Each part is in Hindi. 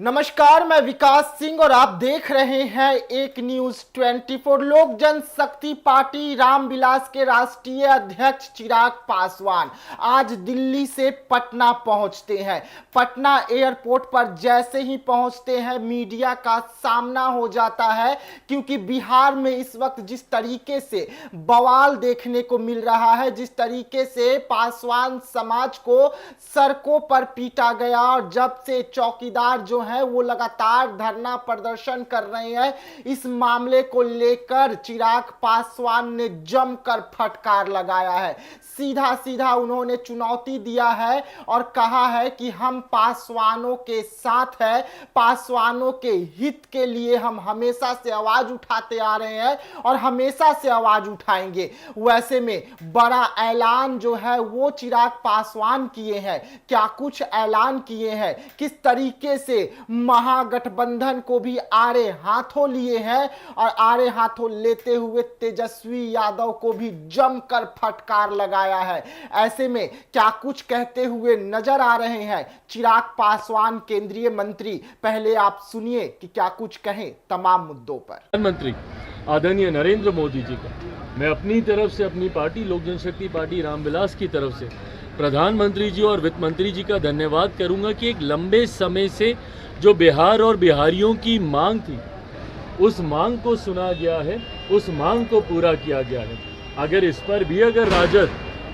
नमस्कार, मैं विकास सिंह और आप देख रहे हैं एक न्यूज 24। लोक जनशक्ति पार्टी रामविलास के राष्ट्रीय अध्यक्ष चिराग पासवान आज दिल्ली से पटना पहुंचते हैं। पटना एयरपोर्ट पर जैसे ही पहुंचते हैं मीडिया का सामना हो जाता है, क्योंकि बिहार में इस वक्त जिस तरीके से बवाल देखने को मिल रहा है, जिस तरीके से पासवान समाज को सड़कों पर पीटा गया और जब से चौकीदार जो है वो लगातार धरना प्रदर्शन कर रहे हैं, इस मामले को लेकर चिराग पासवान ने जमकर फटकार लगाया है। सीधा सीधा उन्होंने चुनौती दिया है और कहा है कि हम पासवानों के साथ हैं, पासवानों के हित के लिए हम हमेशा से आवाज उठाते आ रहे हैं और हमेशा से आवाज उठाएंगे। वैसे में बड़ा ऐलान जो है वो चिराग पासवान किए हैं। क्या कुछ ऐलान किए हैं, किस तरीके से महागठबंधन को भी आड़े हाथों लिए हैं और आड़े हाथों लेते हुए तेजस्वी यादव को भी जमकर फटकार लगाया है। ऐसे में क्या कुछ कहते हुए नजर आ रहे हैं चिराग पासवान केंद्रीय मंत्री। पहले आप सुनिए कि क्या कुछ कहें तमाम मुद्दों पर। प्रधानमंत्री आदरणीय नरेंद्र मोदी जी का मैं अपनी तरफ से, अपनी पार्टी लोक जनशक्ति पार्टी रामविलास की तरफ से प्रधानमंत्री जी और वित्त मंत्री जी का धन्यवाद करूंगा कि एक लंबे समय से जो बिहार और बिहारियों की मांग थी, उस मांग को सुना गया है, उस मांग को पूरा किया गया है। अगर इस पर भी अगर राजद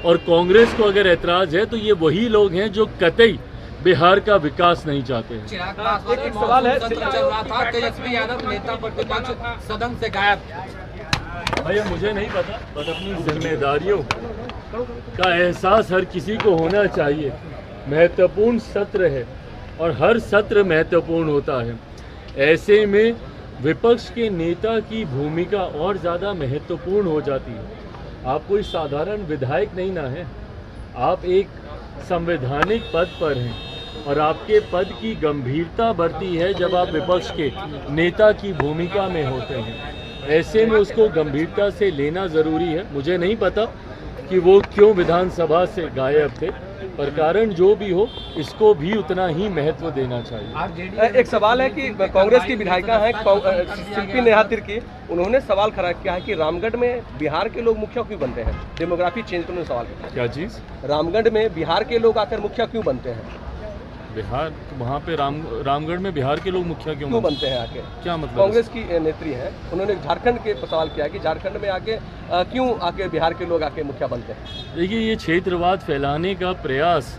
और कांग्रेस को अगर ऐतराज है तो ये वही लोग हैं जो कतई बिहार का विकास नहीं चाहते हैं। एक सवाल है, चल रहा था तेजस्वी यादव नेता प्रतिपक्ष सदन से गायब। भैया मुझे नहीं पता, बस अपनी जिम्मेदारियों का एहसास हर किसी को होना चाहिए। महत्वपूर्ण सत्र है और हर सत्र महत्वपूर्ण होता है। ऐसे में विपक्ष के नेता की भूमिका और ज़्यादा महत्वपूर्ण हो जाती है। आप कोई साधारण विधायक नहीं ना है, आप एक संवैधानिक पद पर हैं और आपके पद की गंभीरता बढ़ती है जब आप विपक्ष के नेता की भूमिका में होते हैं। ऐसे में उसको गंभीरता से लेना ज़रूरी है। मुझे नहीं पता कि वो क्यों विधानसभा से गायब थे, पर कारण जो भी हो इसको भी उतना ही महत्व देना चाहिए। एक सवाल है कि कांग्रेस की विधायिका है शिल्पी नेहा तिर्की, उन्होंने सवाल खड़ा किया है कि रामगढ़ में बिहार के लोग मुखिया क्यों बनते हैं। डेमोग्राफी चेंज करने सवाल किया। क्या चीज़? रामगढ़ में बिहार के लोग आकर मुखिया क्यों बनते हैं? बिहार वहाँ पे रामगढ़ में बिहार के लोग मुखिया क्यों बनते हैं आके? क्या मतलब? कांग्रेस की नेत्री है, उन्होंने झारखंड के सवाल किया कि झारखंड में आके क्यों आके बिहार के लोग आके मुखिया बनते हैं। देखिए, ये क्षेत्रवाद फैलाने का प्रयास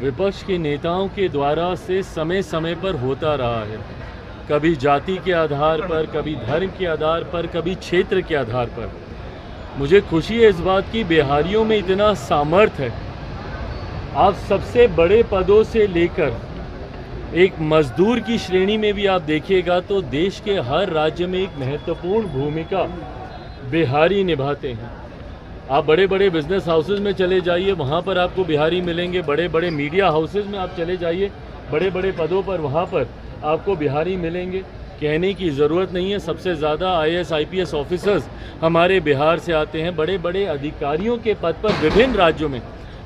विपक्ष के नेताओं के द्वारा से समय समय पर होता रहा है। कभी जाति के आधार पर, कभी धर्म के आधार पर, कभी क्षेत्र के आधार पर। मुझे खुशी है इस बात की, बिहारियों में इतना सामर्थ्य है। आप सबसे बड़े पदों से लेकर एक मजदूर की श्रेणी में भी आप देखिएगा तो देश के हर राज्य में एक महत्वपूर्ण भूमिका बिहारी निभाते हैं। आप बड़े बड़े बिजनेस हाउसेज में चले जाइए, वहाँ पर आपको बिहारी मिलेंगे। बड़े बड़े मीडिया हाउसेज में आप चले जाइए, बड़े बड़े पदों पर वहाँ पर आपको बिहारी मिलेंगे। कहने की ज़रूरत नहीं है, सबसे ज़्यादा IAS IPS ऑफिसर्स हमारे बिहार से आते हैं। बड़े बड़े अधिकारियों के पद पर विभिन्न राज्यों में,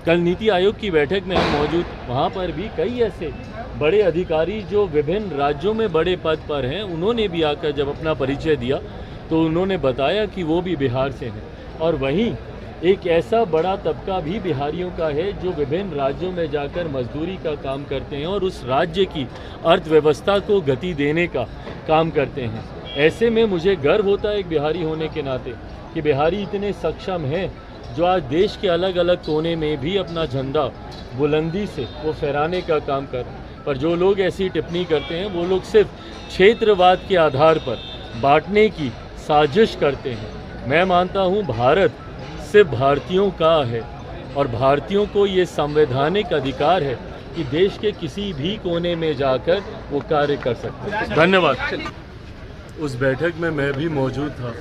कल नीति आयोग की बैठक में हम मौजूद, वहाँ पर भी कई ऐसे बड़े अधिकारी जो विभिन्न राज्यों में बड़े पद पर हैं, उन्होंने भी आकर जब अपना परिचय दिया तो उन्होंने बताया कि वो भी बिहार से हैं। और वहीं एक ऐसा बड़ा तबका भी बिहारियों का है जो विभिन्न राज्यों में जाकर मजदूरी का काम करते हैं और उस राज्य की अर्थव्यवस्था को गति देने का काम करते हैं। ऐसे में मुझे गर्व होता है एक बिहारी होने के नाते कि बिहारी इतने सक्षम हैं जो आज देश के अलग अलग कोने में भी अपना झंडा बुलंदी से वो फहराने का काम कर। पर जो लोग ऐसी टिप्पणी करते हैं वो लोग सिर्फ क्षेत्रवाद के आधार पर बांटने की साजिश करते हैं। मैं मानता हूँ भारत सिर्फ भारतीयों का है और भारतीयों को ये संवैधानिक अधिकार है कि देश के किसी भी कोने में जाकर वो कार्य कर सकते हैं। धन्यवाद। उस बैठक में मैं भी मौजूद था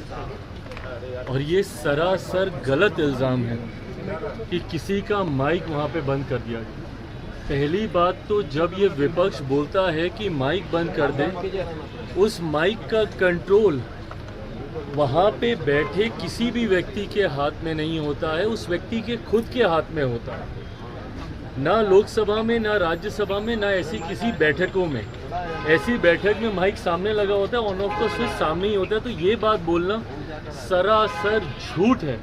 और ये सरासर गलत इल्ज़ाम है कि किसी का माइक वहाँ पे बंद कर दिया गया। पहली बात तो जब ये विपक्ष बोलता है कि माइक बंद कर दें, उस माइक का कंट्रोल वहाँ पे बैठे किसी भी व्यक्ति के हाथ में नहीं होता है, उस व्यक्ति के खुद के हाथ में होता है। ना लोकसभा में, ना राज्यसभा में, ना ऐसी किसी बैठकों में। ऐसी बैठक में माइक सामने लगा होता है, ऑन ऑफ का स्विच सामने ही होता है। तो ये बात बोलना सरासर झूठ है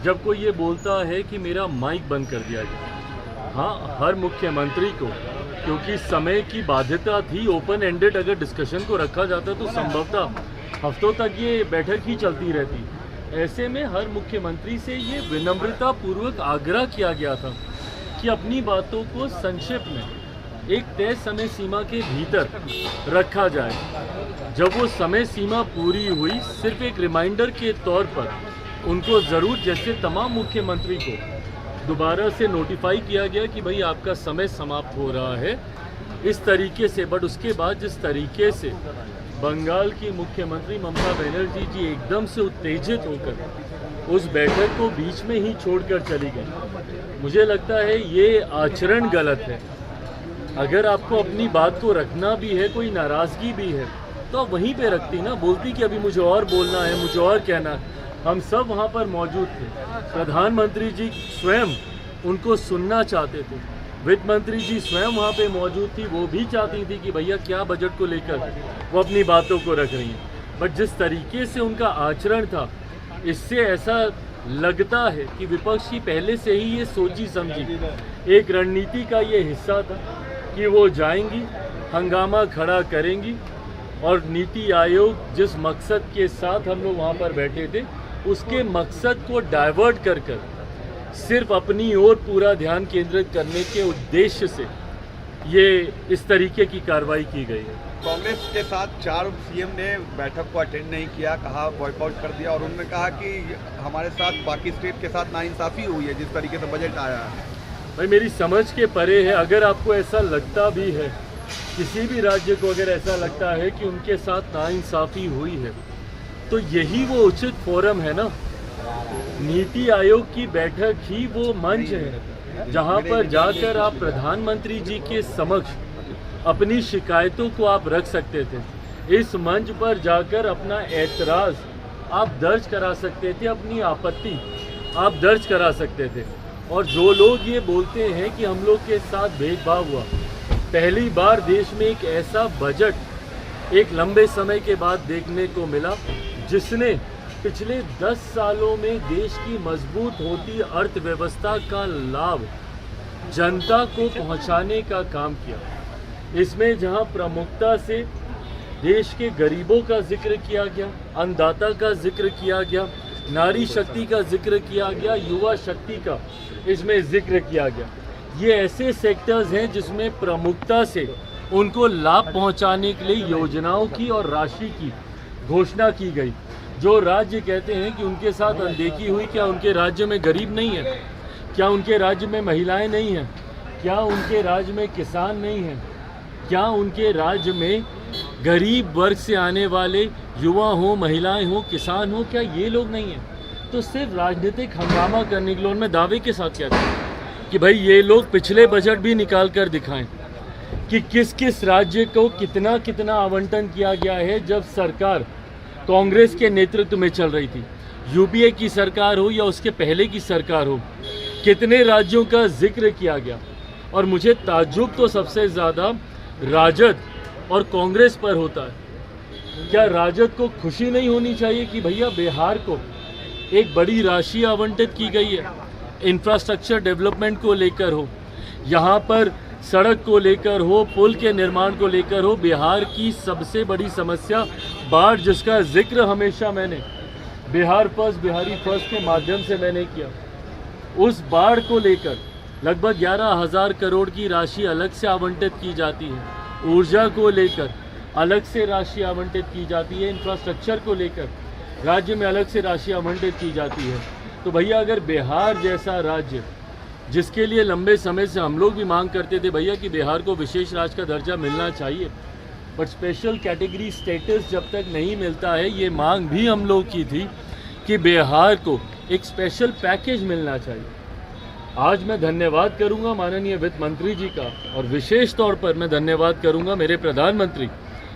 जब कोई ये बोलता है कि मेरा माइक बंद कर दिया गया। हाँ, हर मुख्यमंत्री को, क्योंकि समय की बाध्यता थी, ओपन एंडेड अगर डिस्कशन को रखा जाता तो संभवतः हफ्तों तक ये बैठक ही चलती रहती। ऐसे में हर मुख्यमंत्री से ये विनम्रता पूर्वक आग्रह किया गया था कि अपनी बातों को संक्षिप्त में एक तय समय सीमा के भीतर रखा जाए। जब वो समय सीमा पूरी हुई, सिर्फ एक रिमाइंडर के तौर पर उनको ज़रूर, जैसे तमाम मुख्यमंत्री को दोबारा से नोटिफाई किया गया कि भाई आपका समय समाप्त हो रहा है, इस तरीके से। बट उसके बाद जिस तरीके से बंगाल की मुख्यमंत्री ममता बनर्जी जी एकदम से उत्तेजित होकर उस बैठक को बीच में ही छोड़कर चली गई, मुझे लगता है ये आचरण गलत है। अगर आपको अपनी बात को रखना भी है, कोई नाराज़गी भी है, तो आप वहीं पे रखती ना, बोलती कि अभी मुझे और बोलना है, मुझे और कहना है। हम सब वहाँ पर मौजूद थे, प्रधानमंत्री जी स्वयं उनको सुनना चाहते थे, वित्त मंत्री जी स्वयं वहाँ पे मौजूद थी, वो भी चाहती थी कि भैया क्या बजट को लेकर वो अपनी बातों को रख रही हैं। बट जिस तरीके से उनका आचरण था, इससे ऐसा लगता है कि विपक्ष की पहले से ही ये सोची समझी एक रणनीति का ये हिस्सा था कि वो जाएंगी, हंगामा खड़ा करेंगी और नीति आयोग जिस मकसद के साथ हम लोग वहाँ पर बैठे थे, उसके मकसद को डाइवर्ट कर सिर्फ अपनी ओर पूरा ध्यान केंद्रित करने के उद्देश्य से ये इस तरीके की कार्रवाई की गई है। कांग्रेस के साथ 4 सीएम ने बैठक को अटेंड नहीं किया, कहा बॉयकॉट कर दिया, और उन्होंने कहा कि हमारे साथ बाकी स्टेट के साथ नाइंसाफ़ी हुई है जिस तरीके से बजट आया है। भाई मेरी समझ के परे है। अगर आपको ऐसा लगता भी है, किसी भी राज्य को अगर ऐसा लगता है कि उनके साथ नाइंसाफ़ी हुई है, तो यही वो उचित फोरम है ना। नीति आयोग की बैठक ही वो मंच है जहां पर जाकर आप प्रधानमंत्री जी के समक्ष अपनी शिकायतों को आप रख सकते थे। इस मंच पर जाकर अपना ऐतराज़ आप दर्ज करा सकते थे, अपनी आपत्ति आप दर्ज करा सकते थे। और जो लोग ये बोलते हैं कि हम लोग के साथ भेदभाव हुआ, पहली बार देश में एक ऐसा बजट एक लंबे समय के बाद देखने को मिला जिसने पिछले 10 सालों में देश की मजबूत होती अर्थव्यवस्था का लाभ जनता को पहुंचाने का काम किया। इसमें जहां प्रमुखता से देश के गरीबों का जिक्र किया गया, अन्नदाता का जिक्र किया गया, नारी शक्ति का जिक्र किया गया, युवा शक्ति का इसमें जिक्र किया गया। ये ऐसे सेक्टर्स हैं जिसमें प्रमुखता से उनको लाभ पहुंचाने के लिए योजनाओं की और राशि की घोषणा की गई। जो राज्य कहते हैं कि उनके साथ अनदेखी हुई, क्या उनके राज्य में गरीब नहीं है? क्या उनके राज्य में महिलाएं नहीं हैं? क्या उनके राज्य में किसान नहीं हैं? क्या उनके राज्य में गरीब वर्ग से आने वाले युवा हों, महिलाएं हों, किसान हों, क्या ये लोग नहीं हैं? तो सिर्फ राजनीतिक हंगामा करने के लिए उनमें दावे के साथ कहते हैं कि भाई ये लोग पिछले बजट भी निकाल कर दिखाएं कि किस किस राज्य को कितना कितना आवंटन किया गया है जब सरकार कांग्रेस के नेतृत्व में चल रही थी। यूपीए की सरकार हो या उसके पहले की सरकार हो, कितने राज्यों का जिक्र किया गया। और मुझे ताज्जुब तो सबसे ज़्यादा राजद और कांग्रेस पर होता है। क्या राजद को खुशी नहीं होनी चाहिए कि भैया बिहार को एक बड़ी राशि आवंटित की गई है, इंफ्रास्ट्रक्चर डेवलपमेंट को लेकर हो, यहाँ पर सड़क को लेकर हो, पुल के निर्माण को लेकर हो। बिहार की सबसे बड़ी समस्या बाढ़, जिसका जिक्र हमेशा मैंने बिहार फर्स्ट, बिहारी फर्स्ट के माध्यम से मैंने किया, उस बाढ़ को लेकर लगभग 11,000 करोड़ की राशि अलग से आवंटित की जाती है। ऊर्जा को लेकर अलग से राशि आवंटित की जाती है। इंफ्रास्ट्रक्चर को लेकर राज्य में अलग से राशि आवंटित की जाती है। तो भैया अगर बिहार जैसा राज्य, जिसके लिए लंबे समय से हम लोग भी मांग करते थे भैया कि बिहार को विशेष राज्य का दर्जा मिलना चाहिए, बट स्पेशल कैटेगरी स्टेटस जब तक नहीं मिलता है, ये मांग भी हम लोग की थी कि बिहार को एक स्पेशल पैकेज मिलना चाहिए। आज मैं धन्यवाद करूंगा माननीय वित्त मंत्री जी का, और विशेष तौर पर मैं धन्यवाद करूंगा मेरे प्रधानमंत्री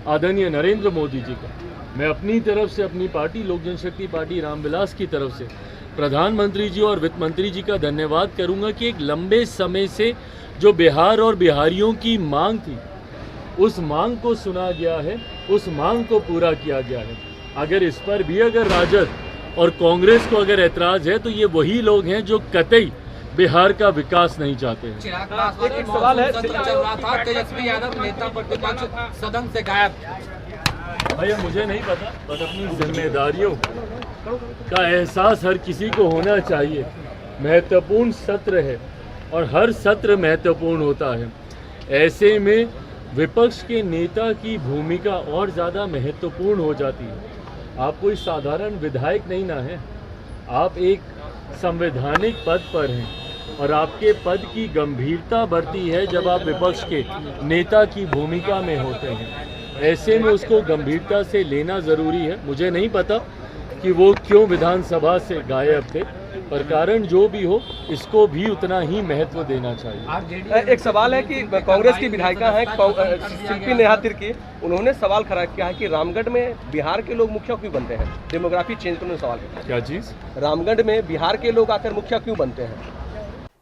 आदरणीय नरेंद्र मोदी जी का। मैं अपनी तरफ से, अपनी पार्टी लोक जनशक्ति पार्टी रामविलास की तरफ से प्रधानमंत्री जी और वित्त मंत्री जी का धन्यवाद करूंगा कि एक लंबे समय से जो बिहार और बिहारियों की मांग थी, उस मांग को सुना गया है, उस मांग को पूरा किया गया है। अगर इस पर भी अगर राजद और कांग्रेस को अगर ऐतराज है तो ये वही लोग हैं जो कतई बिहार का विकास नहीं चाहते हैं। चिराग पासवान एक सवाल है, चल रहा था, तेजस्वी यादव नेता प्रतिपक्ष सदन से गायब। भैया मुझे नहीं पता, बस अपनी जिम्मेदारियों का एहसास हर किसी को होना चाहिए। महत्वपूर्ण सत्र है और हर सत्र महत्वपूर्ण होता है। ऐसे में विपक्ष के नेता की भूमिका और ज़्यादा महत्वपूर्ण हो जाती है। आप कोई साधारण विधायक नहीं ना हैं, आप एक संवैधानिक पद पर हैं और आपके पद की गंभीरता बढ़ती है जब आप विपक्ष के नेता की भूमिका में होते हैं। ऐसे में उसको गंभीरता से लेना ज़रूरी है। मुझे नहीं पता कि वो क्यों विधानसभा से गायब थे, पर कारण जो भी हो इसको भी उतना ही महत्व देना चाहिए। एक सवाल है कि कांग्रेस की विधायिका हैं शिल्पी नेहा तिर्की, उन्होंने सवाल खड़ा किया है कि रामगढ़ में बिहार के लोग मुखिया क्यों बनते हैं? डेमोग्राफी चेंज करने सवाल किया। क्या चीज़? रामगढ़ में बिहार के लोग आकर मुखिया क्यों बनते हैं?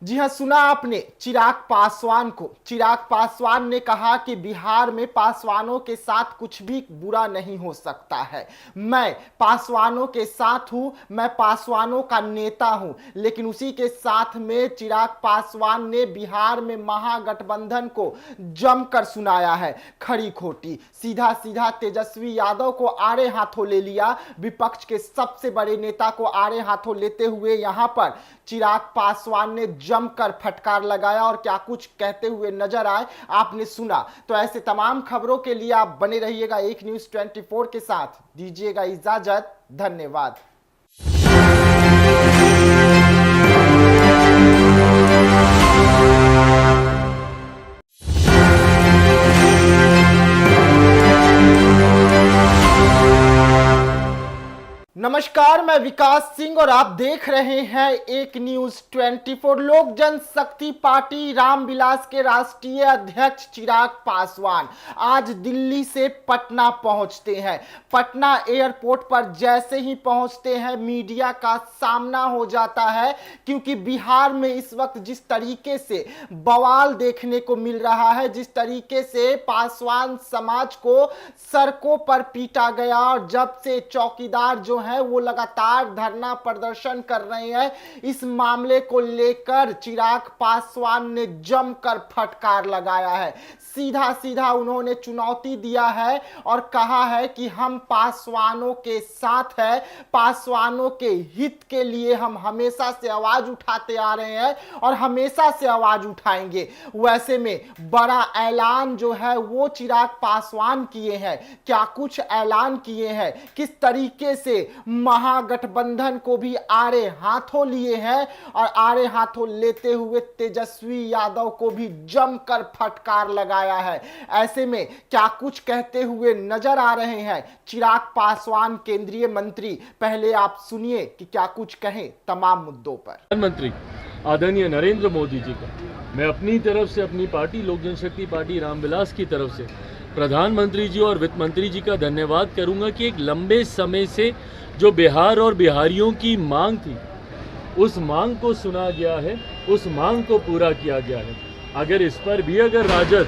जी हाँ, सुना आपने चिराग पासवान को। चिराग पासवान ने कहा कि बिहार में पासवानों के साथ कुछ भी बुरा नहीं हो सकता है। मैं पासवानों के साथ हूं, मैं पासवानों का नेता हूं। लेकिन उसी के साथ में चिराग पासवान ने बिहार में महागठबंधन को जमकर सुनाया है खरी खोटी। सीधा सीधा तेजस्वी यादव को आड़े हाथों ले लिया। विपक्ष के सबसे बड़े नेता को आड़े हाथों लेते हुए यहां पर चिराग पासवान ने जमकर फटकार लगाया और क्या कुछ कहते हुए नजर आए आपने सुना। तो ऐसे तमाम खबरों के लिए आप बने रहिएगा एक न्यूज़ 24 के साथ। दीजिएगा इजाजत, धन्यवाद। नमस्कार, मैं विकास सिंह और आप देख रहे हैं एक न्यूज़ 24। लोक जनशक्ति पार्टी रामविलास के राष्ट्रीय अध्यक्ष चिराग पासवान आज दिल्ली से पटना पहुंचते हैं। पटना एयरपोर्ट पर जैसे ही पहुंचते हैं मीडिया का सामना हो जाता है, क्योंकि बिहार में इस वक्त जिस तरीके से बवाल देखने को मिल रहा है, जिस तरीके से पासवान समाज को सड़कों पर पीटा गया और जब से चौकीदार जो है वो लगातार धरना प्रदर्शन कर रहे हैं, इस मामले को लेकर चिराग पासवान ने जमकर फटकार लगाया है। सीधा सीधा उन्होंने चुनौती दिया है और कहा है कि हम पासवानों के साथ हैं, पासवानों के हित के लिए हम हमेशा से आवाज उठाते आ रहे हैं और हमेशा से आवाज उठाएंगे। वैसे में बड़ा ऐलान जो है वो चिराग पासवान किए हैं। क्या कुछ ऐलान किए हैं, किस तरीके से महागठबंधन को भी आड़े हाथों लिए हैं और आड़े हाथों लेते हुए तेजस्वी यादव को भी जमकर फटकार लगाया है। ऐसे में क्या कुछ कहते हुए नजर आ रहे हैं चिराग पासवान केंद्रीय मंत्री। पहले आप सुनिए कि क्या कुछ कहें तमाम मुद्दों पर। प्रधानमंत्री आदरणीय नरेंद्र मोदी जी का मैं अपनी तरफ से, अपनी पार्टी लोक जनशक्ति पार्टी रामविलास की तरफ से प्रधानमंत्री जी और वित्त मंत्री जी का धन्यवाद करूंगा कि एक लंबे समय से जो बिहार और बिहारियों की मांग थी, उस मांग को सुना गया है, उस मांग को पूरा किया गया है। अगर इस पर भी अगर राजद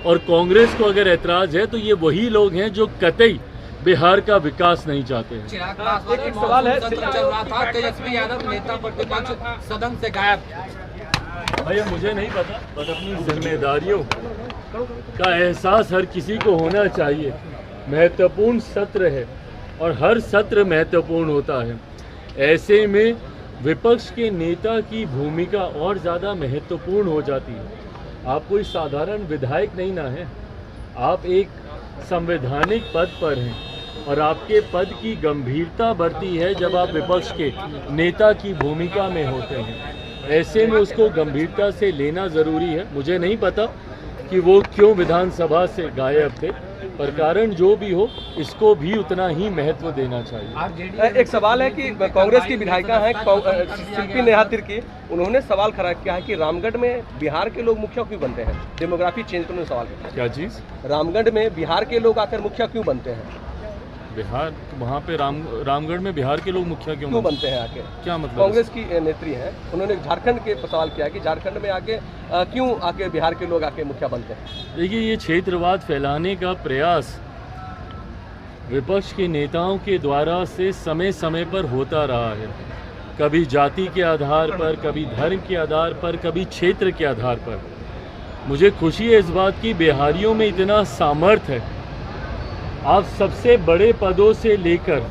और कांग्रेस को अगर ऐतराज है तो ये वही लोग हैं जो कतई बिहार का विकास नहीं चाहते हैं। चिराग पासवान एक सवाल है, चल रहा था, तेजस्वी यादव नेता प्रतिपक्ष सदन से गायब। भैया मुझे नहीं पता, बस अपनी जिम्मेदारियों का एहसास हर किसी को होना चाहिए। महत्वपूर्ण सत्र है और हर सत्र महत्वपूर्ण होता है। ऐसे में विपक्ष के नेता की भूमिका और ज़्यादा महत्वपूर्ण हो जाती है। आप कोई साधारण विधायक नहीं ना हैं, आप एक संवैधानिक पद पर हैं और आपके पद की गंभीरता बढ़ती है जब आप विपक्ष के नेता की भूमिका में होते हैं। ऐसे में उसको गंभीरता से लेना ज़रूरी है। मुझे नहीं पता कि वो क्यों विधानसभा से गायब थे, पर कारण जो भी हो इसको भी उतना ही महत्व देना चाहिए। एक सवाल है कि कांग्रेस की विधायिका हैं शिल्पी नेहा तिर्की, उन्होंने सवाल खड़ा किया है कि रामगढ़ में बिहार के लोग मुखिया क्यों बनते हैं? डेमोग्राफी चेंज करने सवाल किया। क्या चीज़? रामगढ़ में बिहार के लोग आकर मुखिया क्यों बनते हैं? बिहार वहाँ पे रामगढ़ में बिहार के लोग मुखिया क्यों क्यों बनते बनते हैं आके? क्या मतलब कांग्रेस की नेत्री हैं, उन्होंने झारखंड के सवाल किया कि झारखंड में आके क्यों आके बिहार के लोग आके मुखिया बनते हैं? देखिए, ये क्षेत्रवाद फैलाने का प्रयास विपक्ष के नेताओं के द्वारा से समय समय पर होता रहा है। कभी जाति के आधार पर, कभी धर्म के आधार पर, कभी क्षेत्र के आधार पर। मुझे खुशी है इस बात की, बिहारियों में इतना सामर्थ्य है। आप सबसे बड़े पदों से लेकर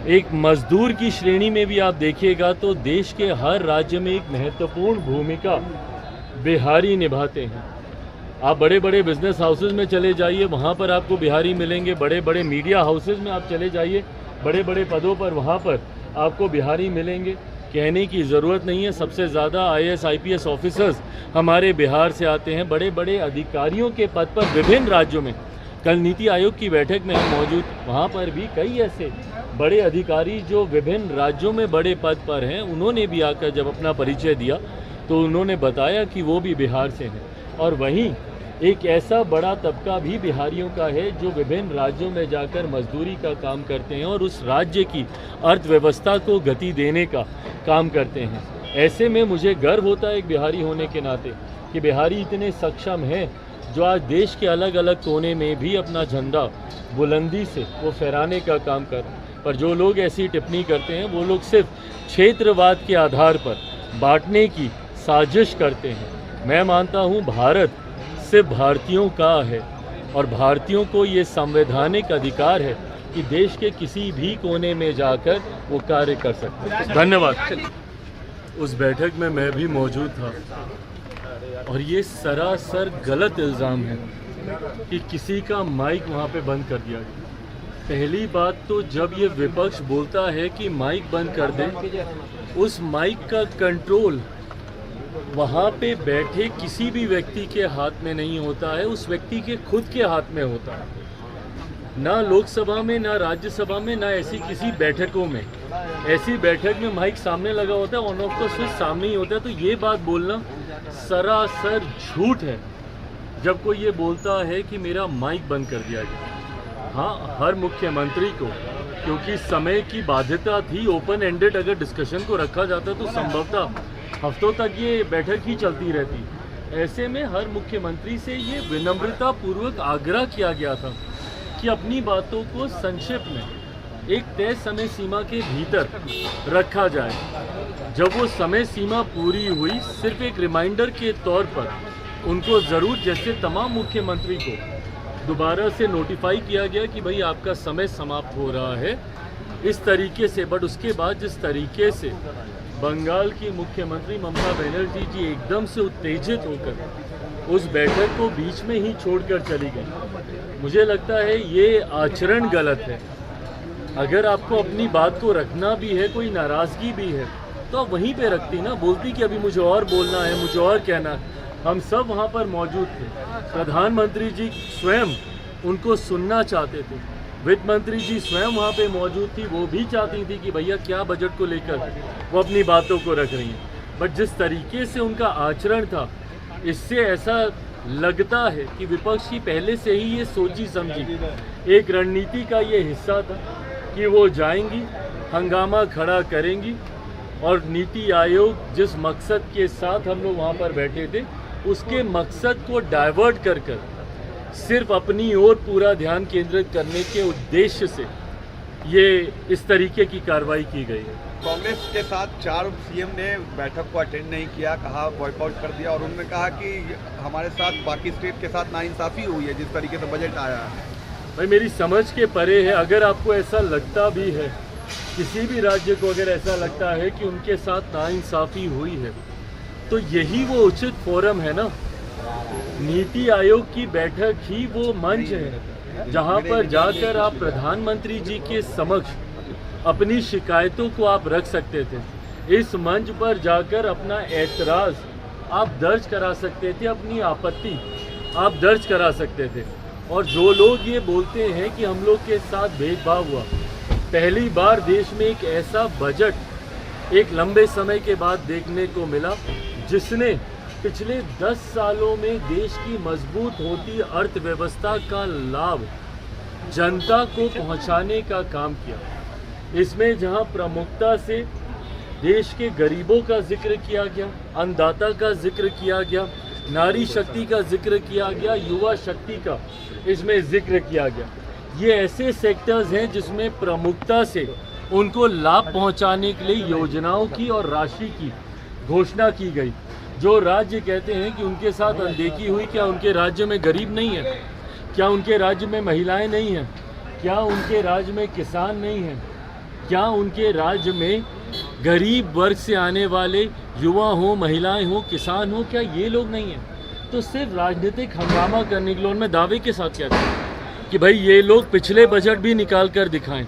एक मजदूर की श्रेणी में भी आप देखिएगा तो देश के हर राज्य में एक महत्वपूर्ण भूमिका बिहारी निभाते हैं। आप बड़े बड़े बिजनेस हाउसेज में चले जाइए, वहाँ पर आपको बिहारी मिलेंगे। बड़े बड़े मीडिया हाउसेज में आप चले जाइए, बड़े बड़े पदों पर वहाँ पर आपको बिहारी मिलेंगे। कहने की ज़रूरत नहीं है, सबसे ज़्यादा IAS IPS ऑफिसर्स हमारे बिहार से आते हैं। बड़े बड़े अधिकारियों के पद पर विभिन्न राज्यों में, कल नीति आयोग की बैठक में हम मौजूद, वहाँ पर भी कई ऐसे बड़े अधिकारी जो विभिन्न राज्यों में बड़े पद पर हैं, उन्होंने भी आकर जब अपना परिचय दिया तो उन्होंने बताया कि वो भी बिहार से हैं। और वहीं एक ऐसा बड़ा तबका भी बिहारियों का है जो विभिन्न राज्यों में जाकर मजदूरी का काम करते हैं और उस राज्य की अर्थव्यवस्था को गति देने का काम करते हैं। ऐसे में मुझे गर्व होता है एक बिहारी होने के नाते कि बिहारी इतने सक्षम हैं जो आज देश के अलग अलग कोने में भी अपना झंडा बुलंदी से वो फहराने का काम कर रहे हैं। पर जो लोग ऐसी टिप्पणी करते हैं वो लोग सिर्फ क्षेत्रवाद के आधार पर बांटने की साजिश करते हैं। मैं मानता हूँ भारत सिर्फ भारतीयों का है और भारतीयों को ये संवैधानिक अधिकार है कि देश के किसी भी कोने में जाकर वो कार्य कर सकते हैं। धन्यवाद। उस बैठक में मैं भी मौजूद था और ये सरासर गलत इल्ज़ाम है कि किसी का माइक वहाँ पे बंद कर दिया गया। पहली बात तो जब ये विपक्ष बोलता है कि माइक बंद कर दें, उस माइक का कंट्रोल वहाँ पे बैठे किसी भी व्यक्ति के हाथ में नहीं होता है, उस व्यक्ति के खुद के हाथ में होता है। ना लोकसभा में, ना राज्यसभा में, ना ऐसी किसी बैठकों में। ऐसी बैठक में माइक सामने लगा होता है, ऑन ऑफ का स्विच सामने ही होता है। तो ये बात बोलना सरासर झूठ है जब कोई ये बोलता है कि मेरा माइक बंद कर दिया गया। हाँ, हर मुख्यमंत्री को, क्योंकि समय की बाध्यता थी, ओपन एंडेड अगर डिस्कशन को रखा जाता तो संभवतः हफ्तों तक ये बैठक ही चलती रहती। ऐसे में हर मुख्यमंत्री से ये विनम्रता पूर्वक आग्रह किया गया था कि अपनी बातों को संक्षिप्त में एक तय समय सीमा के भीतर रखा जाए। जब वो समय सीमा पूरी हुई, सिर्फ एक रिमाइंडर के तौर पर उनको ज़रूर, जैसे तमाम मुख्यमंत्री को दोबारा से नोटिफाई किया गया कि भाई आपका समय समाप्त हो रहा है, इस तरीके से। बट उसके बाद जिस तरीके से बंगाल की मुख्यमंत्री ममता बनर्जी जी एकदम से उत्तेजित होकर उस बैठक को बीच में ही छोड़कर चली गई, मुझे लगता है ये आचरण गलत है। अगर आपको अपनी बात को रखना भी है, कोई नाराज़गी भी है, तो आप वहीं पे रखती ना, बोलती कि अभी मुझे और बोलना है, मुझे और कहना है। हम सब वहाँ पर मौजूद थे, प्रधानमंत्री जी स्वयं उनको सुनना चाहते थे, वित्त मंत्री जी स्वयं वहाँ पे मौजूद थी, वो भी चाहती थी कि भैया क्या बजट को लेकर वो अपनी बातों को रख रही हैं। बट जिस तरीके से उनका आचरण था, इससे ऐसा लगता है कि विपक्ष की पहले से ही ये सोची समझी एक रणनीति का ये हिस्सा था कि वो जाएंगी, हंगामा खड़ा करेंगी और नीति आयोग जिस मकसद के साथ हम लोग वहाँ पर बैठे थे, उसके मकसद को डाइवर्ट कर सिर्फ अपनी ओर पूरा ध्यान केंद्रित करने के उद्देश्य से ये इस तरीके की कार्रवाई की गई है। कांग्रेस के साथ 4 सीएम ने बैठक को अटेंड नहीं किया, कहा बॉयकॉट कर दिया, और उन्होंने कहा कि हमारे साथ बाकी स्टेट के साथ नाइंसाफ़ी हुई है जिस तरीके से बजट आया है। भाई मेरी समझ के परे है। अगर आपको ऐसा लगता भी है, किसी भी राज्य को अगर ऐसा लगता है कि उनके साथ नाइंसाफ़ी हुई है, तो यही वो उचित फोरम है ना। नीति आयोग की बैठक ही वो मंच है जहां पर जाकर आप प्रधानमंत्री जी के समक्ष अपनी शिकायतों को आप रख सकते थे। इस मंच पर जाकर अपना ऐतराज़ आप दर्ज करा सकते थे, अपनी आपत्ति आप दर्ज करा सकते थे। और जो लोग ये बोलते हैं कि हम लोग के साथ भेदभाव हुआ, पहली बार देश में एक ऐसा बजट एक लंबे समय के बाद देखने को मिला जिसने पिछले 10 सालों में देश की मजबूत होती अर्थव्यवस्था का लाभ जनता को पहुंचाने का काम किया। इसमें जहां प्रमुखता से देश के गरीबों का जिक्र किया गया, अन्नदाता का जिक्र किया गया, नारी शक्ति का जिक्र किया गया, युवा शक्ति का इसमें जिक्र किया गया। ये ऐसे सेक्टर्स हैं जिसमें प्रमुखता से उनको लाभ पहुंचाने के लिए योजनाओं की और राशि की घोषणा की गई। जो राज्य कहते हैं कि उनके साथ अनदेखी हुई, क्या उनके राज्य में गरीब नहीं है? क्या उनके राज्य में महिलाएं नहीं हैं? क्या उनके राज्य में किसान नहीं हैं? क्या उनके राज्य में गरीब वर्ग से आने वाले युवा हो, महिलाएं हो, किसान हो, क्या ये लोग नहीं हैं? तो सिर्फ राजनीतिक हंगामा करने के लिए उनमें दावे के साथ कहते हैं कि भाई ये लोग पिछले बजट भी निकाल कर दिखाएं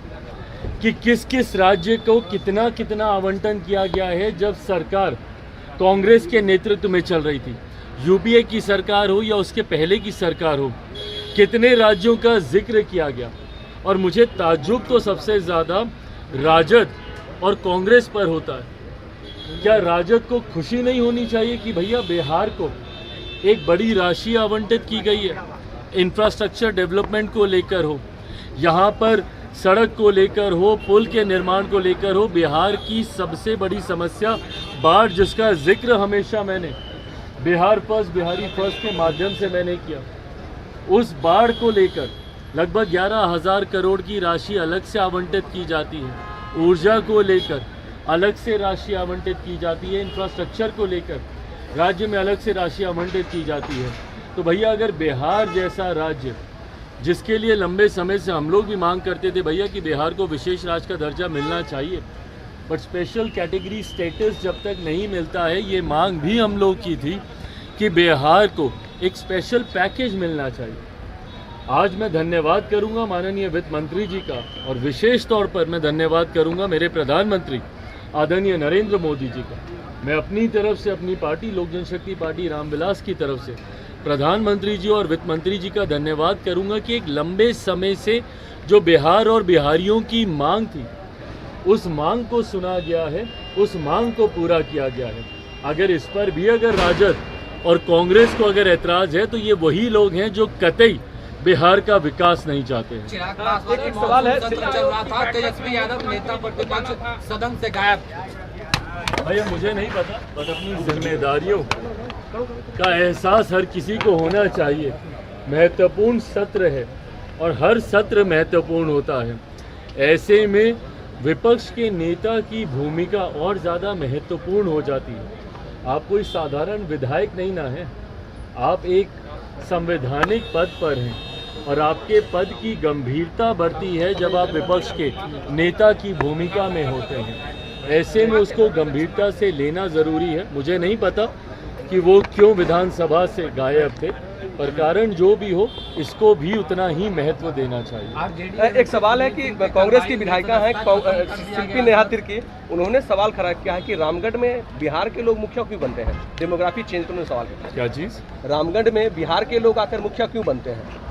कि किस किस राज्य को कितना कितना आवंटन किया गया है जब सरकार कांग्रेस के नेतृत्व में चल रही थी। यूपीए की सरकार हो या उसके पहले की सरकार हो, कितने राज्यों का जिक्र किया गया। और मुझे ताज्जुब तो सबसे ज़्यादा राजद और कांग्रेस पर होता है। क्या राजद को खुशी नहीं होनी चाहिए कि भैया बिहार को एक बड़ी राशि आवंटित की गई है, इंफ्रास्ट्रक्चर डेवलपमेंट को लेकर हो, यहाँ पर सड़क को लेकर हो, पुल के निर्माण को लेकर हो। बिहार की सबसे बड़ी समस्या बाढ़, जिसका जिक्र हमेशा मैंने बिहार फर्स्ट, बिहारी फर्स्ट के माध्यम से मैंने किया। उस बाढ़ को लेकर लगभग 11,000 करोड़ की राशि अलग से आवंटित की जाती है। ऊर्जा को लेकर अलग से राशि आवंटित की जाती है। इंफ्रास्ट्रक्चर को लेकर राज्य में अलग से राशि आवंटित की जाती है। तो भैया अगर बिहार जैसा राज्य, जिसके लिए लंबे समय से हम लोग भी मांग करते थे भैया कि बिहार को विशेष राज्य का दर्जा मिलना चाहिए, बट स्पेशल कैटेगरी स्टेटस जब तक नहीं मिलता है, ये मांग भी हम लोग की थी कि बिहार को एक स्पेशल पैकेज मिलना चाहिए। आज मैं धन्यवाद करूंगा माननीय वित्त मंत्री जी का, और विशेष तौर पर मैं धन्यवाद करूंगा मेरे प्रधानमंत्री आदरणीय नरेंद्र मोदी जी का। मैं अपनी तरफ से, अपनी पार्टी लोक जनशक्ति पार्टी रामविलास की तरफ से प्रधानमंत्री जी और वित्त मंत्री जी का धन्यवाद करूंगा कि एक लंबे समय से जो बिहार और बिहारियों की मांग थी, उस मांग को सुना गया है, उस मांग को पूरा किया गया है। अगर इस पर भी अगर राजद और कांग्रेस को अगर ऐतराज है तो ये वही लोग हैं जो कतई बिहार का विकास नहीं चाहते हैं। चिराग पासवान एक सवाल है, चल रहा था, तेजस्वी यादव नेता प्रतिपक्ष सदन से गायब। भैया मुझे नहीं पता, बट अपनी जिम्मेदारियों का एहसास हर किसी को होना चाहिए। महत्वपूर्ण सत्र है और हर सत्र महत्वपूर्ण होता है। ऐसे में विपक्ष के नेता की भूमिका और ज़्यादा महत्वपूर्ण हो जाती है। आप कोई साधारण विधायक नहीं ना है, आप एक संवैधानिक पद पर हैं और आपके पद की गंभीरता बढ़ती है जब आप विपक्ष के नेता की भूमिका में होते हैं। ऐसे में उसको गंभीरता से लेना ज़रूरी है। मुझे नहीं पता कि वो क्यों विधानसभा से गायब थे, पर कारण जो भी हो इसको भी उतना ही महत्व देना चाहिए। एक सवाल है कि कांग्रेस की विधायिका हैं शिल्पी नेहा तिर्की, उन्होंने सवाल खड़ा किया है कि रामगढ़ में बिहार के लोग मुखिया क्यों बनते हैं? डेमोग्राफी चेंज करने सवाल किया। क्या चीज़? रामगढ़ में बिहार के लोग आकर मुखिया क्यों बनते हैं?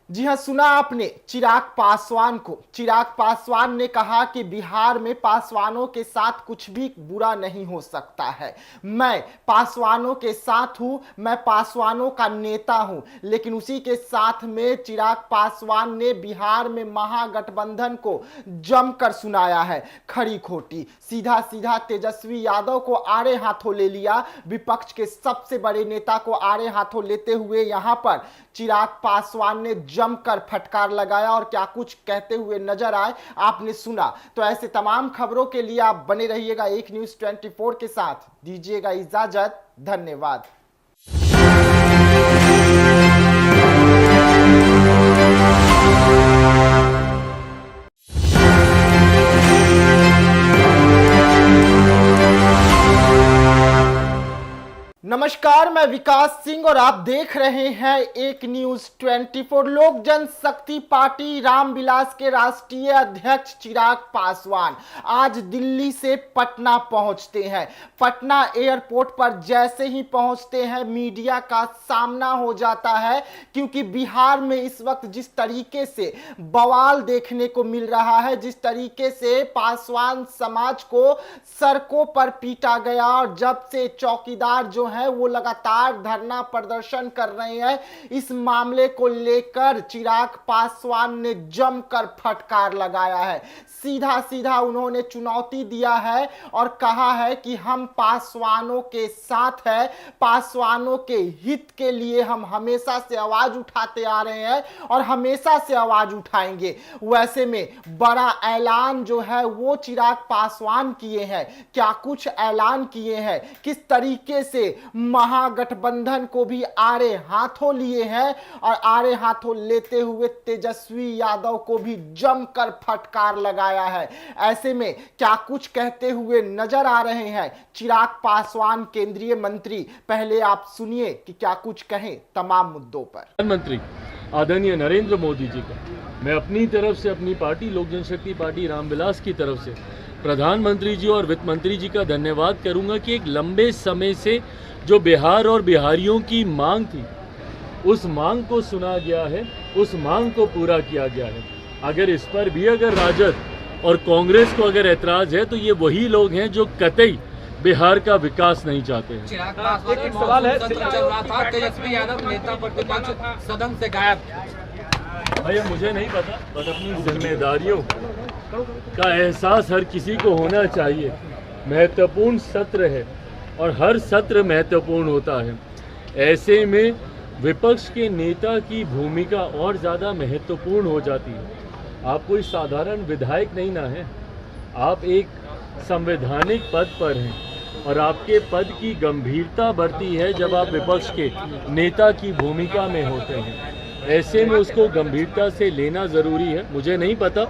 जी हां, सुना आपने चिराग पासवान को। चिराग पासवान ने कहा कि बिहार में पासवानों के साथ कुछ भी बुरा नहीं हो सकता है। मैं पासवानों के साथ हूं, मैं पासवानों का नेता हूं। लेकिन उसी के साथ में चिराग पासवान ने बिहार में महागठबंधन को जमकर सुनाया है खरी खोटी। सीधा सीधा तेजस्वी यादव को आड़े हाथों ले लिया। विपक्ष के सबसे बड़े नेता को आड़े हाथों लेते हुए यहां पर चिराग पासवान ने जमकर फटकार लगाया और क्या कुछ कहते हुए नजर आए आपने सुना। तो ऐसे तमाम खबरों के लिए आप बने रहिएगा एक न्यूज़ 24 के साथ। दीजिएगा इजाजत, धन्यवाद। नमस्कार, मैं विकास सिंह और आप देख रहे हैं एक न्यूज़ 24। लोक जनशक्ति पार्टी रामविलास के राष्ट्रीय अध्यक्ष चिराग पासवान आज दिल्ली से पटना पहुंचते हैं। पटना एयरपोर्ट पर जैसे ही पहुंचते हैं मीडिया का सामना हो जाता है, क्योंकि बिहार में इस वक्त जिस तरीके से बवाल देखने को मिल रहा है, जिस तरीके से पासवान समाज को सड़कों पर पीटा गया और जब से चौकीदार जो है वो लगातार धरना प्रदर्शन कर रहे हैं। इस मामले को लेकर चिराग पासवान ने जमकर फटकार लगाया है। सीधा सीधा उन्होंने चुनौती दिया है और कहा है कि हम पासवानों के साथ हैं, पासवानों के हित के लिए हम हमेशा से आवाज उठाते आ रहे हैं और हमेशा से आवाज उठाएंगे। वैसे में बड़ा ऐलान जो है वो चिराग पासवान किए हैं। क्या कुछ ऐलान किए हैं, किस तरीके से महागठबंधन को भी आड़े हाथों लिए हैं और आड़े हाथों लेते हुए तेजस्वी यादव को भी जमकर फटकार लगाया है। ऐसे में क्या कुछ कहते हुए नजर आ रहे हैं चिराग पासवान केंद्रीय मंत्री। पहले आप सुनिए कि क्या कुछ कहें तमाम मुद्दों पर। प्रधानमंत्री आदरणीय नरेंद्र मोदी जी का मैं अपनी तरफ से, अपनी पार्टी लोक जनशक्ति पार्टी रामविलास की तरफ से प्रधानमंत्री जी और वित्त मंत्री जी का धन्यवाद करूंगा कि एक लंबे समय से जो बिहार और बिहारियों की मांग थी उस मांग को सुना गया है, उस मांग को पूरा किया गया है। अगर इस पर भी अगर राजद और कांग्रेस को अगर ऐतराज है तो ये वही लोग हैं जो कतई बिहार का विकास नहीं चाहते हैं। चिराग पासवान एक सवाल है, सत्र चल रहा था, तेजस्वी यादव नेता प्रतिपक्ष सदन से गायब। भैया मुझे नहीं पता, बस अपनी जिम्मेदारियों का एहसास हर किसी को होना चाहिए। महत्वपूर्ण सत्र है और हर सत्र महत्वपूर्ण होता है। ऐसे में विपक्ष के नेता की भूमिका और ज़्यादा महत्वपूर्ण हो जाती है। आप कोई साधारण विधायक नहीं ना है, आप एक संवैधानिक पद पर हैं और आपके पद की गंभीरता बढ़ती है जब आप विपक्ष के नेता की भूमिका में होते हैं। ऐसे में उसको गंभीरता से लेना ज़रूरी है। मुझे नहीं पता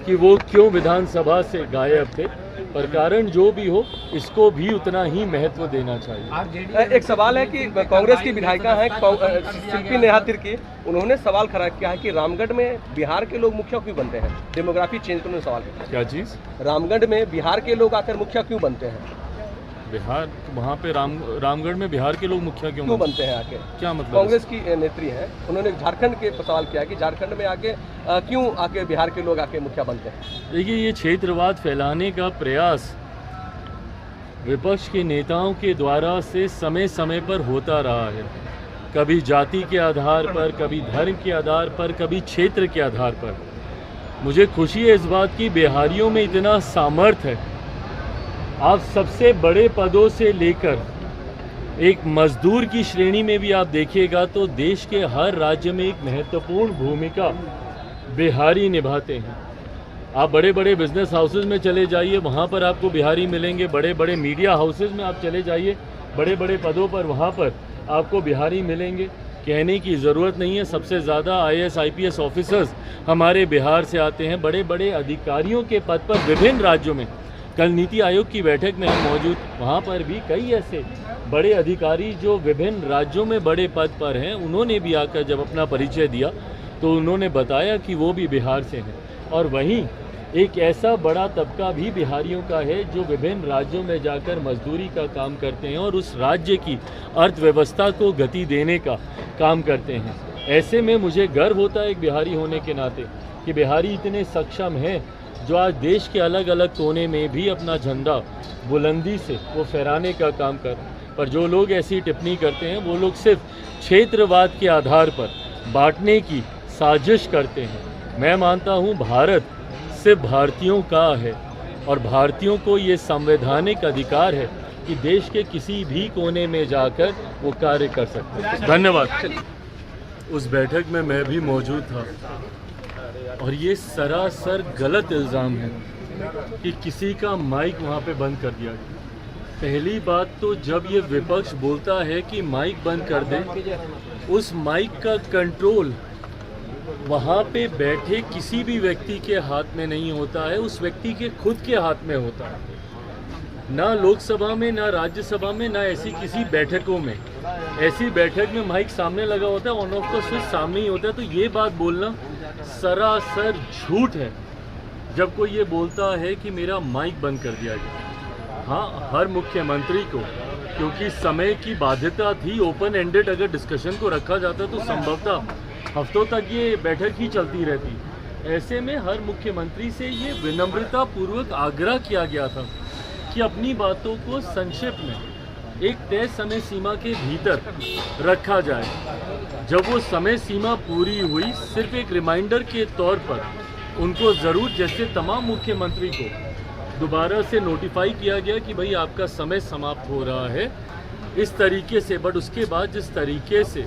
कि वो क्यों विधानसभा से गायब थे, पर कारण जो भी हो इसको भी उतना ही महत्व देना चाहिए। एक सवाल है कि कांग्रेस की विधायिका हैं शिल्पी नेहा तिर्की, उन्होंने सवाल खड़ा किया है कि रामगढ़ में बिहार के लोग मुखिया क्यों बनते हैं। डेमोग्राफी चेंज करने सवाल किया। क्या चीज़? रामगढ़ में बिहार के लोग आकर मुखिया क्यों बनते हैं? बिहार वहाँ पे रामगढ़ में बिहार के लोग मुखिया क्यों बनते हैं आके? क्या मतलब? कांग्रेस की नेत्री हैं, उन्होंने झारखंड के सवाल किया कि झारखंड में आके क्यों आके बिहार के लोग आके मुखिया बनते हैं। देखिए, ये क्षेत्रवाद फैलाने का प्रयास विपक्ष के नेताओं के द्वारा से समय समय पर होता रहा है। कभी जाति के आधार पर, कभी धर्म के आधार पर, कभी क्षेत्र के आधार पर। मुझे खुशी है इस बात की, बिहारियों में इतना सामर्थ्य है। आप सबसे बड़े पदों से लेकर एक मजदूर की श्रेणी में भी आप देखिएगा तो देश के हर राज्य में एक महत्वपूर्ण भूमिका बिहारी निभाते हैं। आप बड़े बड़े बिजनेस हाउसेज में चले जाइए, वहाँ पर आपको बिहारी मिलेंगे। बड़े बड़े मीडिया हाउसेज में आप चले जाइए, बड़े बड़े पदों पर वहाँ पर आपको बिहारी मिलेंगे। कहने की ज़रूरत नहीं है, सबसे ज़्यादा IAS IPS ऑफिसर्स हमारे बिहार से आते हैं। बड़े बड़े अधिकारियों के पद पर विभिन्न राज्यों में, कल नीति आयोग की बैठक में हम मौजूद, वहाँ पर भी कई ऐसे बड़े अधिकारी जो विभिन्न राज्यों में बड़े पद पर हैं, उन्होंने भी आकर जब अपना परिचय दिया तो उन्होंने बताया कि वो भी बिहार से हैं। और वहीं एक ऐसा बड़ा तबका भी बिहारियों का है जो विभिन्न राज्यों में जाकर मजदूरी का काम करते हैं और उस राज्य की अर्थव्यवस्था को गति देने का काम करते हैं। ऐसे में मुझे गर्व होता है एक बिहारी होने के नाते कि बिहारी इतने सक्षम हैं जो आज देश के अलग अलग कोने में भी अपना झंडा बुलंदी से वो फहराने का काम कर। पर जो लोग ऐसी टिप्पणी करते हैं वो लोग सिर्फ क्षेत्रवाद के आधार पर बांटने की साजिश करते हैं। मैं मानता हूँ भारत सिर्फ भारतीयों का है और भारतीयों को ये संवैधानिक अधिकार है कि देश के किसी भी कोने में जाकर वो कार्य कर सकते हैं। धन्यवाद। उस बैठक में मैं भी मौजूद था और ये सरासर गलत इल्ज़ाम है कि किसी का माइक वहाँ पे बंद कर दिया गया। पहली बात तो जब ये विपक्ष बोलता है कि माइक बंद कर दें, उस माइक का कंट्रोल वहाँ पे बैठे किसी भी व्यक्ति के हाथ में नहीं होता है, उस व्यक्ति के खुद के हाथ में होता है। ना लोकसभा में, ना राज्यसभा में, ना ऐसी किसी बैठकों में। ऐसी बैठक में माइक सामने लगा होता है, ऑन ऑफ का स्विच सामने ही होता है। तो ये बात बोलना सरासर झूठ है जब कोई ये बोलता है कि मेरा माइक बंद कर दिया गया। हाँ, हर मुख्यमंत्री को, क्योंकि समय की बाध्यता थी, ओपन एंडेड अगर डिस्कशन को रखा जाता तो संभवतः हफ्तों तक ये बैठक ही चलती रहती। ऐसे में हर मुख्यमंत्री से ये विनम्रता पूर्वक आग्रह किया गया था कि अपनी बातों को संक्षिप्त में एक तय समय सीमा के भीतर रखा जाए। जब वो समय सीमा पूरी हुई, सिर्फ एक रिमाइंडर के तौर पर उनको ज़रूर, जैसे तमाम मुख्यमंत्री को दोबारा से नोटिफाई किया गया कि भाई आपका समय समाप्त हो रहा है, इस तरीके से। बट उसके बाद जिस तरीके से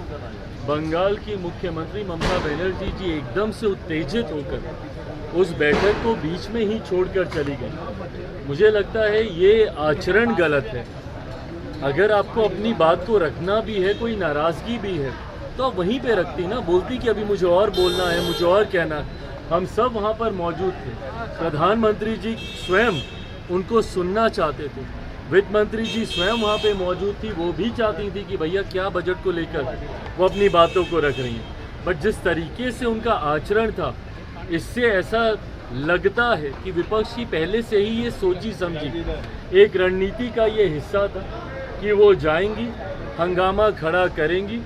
बंगाल की मुख्यमंत्री ममता बनर्जी जी एकदम से उत्तेजित होकर उस बैठक को बीच में ही छोड़कर चली गई, मुझे लगता है ये आचरण गलत है। अगर आपको अपनी बात को रखना भी है, कोई नाराज़गी भी है, तो आप वहीं पे रखती ना, बोलती कि अभी मुझे और बोलना है, मुझे और कहना है। हम सब वहाँ पर मौजूद थे, प्रधानमंत्री जी स्वयं उनको सुनना चाहते थे, वित्त मंत्री जी स्वयं वहाँ पे मौजूद थी, वो भी चाहती थी कि भैया क्या बजट को लेकर वो अपनी बातों को रख रही हैं। बट जिस तरीके से उनका आचरण था, इससे ऐसा लगता है कि विपक्ष की पहले से ही ये सोची समझी एक रणनीति का ये हिस्सा था कि वो जाएंगी, हंगामा खड़ा करेंगी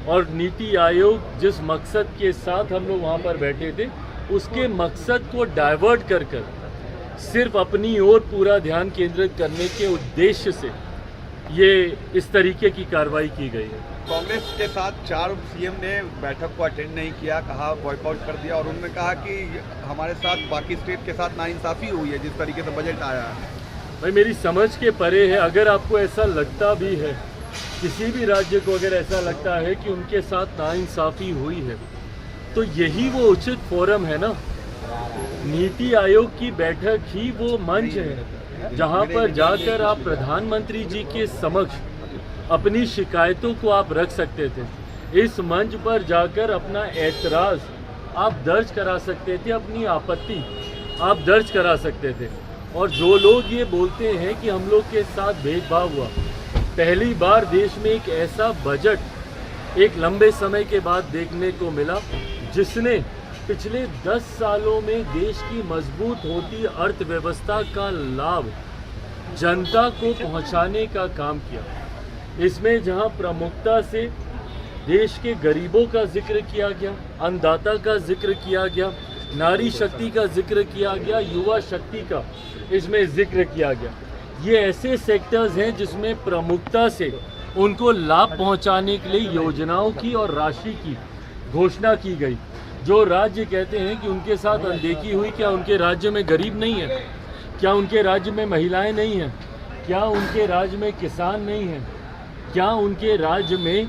और नीति आयोग जिस मकसद के साथ हम लोग वहाँ पर बैठे थे, उसके मकसद को डाइवर्ट कर सिर्फ अपनी ओर पूरा ध्यान केंद्रित करने के उद्देश्य से ये इस तरीके की कार्रवाई की गई है। कांग्रेस के साथ 4 सीएम ने बैठक को अटेंड नहीं किया, कहा बॉयकॉट कर दिया, और उन्होंने कहा कि हमारे साथ बाकी स्टेट के साथ नाइंसाफ़ी हुई है जिस तरीके से बजट आया है। भाई मेरी समझ के परे है। अगर आपको ऐसा लगता भी है, किसी भी राज्य को अगर ऐसा लगता है कि उनके साथ नाइंसाफ़ी हुई है, तो यही वो उचित फोरम है ना। नीति आयोग की बैठक ही वो मंच है जहां पर जाकर आप प्रधानमंत्री जी के समक्ष अपनी शिकायतों को आप रख सकते थे। इस मंच पर जाकर अपना ऐतराज़ आप दर्ज करा सकते थे, अपनी आपत्ति आप दर्ज करा सकते थे। और जो लोग ये बोलते हैं कि हम लोग के साथ भेदभाव हुआ, पहली बार देश में एक ऐसा बजट एक लंबे समय के बाद देखने को मिला जिसने पिछले 10 सालों में देश की मजबूत होती अर्थव्यवस्था का लाभ जनता को पहुंचाने का काम किया। इसमें जहां प्रमुखता से देश के गरीबों का जिक्र किया गया, अन्नदाता का जिक्र किया गया, नारी शक्ति का जिक्र किया गया, युवा शक्ति का इसमें जिक्र किया गया। ये ऐसे सेक्टर्स हैं जिसमें प्रमुखता से उनको लाभ पहुंचाने के लिए योजनाओं की और राशि की घोषणा की गई। जो राज्य कहते हैं कि उनके साथ अनदेखी हुई, क्या उनके राज्य में गरीब नहीं है? क्या उनके राज्य में महिलाएं नहीं हैं? क्या उनके राज्य में किसान नहीं हैं? क्या उनके राज्य में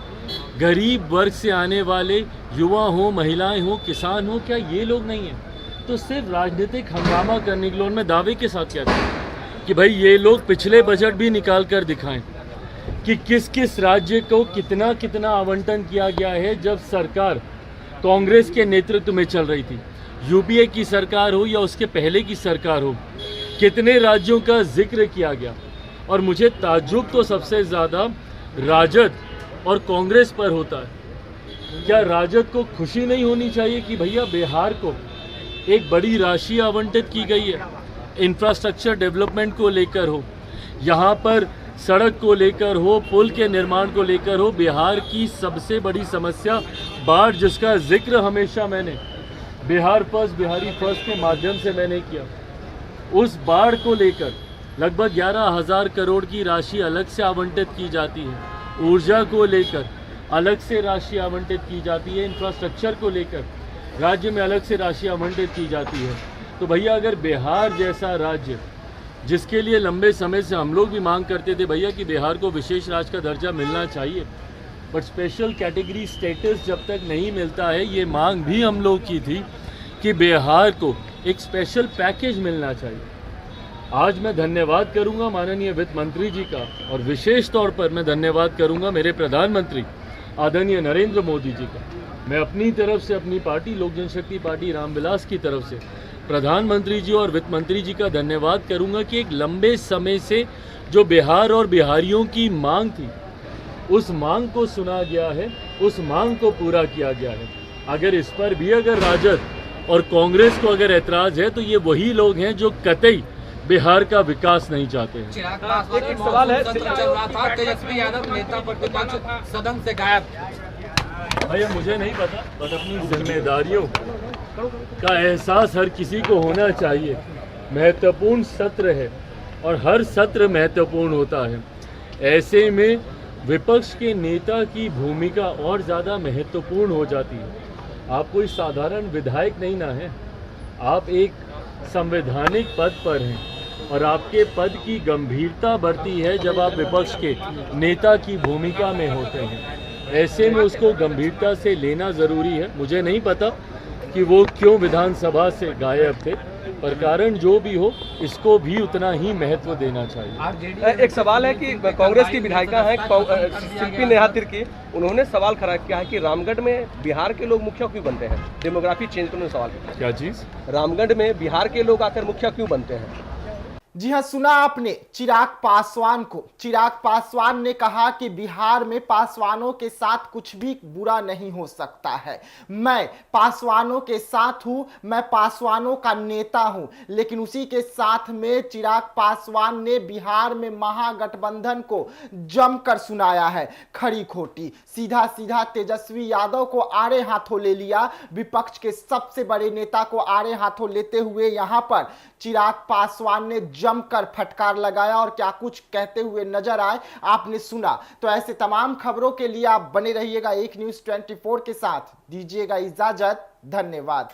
गरीब वर्ग से आने वाले युवा हों, महिलाएं हों, किसान हों, क्या ये लोग नहीं हैं? तो सिर्फ राजनीतिक हंगामा करने के लिए उनमें दावे के साथ कहते हैं कि भाई ये लोग पिछले बजट भी निकाल कर दिखाएं कि किस किस राज्य को कितना कितना आवंटन किया गया है जब सरकार कांग्रेस के नेतृत्व में चल रही थी। यूपीए की सरकार हो या उसके पहले की सरकार हो, कितने राज्यों का जिक्र किया गया। और मुझे ताज्जुब तो सबसे ज़्यादा राजद और कांग्रेस पर होता है। क्या राजद को खुशी नहीं होनी चाहिए कि भैया बिहार को एक बड़ी राशि आवंटित की गई है, इंफ्रास्ट्रक्चर डेवलपमेंट को लेकर हो, यहाँ पर सड़क को लेकर हो, पुल के निर्माण को लेकर हो। बिहार की सबसे बड़ी समस्या बाढ़, जिसका जिक्र हमेशा मैंने बिहार फर्स्ट, बिहारी फर्स्ट के माध्यम से मैंने किया, उस बाढ़ को लेकर लगभग 11,000 करोड़ की राशि अलग से आवंटित की जाती है। ऊर्जा को लेकर अलग से राशि आवंटित की जाती है। इंफ्रास्ट्रक्चर को लेकर राज्य में अलग से राशि आवंटित की जाती है। तो भैया अगर बिहार जैसा राज्य, जिसके लिए लंबे समय से हम लोग भी मांग करते थे भैया कि बिहार को विशेष राज्य का दर्जा मिलना चाहिए, बट स्पेशल कैटेगरी स्टेटस जब तक नहीं मिलता है, ये मांग भी हम लोग की थी कि बिहार को एक स्पेशल पैकेज मिलना चाहिए। आज मैं धन्यवाद करूंगा माननीय वित्त मंत्री जी का, और विशेष तौर पर मैं धन्यवाद करूंगा मेरे प्रधानमंत्री आदरणीय नरेंद्र मोदी जी का। मैं अपनी तरफ से, अपनी पार्टी लोक जनशक्ति पार्टी रामविलास की तरफ से प्रधानमंत्री जी और वित्त मंत्री जी का धन्यवाद करूंगा कि एक लंबे समय से जो बिहार और बिहारियों की मांग थी, उस मांग को सुना गया है, उस मांग को पूरा किया गया है। अगर इस पर भी अगर राजद और कांग्रेस को अगर ऐतराज़ है, तो ये वही लोग हैं जो कतई बिहार का विकास नहीं चाहते हैं। चिराग पासवान एक सवाल है, चल रहा था, तेजस्वी यादव नेता प्रतिपक्ष सदन से गायब। भैया मुझे नहीं पता, बस अपनी जिम्मेदारियों का एहसास हर किसी को होना चाहिए। महत्वपूर्ण सत्र है और हर सत्र महत्वपूर्ण होता है। ऐसे में विपक्ष के नेता की भूमिका और ज़्यादा महत्वपूर्ण हो जाती है। आप कोई साधारण विधायक नहीं ना हैं, आप एक संवैधानिक पद पर हैं और आपके पद की गंभीरता बढ़ती है जब आप विपक्ष के नेता की भूमिका में होते हैं। ऐसे में उसको गंभीरता से लेना ज़रूरी है। मुझे नहीं पता कि वो क्यों विधानसभा से गायब थे, पर कारण जो भी हो इसको भी उतना ही महत्व देना चाहिए। एक सवाल है कि कांग्रेस की विधायिका हैं शिल्पी नेहा तिर्की, उन्होंने सवाल खड़ा किया है कि रामगढ़ में बिहार के लोग मुखिया क्यों बनते हैं, डेमोग्राफी चेंज करने सवाल किया। क्या चीज़? रामगढ़ में बिहार के लोग आकर मुखिया क्यों बनते हैं? जी हाँ, सुना आपने चिराग पासवान को। चिराग पासवान ने कहा कि बिहार में पासवानों के साथ कुछ भी बुरा नहीं हो सकता है। मैं पासवानों के साथ हूं, मैं पासवानों का नेता हूं। लेकिन उसी के साथ में चिराग पासवान ने बिहार में महागठबंधन को जमकर सुनाया है खरी खोटी। सीधा सीधा तेजस्वी यादव को आड़े हाथों ले लिया। विपक्ष के सबसे बड़े नेता को आड़े हाथों लेते हुए यहां पर चिराग पासवान ने जमकर फटकार लगाया और क्या कुछ कहते हुए नजर आए आपने सुना। तो ऐसे तमाम खबरों के लिए आप बने रहिएगा एक न्यूज़ 24 के साथ। दीजिएगा इजाजत, धन्यवाद।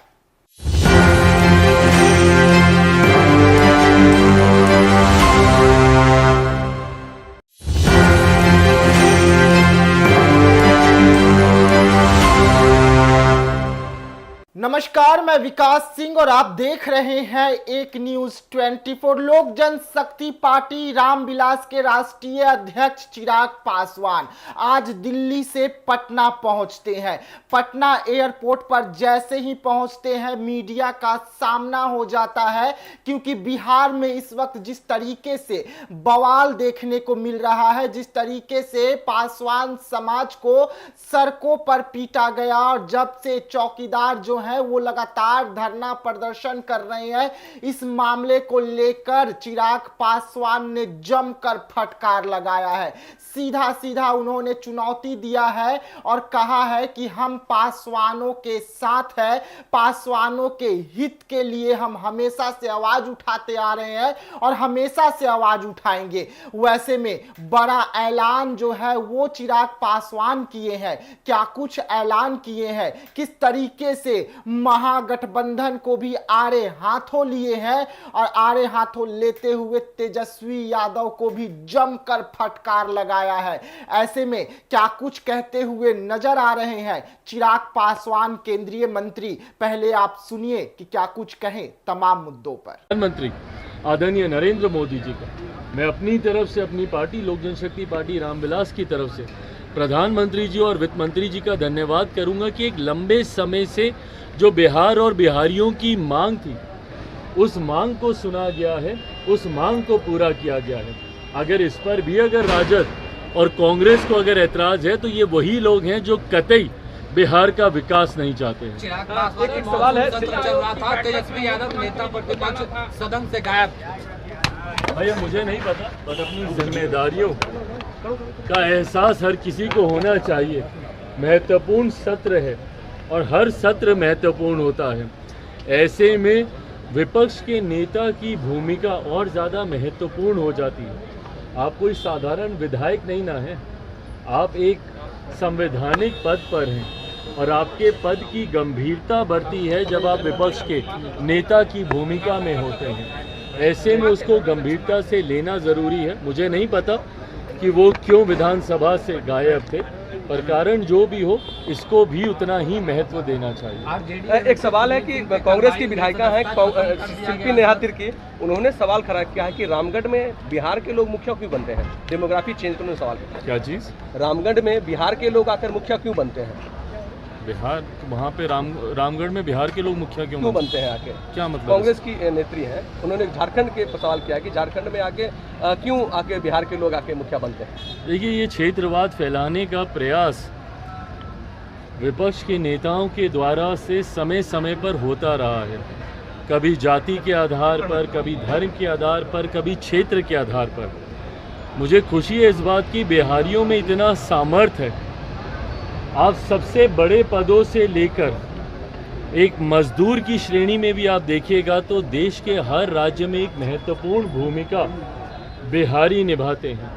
नमस्कार, मैं विकास सिंह और आप देख रहे हैं एक न्यूज़ 24। लोक जनशक्ति पार्टी रामविलास के राष्ट्रीय अध्यक्ष चिराग पासवान आज दिल्ली से पटना पहुंचते हैं। पटना एयरपोर्ट पर जैसे ही पहुंचते हैं मीडिया का सामना हो जाता है, क्योंकि बिहार में इस वक्त जिस तरीके से बवाल देखने को मिल रहा है, जिस तरीके से पासवान समाज को सड़कों पर पीटा गया और जब से चौकीदार जो है वो लगातार धरना प्रदर्शन कर रहे हैं, इस मामले को लेकर चिराग पासवान ने जमकर फटकार लगाया है। सीधा सीधा उन्होंने चुनौती दिया है और कहा है कि हम पासवानों के साथ हैं, पासवानों के हित के लिए हम हमेशा से आवाज उठाते आ रहे हैं और हमेशा से आवाज उठाएंगे। वैसे में बड़ा ऐलान जो है वो चिराग पासवान किए हैं। क्या कुछ ऐलान किए हैं, किस तरीके से महागठबंधन को भी आड़े हाथों लिए हैं और आड़े हाथों लेते हुए तेजस्वी यादव को भी जमकर फटकार लगाया है। ऐसे में क्या कुछ कहते हुए नजर आ रहे हैं चिराग पासवान केंद्रीय मंत्री। पहले आप सुनिए कि क्या कुछ कहें तमाम मुद्दों पर। प्रधानमंत्री आदरणीय नरेंद्र मोदी जी का मैं अपनी तरफ से, अपनी पार्टी लोक जनशक्ति पार्टी रामविलास की तरफ से प्रधानमंत्री जी और वित्त मंत्री जी का धन्यवाद करूंगा कि एक लंबे समय से जो बिहार और बिहारियों की मांग थी, उस मांग को सुना गया है, उस मांग को पूरा किया गया है। अगर इस पर भी अगर राजद और कांग्रेस को अगर ऐतराज है तो ये वही लोग हैं जो कतई बिहार का विकास नहीं चाहते हैं। चिराग पासवान एक सवाल है, सत्र चल रहा था, तेजस्वी यादव नेता प्रतिपक्ष सदन से गायब। भैया मुझे नहीं पता, बस अपनी जिम्मेदारियों का एहसास हर किसी को होना चाहिए। महत्वपूर्ण सत्र है और हर सत्र महत्वपूर्ण होता है। ऐसे में विपक्ष के नेता की भूमिका और ज़्यादा महत्वपूर्ण हो जाती है। आप कोई साधारण विधायक नहीं ना हैं, आप एक संवैधानिक पद पर हैं और आपके पद की गंभीरता बढ़ती है जब आप विपक्ष के नेता की भूमिका में होते हैं। ऐसे में उसको गंभीरता से लेना ज़रूरी है। मुझे नहीं पता कि वो क्यों विधानसभा से गायब थे, पर कारण जो भी हो इसको भी उतना ही महत्व देना चाहिए। एक सवाल है कि कांग्रेस की विधायिका हैं शिल्पी नेहा तिर्की, उन्होंने सवाल खड़ा किया है कि रामगढ़ में बिहार के लोग मुखिया क्यों बनते हैं, डेमोग्राफी चेंज करने सवाल किया। क्या चीज़? रामगढ़ में बिहार के लोग आकर मुखिया क्यों बनते हैं? बिहार वहाँ पे रामगढ़ में बिहार के लोग मुखिया क्यों बनते हैं आके? क्या मतलब? कांग्रेस की नेत्री हैं, उन्होंने झारखंड के सवाल किया कि झारखंड में आके क्यों आके बिहार के लोग आके मुखिया बनते हैं? देखिए, ये क्षेत्रवाद फैलाने का प्रयास विपक्ष के नेताओं के द्वारा से समय समय पर होता रहा है। कभी जाति के आधार पर, कभी धर्म के आधार पर, कभी क्षेत्र के आधार पर। मुझे खुशी है इस बात की, बिहारियों में इतना सामर्थ्य है। आप सबसे बड़े पदों से लेकर एक मजदूर की श्रेणी में भी आप देखिएगा तो देश के हर राज्य में एक महत्वपूर्ण भूमिका बिहारी निभाते हैं।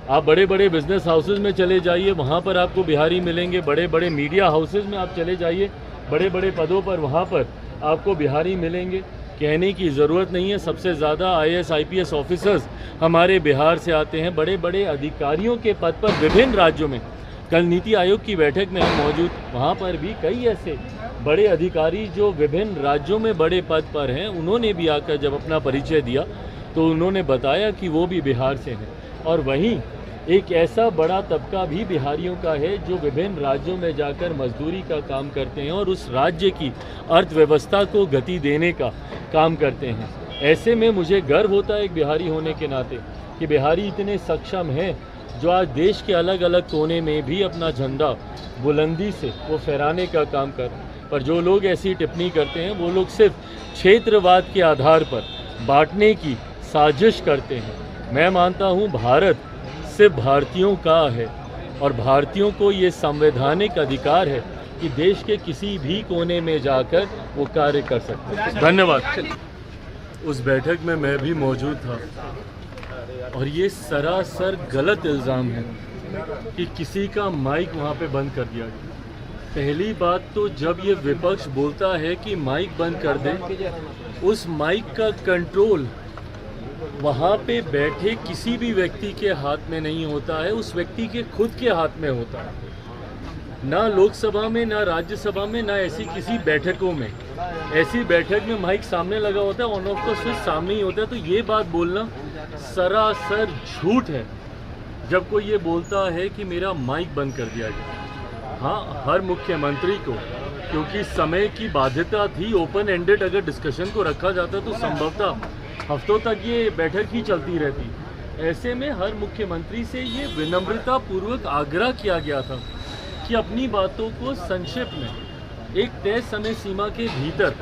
आप बड़े बड़े बिजनेस हाउसेज में चले जाइए, वहाँ पर आपको बिहारी मिलेंगे। बड़े बड़े मीडिया हाउसेज में आप चले जाइए, बड़े बड़े पदों पर वहाँ पर आपको बिहारी मिलेंगे। कहने की ज़रूरत नहीं है, सबसे ज़्यादा IAS IPS ऑफिसर्स हमारे बिहार से आते हैं। बड़े बड़े अधिकारियों के पद पर विभिन्न राज्यों में, कल नीति आयोग की बैठक में हम मौजूद, वहाँ पर भी कई ऐसे बड़े अधिकारी जो विभिन्न राज्यों में बड़े पद पर हैं, उन्होंने भी आकर जब अपना परिचय दिया तो उन्होंने बताया कि वो भी बिहार से हैं। और वहीं एक ऐसा बड़ा तबका भी बिहारियों का है जो विभिन्न राज्यों में जाकर मजदूरी का काम करते हैं और उस राज्य की अर्थव्यवस्था को गति देने का काम करते हैं। ऐसे में मुझे गर्व होता है एक बिहारी होने के नाते कि बिहारी इतने सक्षम हैं जो आज देश के अलग अलग कोने में भी अपना झंडा बुलंदी से वो फहराने का काम कर रहे हैं। पर जो लोग ऐसी टिप्पणी करते हैं वो लोग सिर्फ क्षेत्रवाद के आधार पर बांटने की साजिश करते हैं। मैं मानता हूँ भारत सिर्फ भारतीयों का है और भारतीयों को ये संवैधानिक अधिकार है कि देश के किसी भी कोने में जाकर वो कार्य कर सकते हैं। धन्यवाद। उस बैठक में मैं भी मौजूद था और ये सरासर गलत इल्ज़ाम है कि किसी का माइक वहाँ पे बंद कर दिया गया। पहली बात तो जब ये विपक्ष बोलता है कि माइक बंद कर दें, उस माइक का कंट्रोल वहाँ पे बैठे किसी भी व्यक्ति के हाथ में नहीं होता है, उस व्यक्ति के खुद के हाथ में होता है। ना लोकसभा में, ना राज्यसभा में, ना ऐसी किसी बैठकों में। ऐसी बैठक में माइक सामने लगा होता है, ऑन ऑफ का स्विच सामने ही होता है। तो ये बात बोलना सरासर झूठ है जब कोई ये बोलता है कि मेरा माइक बंद कर दिया गया। हाँ, हर मुख्यमंत्री को, क्योंकि समय की बाध्यता थी, ओपन एंडेड अगर डिस्कशन को रखा जाता तो संभवतः हफ्तों तक ये बैठक ही चलती रहती। ऐसे में हर मुख्यमंत्री से ये विनम्रता पूर्वक आग्रह किया गया था कि अपनी बातों को संक्षिप्त में एक तय समय सीमा के भीतर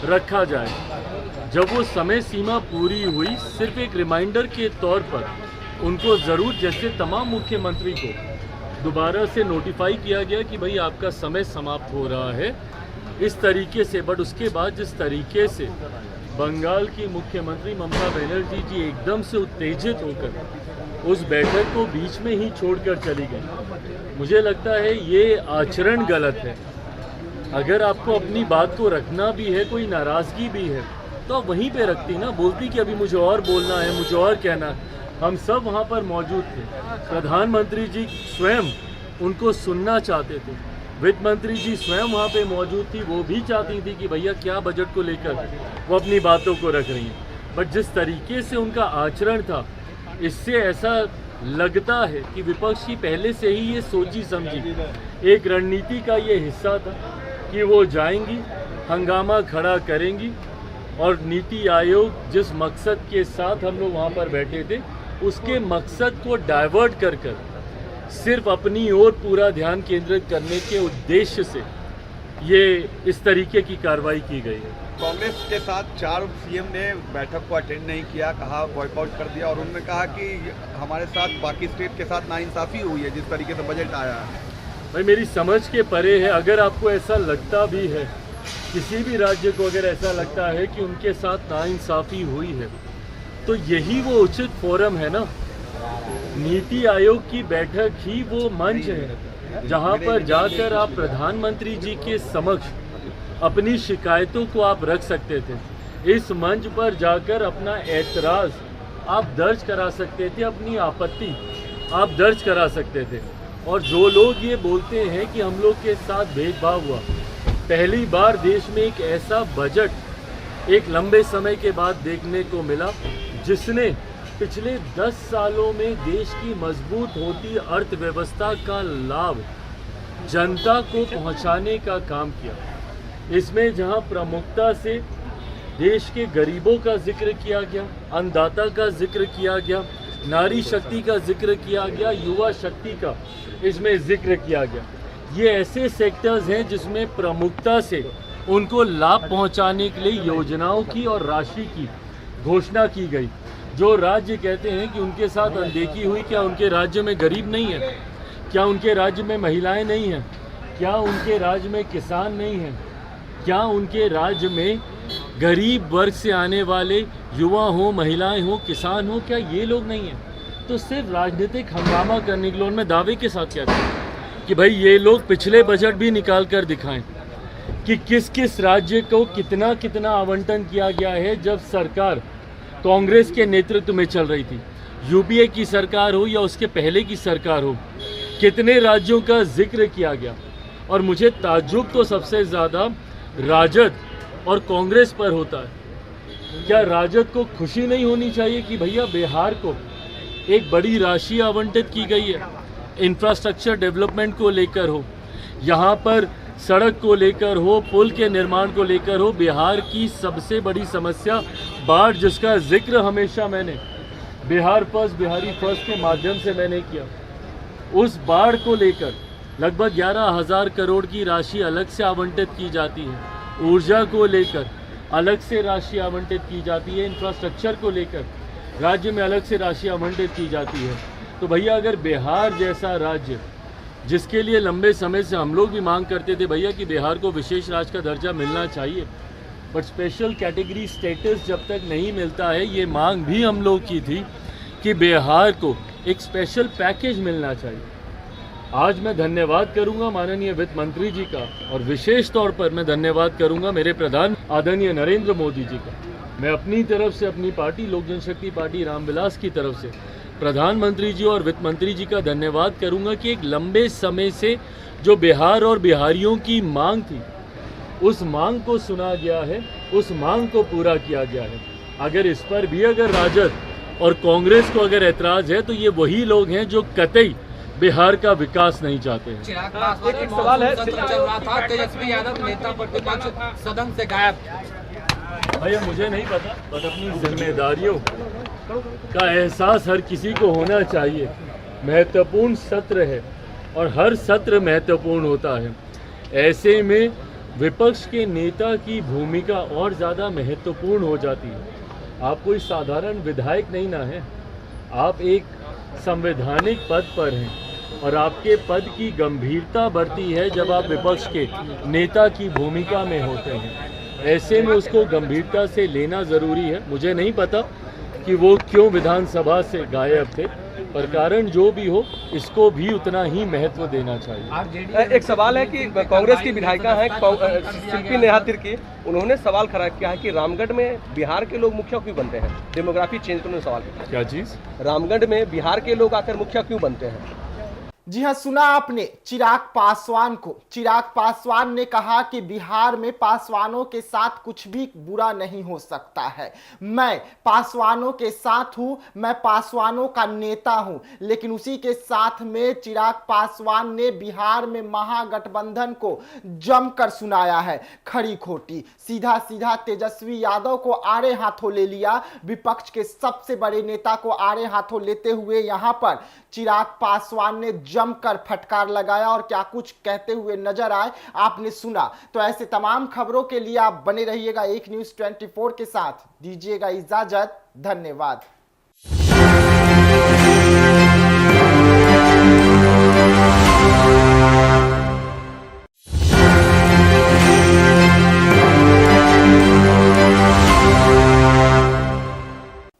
रखा जाए। जब वो समय सीमा पूरी हुई, सिर्फ एक रिमाइंडर के तौर पर उनको ज़रूर, जैसे तमाम मुख्यमंत्री को दोबारा से नोटिफाई किया गया कि भाई आपका समय समाप्त हो रहा है, इस तरीके से। बट उसके बाद जिस तरीके से बंगाल की मुख्यमंत्री ममता बनर्जी जी एकदम से उत्तेजित होकर उस बैठक को बीच में ही छोड़कर चली गई, मुझे लगता है ये आचरण गलत है। अगर आपको अपनी बात को रखना भी है, कोई नाराज़गी भी है, तो आप वहीं पे रखती ना, बोलती कि अभी मुझे और बोलना है, मुझे और कहना है। हम सब वहाँ पर मौजूद थे। प्रधानमंत्री जी स्वयं उनको सुनना चाहते थे, वित्त मंत्री जी स्वयं वहाँ पे मौजूद थी, वो भी चाहती थी कि भैया क्या बजट को लेकर वो अपनी बातों को रख रही हैं। बट जिस तरीके से उनका आचरण था, इससे ऐसा लगता है कि विपक्ष की पहले से ही ये सोची समझी एक रणनीति का ये हिस्सा था कि वो जाएंगी, हंगामा खड़ा करेंगी और नीति आयोग जिस मकसद के साथ हम लोग वहाँ पर बैठे थे, उसके मकसद को डाइवर्ट कर सिर्फ अपनी ओर पूरा ध्यान केंद्रित करने के उद्देश्य से ये इस तरीके की कार्रवाई की गई है। कांग्रेस के साथ 4 सीएम ने बैठक को अटेंड नहीं किया, कहा बॉयकॉट कर दिया, और उन्होंने कहा कि हमारे साथ बाकी स्टेट के साथ नाइंसाफ़ी हुई है जिस तरीके से बजट आया है। भाई मेरी समझ के परे है। अगर आपको ऐसा लगता भी है, किसी भी राज्य को अगर ऐसा लगता है कि उनके साथ नाइंसाफ़ी हुई है, तो यही वो उचित फोरम है ना। नीति आयोग की बैठक ही वो मंच है जहां पर जाकर आप प्रधानमंत्री जी के समक्ष अपनी शिकायतों को आप रख सकते थे। इस मंच पर जाकर अपना ऐतराज़ आप दर्ज करा सकते थे, अपनी आपत्ति आप दर्ज करा सकते थे। और जो लोग ये बोलते हैं कि हम लोग के साथ भेदभाव हुआ, पहली बार देश में एक ऐसा बजट एक लंबे समय के बाद देखने को मिला जिसने पिछले 10 सालों में देश की मजबूत होती अर्थव्यवस्था का लाभ जनता को पहुंचाने का काम किया। इसमें जहां प्रमुखता से देश के गरीबों का जिक्र किया गया, अन्नदाता का जिक्र किया गया, नारी शक्ति का जिक्र किया गया, युवा शक्ति का इसमें जिक्र किया गया। ये ऐसे सेक्टर्स हैं जिसमें प्रमुखता से उनको लाभ पहुंचाने के लिए योजनाओं की और राशि की घोषणा की गई। जो राज्य कहते हैं कि उनके साथ अनदेखी हुई, क्या उनके राज्य में गरीब नहीं है? क्या उनके राज्य में महिलाएं नहीं हैं? क्या उनके राज्य में किसान नहीं हैं? क्या उनके राज्य में गरीब वर्ग से आने वाले युवा हो, महिलाएं हो, किसान हो, क्या ये लोग नहीं हैं? तो सिर्फ राजनीतिक हंगामा करने के लिए उनमें दावे के साथ कहते हैं कि भाई ये लोग पिछले बजट भी निकाल कर दिखाएं कि किस किस राज्य को कितना कितना आवंटन किया गया है जब सरकार कांग्रेस के नेतृत्व में चल रही थी। यूपीए की सरकार हो या उसके पहले की सरकार हो, कितने राज्यों का जिक्र किया गया। और मुझे ताज्जुब तो सबसे ज़्यादा राजद और कांग्रेस पर होता है। क्या राजद को खुशी नहीं होनी चाहिए कि भैया बिहार को एक बड़ी राशि आवंटित की गई है, इंफ्रास्ट्रक्चर डेवलपमेंट को लेकर हो, यहाँ पर सड़क को लेकर हो, पुल के निर्माण को लेकर हो। बिहार की सबसे बड़ी समस्या बाढ़, जिसका जिक्र हमेशा मैंने बिहार फर्स्ट, बिहारी फर्स्ट के माध्यम से मैंने किया। उस बाढ़ को लेकर लगभग 11,000 करोड़ की राशि अलग से आवंटित की जाती है। ऊर्जा को लेकर अलग से राशि आवंटित की जाती है। इंफ्रास्ट्रक्चर को लेकर राज्य में अलग से राशि आवंटित की जाती है। तो भैया अगर बिहार जैसा राज्य, जिसके लिए लंबे समय से हम लोग भी मांग करते थे भैया कि बिहार को विशेष राज्य का दर्जा मिलना चाहिए, बट स्पेशल कैटेगरी स्टेटस जब तक नहीं मिलता है, ये मांग भी हम लोग की थी कि बिहार को एक स्पेशल पैकेज मिलना चाहिए। आज मैं धन्यवाद करूंगा माननीय वित्त मंत्री जी का, और विशेष तौर पर मैं धन्यवाद करूंगा मेरे प्रधान आदरणीय नरेंद्र मोदी जी का। मैं अपनी तरफ से, अपनी पार्टी लोक जनशक्ति पार्टी रामविलास की तरफ से प्रधानमंत्री जी और वित्त मंत्री जी का धन्यवाद करूंगा कि एक लंबे समय से जो बिहार और बिहारियों की मांग थी, उस मांग को सुना गया है, उस मांग को पूरा किया गया है। अगर इस पर भी अगर राजद और कांग्रेस को अगर ऐतराज है, तो ये वही लोग हैं जो कतई बिहार का विकास नहीं चाहते हैं। चिराग पासवान एक सवाल है, सत्र चल रहा था, तेजस्वी यादव नेता प्रतिपक्ष सदन से गायब। भैया मुझे नहीं पता, बट अपनी जिम्मेदारियों का एहसास हर किसी को होना चाहिए। महत्वपूर्ण सत्र है और हर सत्र महत्वपूर्ण होता है। ऐसे में विपक्ष के नेता की भूमिका और ज़्यादा महत्वपूर्ण हो जाती है। आप कोई साधारण विधायक नहीं ना है, आप एक संवैधानिक पद पर हैं, और आपके पद की गंभीरता बढ़ती है जब आप विपक्ष के नेता की भूमिका में होते हैं। ऐसे में उसको गंभीरता से लेना ज़रूरी है। मुझे नहीं पता कि वो क्यों विधानसभा से गायब थे, पर कारण जो भी हो, इसको भी उतना ही महत्व देना चाहिए। एक सवाल है कि कांग्रेस की विधायिका हैं शिल्पी नेहा तिर्की, उन्होंने सवाल खड़ा किया है कि रामगढ़ में बिहार के लोग मुखिया क्यों बनते हैं, डेमोग्राफी चेंज करने सवाल किया। क्या चीज़? रामगढ़ में बिहार के लोग आकर मुखिया क्यों बनते हैं? जी हाँ, सुना आपने चिराग पासवान को। चिराग पासवान ने कहा कि बिहार में पासवानों के साथ कुछ भी बुरा नहीं हो सकता है। मैं पासवानों के साथ हूं, मैं पासवानों का नेता हूं। लेकिन उसी के साथ में चिराग पासवान ने बिहार में महागठबंधन को जमकर सुनाया है खरी खोटी। सीधा सीधा तेजस्वी यादव को आड़े हाथों ले लिया। विपक्ष के सबसे बड़े नेता को आड़े हाथों लेते हुए यहां पर चिराग पासवान ने जमकर फटकार लगाया और क्या कुछ कहते हुए नजर आए, आपने सुना। तो ऐसे तमाम खबरों के लिए आप बने रहिएगा एक न्यूज़ 24 के साथ। दीजिएगा इजाजत, धन्यवाद।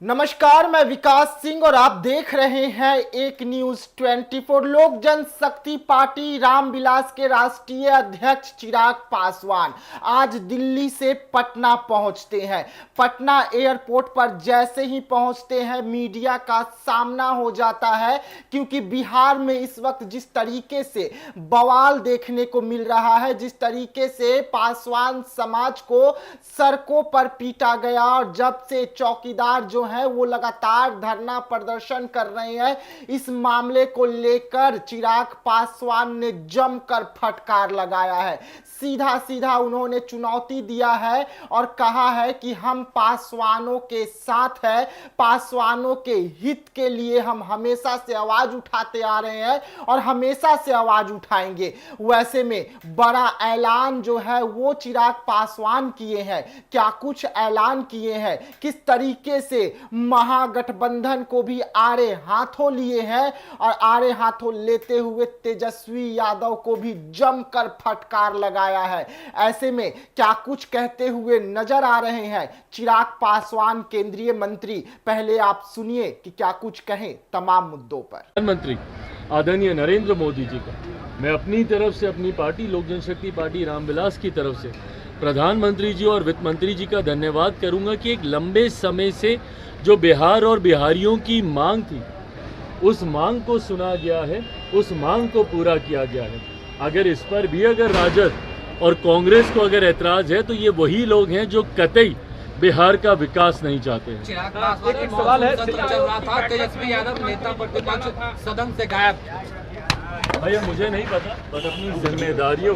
नमस्कार, मैं विकास सिंह और आप देख रहे हैं एक न्यूज़ 24। लोक जनशक्ति पार्टी रामविलास के राष्ट्रीय अध्यक्ष चिराग पासवान आज दिल्ली से पटना पहुंचते हैं। पटना एयरपोर्ट पर जैसे ही पहुंचते हैं, मीडिया का सामना हो जाता है, क्योंकि बिहार में इस वक्त जिस तरीके से बवाल देखने को मिल रहा है, जिस तरीके से पासवान समाज को सड़कों पर पीटा गया, और जब से चौकीदार जो है वो लगातार धरना प्रदर्शन कर रहे हैं, इस मामले को लेकर चिराग पासवान ने जमकर फटकार लगाया है। सीधा सीधा उन्होंने चुनौती दिया है और कहा है कि हम पासवानों के साथ हैं, पासवानों के हित के लिए हम हमेशा से आवाज उठाते आ रहे हैं और हमेशा से आवाज उठाएंगे। वैसे में बड़ा ऐलान जो है वो चिराग पासवान किए हैं। क्या कुछ ऐलान किए हैं, किस तरीके से महागठबंधन को भी आड़े हाथों लिए हैं और आड़े हाथों लेते हुए तेजस्वी यादव को भी जमकर फटकार लगाया है। ऐसे में क्या कुछ कहते हुए नजर आ रहे हैं चिराग पासवान केंद्रीय मंत्री, पहले आप सुनिए कि क्या कुछ कहें तमाम मुद्दों पर। प्रधानमंत्री आदरणीय नरेंद्र मोदी जी का मैं अपनी तरफ से, अपनी पार्टी लोक जनशक्ति पार्टी रामविलास की तरफ से प्रधानमंत्री जी और वित्त मंत्री जी का धन्यवाद करूंगा कि एक लंबे समय से जो बिहार और बिहारियों की मांग थी, उस मांग को सुना गया है, उस मांग को पूरा किया गया है। अगर इस पर भी अगर राजद और कांग्रेस को अगर ऐतराज है तो ये वही लोग हैं जो कतई बिहार का विकास नहीं चाहते हैं। चिराग पासवान एक सवाल है, सत्र चल रहा था, तेजस्वी यादव नेता प्रतिपक्ष सदन से गायब। भैया मुझे नहीं पता, बस अपनी जिम्मेदारियों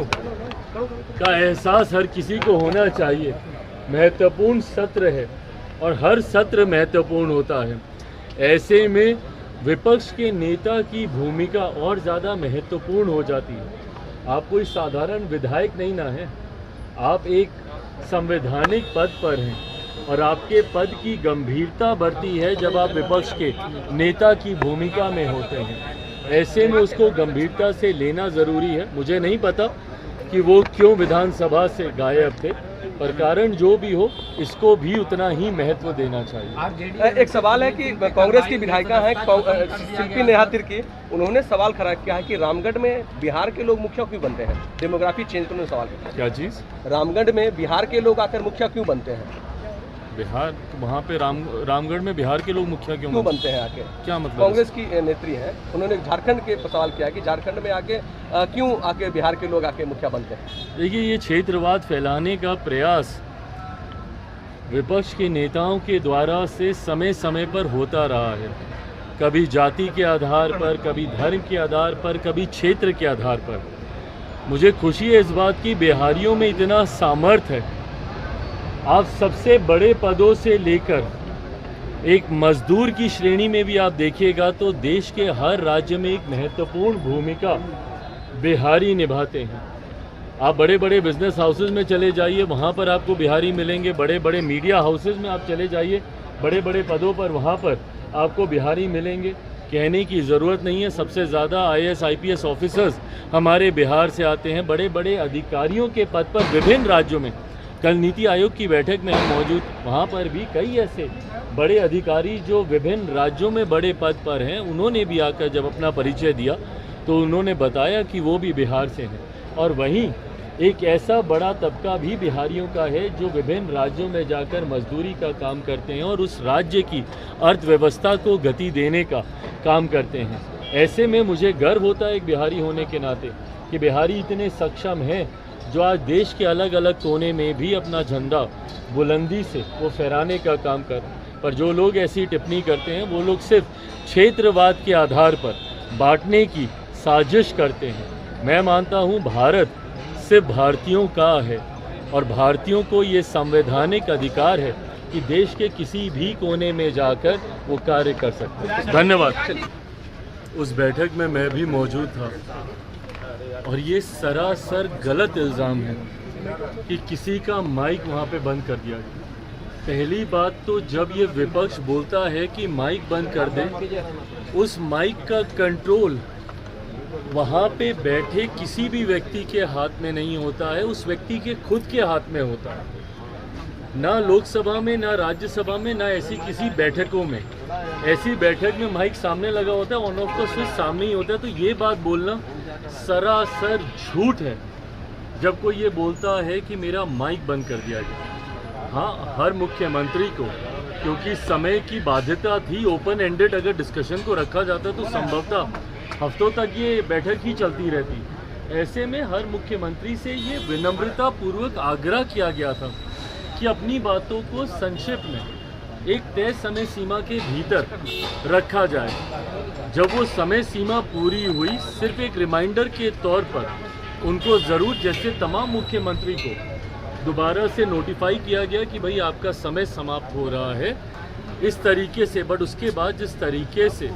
का एहसास हर किसी को होना चाहिए। महत्वपूर्ण सत्र है और हर सत्र महत्वपूर्ण होता है। ऐसे में विपक्ष के नेता की भूमिका और ज़्यादा महत्वपूर्ण हो जाती है। आप कोई साधारण विधायक नहीं ना है, आप एक संवैधानिक पद पर हैं और आपके पद की गंभीरता बढ़ती है जब आप विपक्ष के नेता की भूमिका में होते हैं। ऐसे में उसको गंभीरता से लेना ज़रूरी है। मुझे नहीं पता कि वो क्यों विधानसभा से गायब थे, पर कारण जो भी हो इसको भी उतना ही महत्व देना चाहिए। एक सवाल है कि कांग्रेस की विधायिका हैं शिल्पी नेहा तिर्की, उन्होंने सवाल खड़ा किया है कि रामगढ़ में बिहार के लोग मुखिया क्यों बनते हैं, डेमोग्राफी चेंज करने सवाल किया। क्या चीज़? रामगढ़ में बिहार के लोग आकर मुखिया क्यों बनते हैं? बिहार वहाँ पे रामगढ़ में बिहार के लोग मुखिया क्यों बनते हैं आके? क्या मतलब? कांग्रेस की नेत्री है, उन्होंने झारखंड के सवाल किया कि झारखंड में आके क्यों आके बिहार के लोग आके मुखिया बनते हैं? देखिए, ये क्षेत्रवाद फैलाने का प्रयास विपक्ष के नेताओं के द्वारा से समय समय पर होता रहा है। कभी जाति के आधार पर, कभी धर्म के आधार पर, कभी क्षेत्र के आधार पर। मुझे खुशी है इस बात की, बिहारियों में इतना सामर्थ्य है। आप सबसे बड़े पदों से लेकर एक मजदूर की श्रेणी में भी आप देखिएगा तो देश के हर राज्य में एक महत्वपूर्ण भूमिका बिहारी निभाते हैं। आप बड़े बड़े बिजनेस हाउसेज में चले जाइए, वहाँ पर आपको बिहारी मिलेंगे। बड़े बड़े मीडिया हाउसेज में आप चले जाइए, बड़े बड़े पदों पर वहाँ पर आपको बिहारी मिलेंगे। कहने की ज़रूरत नहीं है, सबसे ज़्यादा IAS IPS ऑफिसर्स हमारे बिहार से आते हैं। बड़े बड़े अधिकारियों के पद पर विभिन्न राज्यों में, कल नीति आयोग की बैठक में हम मौजूद, वहाँ पर भी कई ऐसे बड़े अधिकारी जो विभिन्न राज्यों में बड़े पद पर हैं, उन्होंने भी आकर जब अपना परिचय दिया तो उन्होंने बताया कि वो भी बिहार से हैं। और वहीं एक ऐसा बड़ा तबका भी बिहारियों का है जो विभिन्न राज्यों में जाकर मजदूरी का काम करते हैं और उस राज्य की अर्थव्यवस्था को गति देने का काम करते हैं। ऐसे में मुझे गर्व होता है एक बिहारी होने के नाते कि बिहारी इतने सक्षम हैं जो आज देश के अलग अलग कोने में भी अपना झंडा बुलंदी से वो फहराने का काम कर रहे हैं। पर जो लोग ऐसी टिप्पणी करते हैं वो लोग सिर्फ क्षेत्रवाद के आधार पर बांटने की साजिश करते हैं। मैं मानता हूँ भारत सिर्फ भारतीयों का है और भारतीयों को ये संवैधानिक अधिकार है कि देश के किसी भी कोने में जाकर वो कार्य कर सकते हैं। धन्यवाद। उस बैठक में मैं भी मौजूद था और ये सरासर गलत इल्ज़ाम है कि किसी का माइक वहाँ पे बंद कर दिया गया। पहली बात तो जब ये विपक्ष बोलता है कि माइक बंद कर दें, उस माइक का कंट्रोल वहाँ पे बैठे किसी भी व्यक्ति के हाथ में नहीं होता है, उस व्यक्ति के खुद के हाथ में होता है। ना लोकसभा में, ना राज्यसभा में, ना ऐसी किसी बैठकों में। ऐसी बैठक में माइक सामने लगा होता है, ऑन ऑफ का स्विच सामने ही होता है। तो ये बात बोलना सरासर झूठ है जब कोई ये बोलता है कि मेरा माइक बंद कर दिया गया। हाँ, हर मुख्यमंत्री को, क्योंकि समय की बाध्यता थी, ओपन एंडेड अगर डिस्कशन को रखा जाता तो संभवतः हफ्तों तक ये बैठक ही चलती रहती। ऐसे में हर मुख्यमंत्री से ये विनम्रता पूर्वक आग्रह किया गया था कि अपनी बातों को संक्षिप्त में एक तय समय सीमा के भीतर रखा जाए। जब वो समय सीमा पूरी हुई, सिर्फ एक रिमाइंडर के तौर पर उनको ज़रूर, जैसे तमाम मुख्यमंत्री को दोबारा से नोटिफाई किया गया कि भाई आपका समय समाप्त हो रहा है, इस तरीके से। बट उसके बाद जिस तरीके से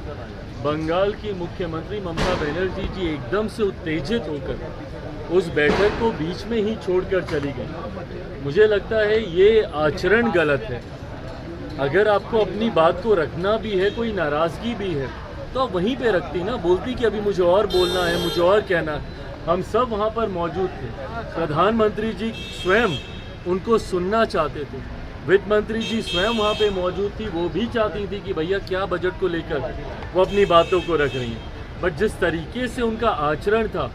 बंगाल की मुख्यमंत्री ममता बनर्जी जी एकदम से उत्तेजित होकर उस बैठक को बीच में ही छोड़कर चली गई, मुझे लगता है ये आचरण गलत है। अगर आपको अपनी बात को रखना भी है, कोई नाराज़गी भी है, तो आप वहीं पे रखती ना, बोलती कि अभी मुझे और बोलना है, मुझे और कहना है। हम सब वहाँ पर मौजूद थे। प्रधानमंत्री जी स्वयं उनको सुनना चाहते थे, वित्त मंत्री जी स्वयं वहाँ पे मौजूद थी, वो भी चाहती थी कि भैया क्या बजट को लेकर वो अपनी बातों को रख रही हैं। बट जिस तरीके से उनका आचरण था,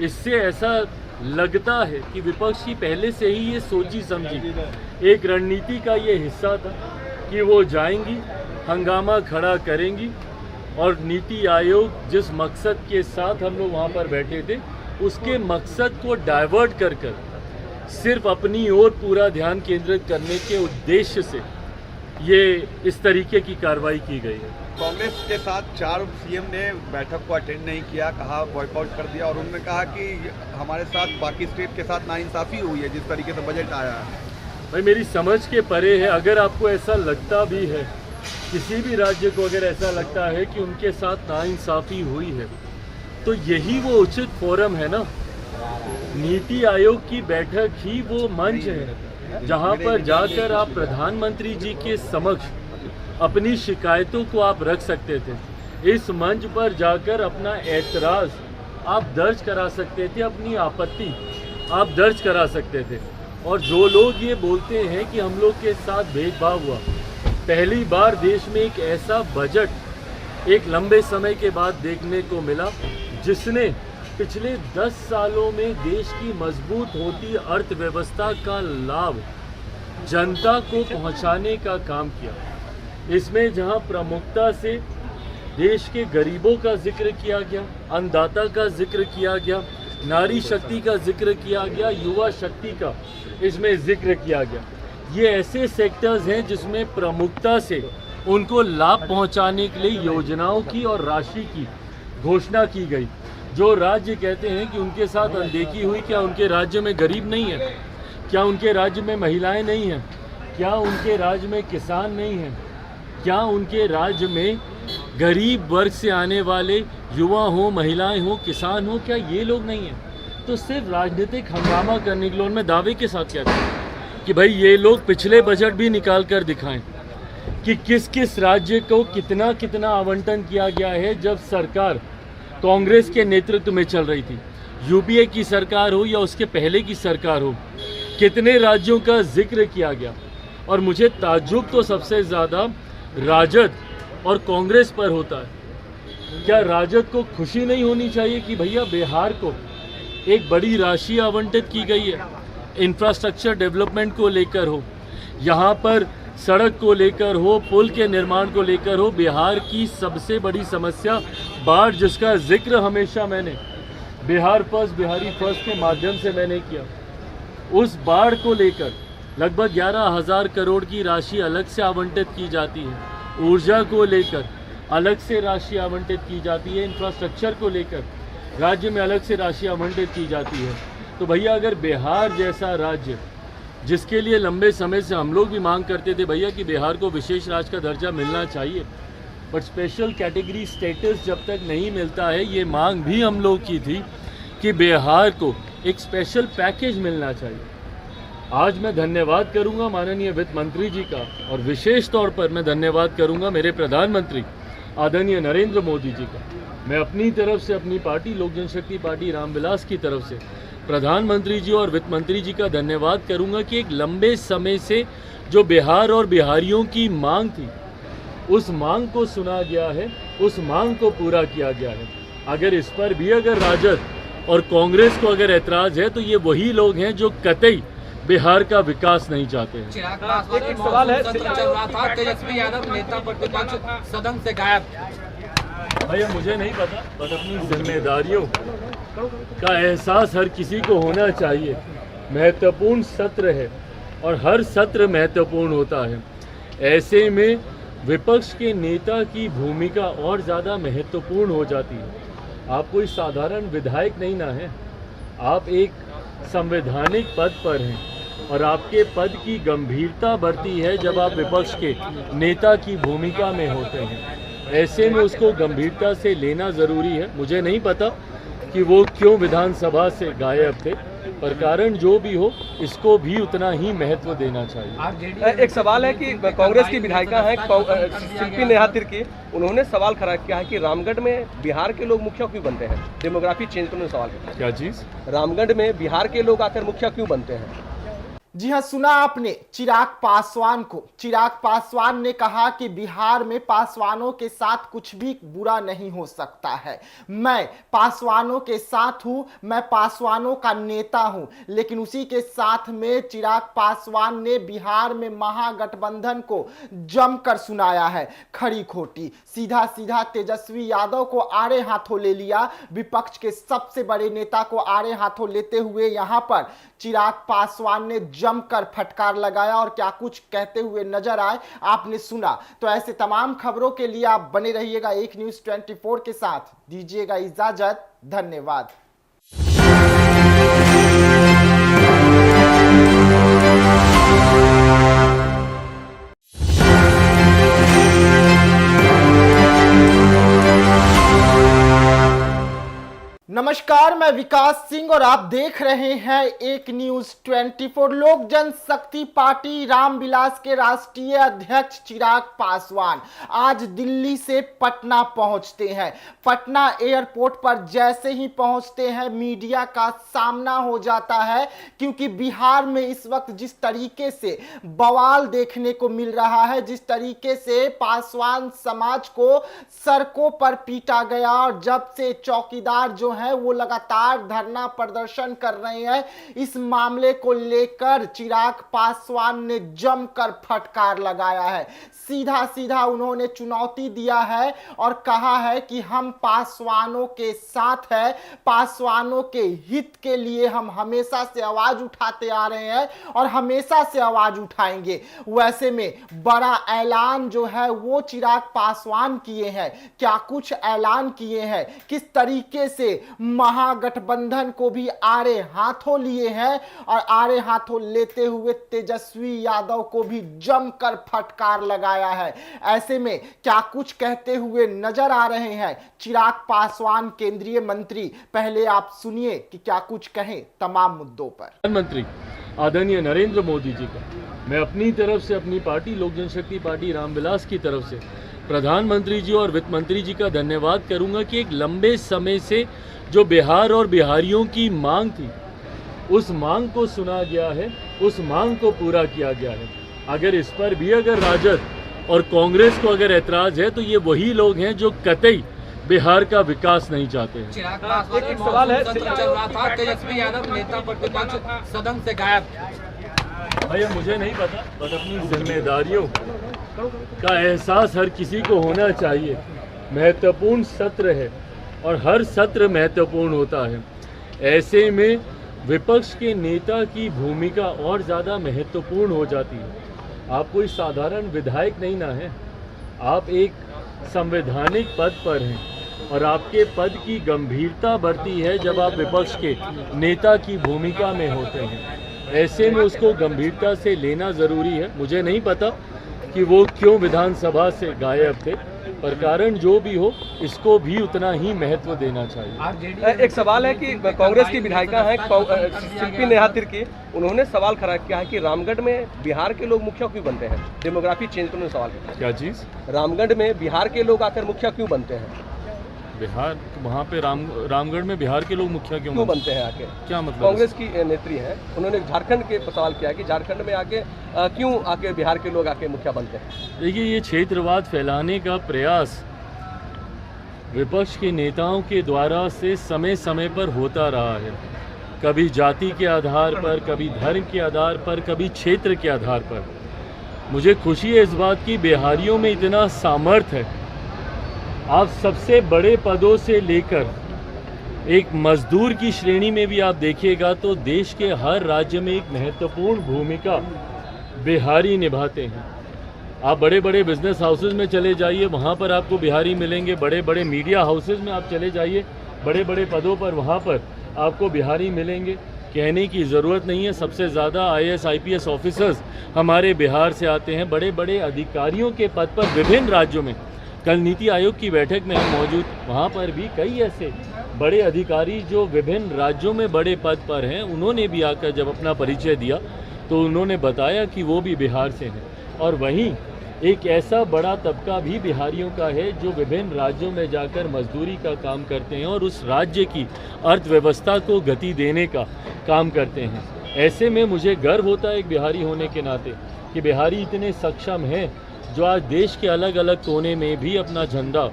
इससे ऐसा लगता है कि विपक्ष की पहले से ही ये सोची समझी एक रणनीति का ये हिस्सा था कि वो जाएंगी, हंगामा खड़ा करेंगी और नीति आयोग जिस मकसद के साथ हम लोग वहाँ पर बैठे थे, उसके मकसद को डाइवर्ट कर सिर्फ अपनी ओर पूरा ध्यान केंद्रित करने के उद्देश्य से ये इस तरीके की कार्रवाई की गई है। कांग्रेस के साथ 4 सीएम ने बैठक को अटेंड नहीं किया, कहा बॉयकॉट कर दिया, और उन्होंने कहा कि हमारे साथ बाकी स्टेट के साथ नाइंसाफ़ी हुई है जिस तरीके से बजट आया है। भाई मेरी समझ के परे है। अगर आपको ऐसा लगता भी है, किसी भी राज्य को अगर ऐसा लगता है कि उनके साथ नाइंसाफ़ी हुई है, तो यही वो उचित फोरम है ना। नीति आयोग की बैठक ही वो मंच है जहां पर जाकर आप प्रधानमंत्री जी के समक्ष अपनी शिकायतों को आप रख सकते थे। इस मंच पर जाकर अपना ऐतराज़ आप दर्ज करा सकते थे, अपनी आपत्ति आप दर्ज करा सकते थे। और जो लोग ये बोलते हैं कि हम लोग के साथ भेदभाव हुआ, पहली बार देश में एक ऐसा बजट एक लंबे समय के बाद देखने को मिला जिसने पिछले 10 सालों में देश की मजबूत होती अर्थव्यवस्था का लाभ जनता को पहुंचाने का काम किया। इसमें जहां प्रमुखता से देश के गरीबों का जिक्र किया गया, अन्नदाता का जिक्र किया गया, नारी शक्ति का जिक्र किया गया, युवा शक्ति का इसमें जिक्र किया गया। ये ऐसे सेक्टर्स हैं जिसमें प्रमुखता से उनको लाभ पहुंचाने के लिए योजनाओं की और राशि की घोषणा की गई। जो राज्य कहते हैं कि उनके साथ अनदेखी हुई, क्या उनके राज्य में गरीब नहीं है? क्या उनके राज्य में महिलाएं नहीं हैं? क्या उनके राज्य में किसान नहीं हैं? क्या उनके राज्य में गरीब वर्ग से आने वाले युवा हो, महिलाएं हो, किसान हो, क्या ये लोग नहीं हैं? तो सिर्फ राजनीतिक हंगामा करने के लिए उनमें दावे के साथ कहते हैं कि भाई ये लोग पिछले बजट भी निकाल कर दिखाएं कि किस किस राज्य को कितना कितना आवंटन किया गया है जब सरकार कांग्रेस के नेतृत्व में चल रही थी। यूपीए की सरकार हो या उसके पहले की सरकार हो, कितने राज्यों का जिक्र किया गया। और मुझे ताज्जुब तो सबसे ज़्यादा राजद और कांग्रेस पर होता है। क्या राजद को खुशी नहीं होनी चाहिए कि भैया बिहार को एक बड़ी राशि आवंटित की गई है, इंफ्रास्ट्रक्चर डेवलपमेंट को लेकर हो, यहाँ पर सड़क को लेकर हो, पुल के निर्माण को लेकर हो। बिहार की सबसे बड़ी समस्या बाढ़, जिसका जिक्र हमेशा मैंने बिहार फर्स्ट, बिहारी फर्स्ट के माध्यम से मैंने किया, उस बाढ़ को लेकर लगभग 11,000 करोड़ की राशि अलग से आवंटित की जाती है। ऊर्जा को लेकर अलग से राशि आवंटित की जाती है। इंफ्रास्ट्रक्चर को लेकर राज्य में अलग से राशि आवंटित की जाती है। तो भैया अगर बिहार जैसा राज्य, जिसके लिए लंबे समय से हम लोग भी मांग करते थे भैया कि बिहार को विशेष राज्य का दर्जा मिलना चाहिए, बट स्पेशल कैटेगरी स्टेटस जब तक नहीं मिलता है, ये मांग भी हम लोग की थी कि बिहार को एक स्पेशल पैकेज मिलना चाहिए। आज मैं धन्यवाद करूंगा माननीय वित्त मंत्री जी का, और विशेष तौर पर मैं धन्यवाद करूंगा मेरे प्रधानमंत्री आदरणीय नरेंद्र मोदी जी का। मैं अपनी तरफ से, अपनी पार्टी लोक जनशक्ति पार्टी रामविलास की तरफ से प्रधानमंत्री जी और वित्त मंत्री जी का धन्यवाद करूंगा कि एक लंबे समय से जो बिहार और बिहारियों की मांग थी, उस मांग को सुना गया है, उस मांग को पूरा किया गया है। अगर इस पर भी अगर राजद और कांग्रेस को अगर ऐतराज़ है, तो ये वही लोग हैं जो कतई बिहार का विकास नहीं चाहते हैं। चिराग पासवान एक सवाल है, सत्र चल रहा था, तेजस्वी यादव नेता प्रतिपक्ष सदन से गायब। भैया मुझे नहीं पता, बस अपनी जिम्मेदारियों का एहसास हर किसी को होना चाहिए। महत्वपूर्ण सत्र है और हर सत्र महत्वपूर्ण होता है। ऐसे में विपक्ष के नेता की भूमिका और ज़्यादा महत्वपूर्ण हो जाती है। आप कोई साधारण विधायक नहीं ना है, आप एक संवैधानिक पद पर हैं और आपके पद की गंभीरता बढ़ती है जब आप विपक्ष के नेता की भूमिका में होते हैं। ऐसे में उसको गंभीरता से लेना ज़रूरी है। मुझे नहीं पता कि वो क्यों विधानसभा से गायब थे, पर कारण जो भी हो इसको भी उतना ही महत्व देना चाहिए। एक सवाल है कि कांग्रेस की विधायिका हैं शिल्पी नेहा तिर्की, उन्होंने सवाल खड़ा किया है कि रामगढ़ में बिहार के लोग मुखिया क्यों बनते हैं? डेमोग्राफी चेंज करने सवाल किया। क्या चीज़? रामगढ़ में बिहार के लोग आकर मुखिया क्यों बनते हैं? जी हाँ, सुना आपने चिराग पासवान को। चिराग पासवान ने कहा कि बिहार में पासवानों के साथ कुछ भी बुरा नहीं हो सकता है। मैं पासवानों के साथ हूं, मैं पासवानों का नेता हूं। लेकिन उसी के साथ में चिराग पासवान ने बिहार में महागठबंधन को जमकर सुनाया है खरी खोटी। सीधा सीधा तेजस्वी यादव को आड़े हाथों ले लिया। विपक्ष के सबसे बड़े नेता को आड़े हाथों लेते हुए यहां पर चिराग पासवान ने जमकर फटकार लगाया और क्या कुछ कहते हुए नजर आए आपने सुना। तो ऐसे तमाम खबरों के लिए आप बने रहिएगा एक न्यूज़ 24 के साथ। दीजिएगा इजाजत, धन्यवाद। नमस्कार, मैं विकास सिंह और आप देख रहे हैं एक न्यूज़ 24। लोक जनशक्ति पार्टी रामविलास के राष्ट्रीय अध्यक्ष चिराग पासवान आज दिल्ली से पटना पहुंचते हैं। पटना एयरपोर्ट पर जैसे ही पहुंचते हैं मीडिया का सामना हो जाता है, क्योंकि बिहार में इस वक्त जिस तरीके से बवाल देखने को मिल रहा है, जिस तरीके से पासवान समाज को सड़कों पर पीटा गया और जब से चौकीदार जो है वो लगातार धरना प्रदर्शन कर रहे हैं, इस मामले को लेकर चिराग पासवान ने जमकर फटकार लगाया है। सीधा सीधा उन्होंने चुनौती दिया है और कहा है कि हम पासवानों के साथ हैं, पासवानों के हित के लिए हम हमेशा से आवाज उठाते आ रहे हैं और हमेशा से आवाज उठाएंगे। वैसे में बड़ा ऐलान जो है वो चिराग पासवान किए हैं। क्या कुछ ऐलान किए हैं, किस तरीके से महागठबंधन को भी आड़े हाथों लिए हैं और आड़े हाथों लेते हुए तेजस्वी यादव को भी जमकर फटकार लगाया है। ऐसे में क्या कुछ कहते हुए नजर आ रहे हैं चिराग पासवान केंद्रीय मंत्री। पहले आप सुनिए कि क्या कुछ कहें तमाम मुद्दों पर। प्रधानमंत्री आदरणीय नरेंद्र मोदी जी का मैं अपनी तरफ से, अपनी पार्टी लोक जनशक्ति पार्टी रामविलास की तरफ से प्रधानमंत्री जी और वित्त मंत्री जी का धन्यवाद करूंगा कि एक लंबे समय से जो बिहार और बिहारियों की मांग थी, उस मांग को सुना गया है, उस मांग को पूरा किया गया है। अगर इस पर भी अगर राजद और कांग्रेस को अगर ऐतराज है तो ये वही लोग हैं जो कतई बिहार का विकास नहीं चाहते हैं। चिराग पासवान एक सवाल है, चल रहा था, तेजस्वी यादव नेता प्रतिपक्ष सदन से गायब। भैया मुझे नहीं पता, बस अपनी जिम्मेदारियों का एहसास हर किसी को होना चाहिए। महत्वपूर्ण सत्र है और हर सत्र महत्वपूर्ण होता है। ऐसे में विपक्ष के नेता की भूमिका और ज़्यादा महत्वपूर्ण हो जाती है। आप कोई साधारण विधायक नहीं ना है, आप एक संवैधानिक पद पर हैं और आपके पद की गंभीरता बढ़ती है जब आप विपक्ष के नेता की भूमिका में होते हैं। ऐसे में उसको गंभीरता से लेना ज़रूरी है। मुझे नहीं पता कि वो क्यों विधानसभा से गायब थे, पर कारण जो भी हो इसको भी उतना ही महत्व देना चाहिए। एक सवाल है कि कांग्रेस की विधायिका हैं शिल्पी नेहा तिर्की, उन्होंने सवाल खड़ा किया है कि रामगढ़ में बिहार के लोग मुखिया क्यों बनते हैं? डेमोग्राफी चेंज करने सवाल किया। क्या चीज़? रामगढ़ में बिहार के लोग आकर मुखिया क्यों बनते हैं? बिहार वहाँ पे रामगढ़ में बिहार के लोग मुखिया क्यों बनते हैं आके? क्या मतलब? कांग्रेस की नेत्री हैं, उन्होंने झारखंड के सवाल किया कि झारखंड में आके क्यों आके बिहार के लोग आके मुखिया बनते हैं? देखिए, ये क्षेत्रवाद फैलाने का प्रयास विपक्ष के नेताओं के द्वारा से समय समय पर होता रहा है। कभी जाति के आधार पर, कभी धर्म के आधार पर, कभी क्षेत्र के आधार पर। मुझे खुशी है इस बात की, बिहारियों में इतना सामर्थ्य है। आप सबसे बड़े पदों से लेकर एक मजदूर की श्रेणी में भी आप देखिएगा तो देश के हर राज्य में एक महत्वपूर्ण भूमिका बिहारी निभाते हैं। आप बड़े बड़े बिजनेस हाउसेज में चले जाइए, वहाँ पर आपको बिहारी मिलेंगे। बड़े बड़े मीडिया हाउसेज में आप चले जाइए, बड़े बड़े पदों पर वहाँ पर आपको बिहारी मिलेंगे। कहने की ज़रूरत नहीं है, सबसे ज़्यादा IAS IPS ऑफिसर्स हमारे बिहार से आते हैं। बड़े बड़े अधिकारियों के पद पर विभिन्न राज्यों में, कल नीति आयोग की बैठक में हम मौजूद, वहाँ पर भी कई ऐसे बड़े अधिकारी जो विभिन्न राज्यों में बड़े पद पर हैं, उन्होंने भी आकर जब अपना परिचय दिया तो उन्होंने बताया कि वो भी बिहार से हैं। और वहीं एक ऐसा बड़ा तबका भी बिहारियों का है जो विभिन्न राज्यों में जाकर मजदूरी का काम करते हैं और उस राज्य की अर्थव्यवस्था को गति देने का काम करते हैं। ऐसे में मुझे गर्व होता है एक बिहारी होने के नाते कि बिहारी इतने सक्षम हैं जो आज देश के अलग अलग कोने में भी अपना झंडा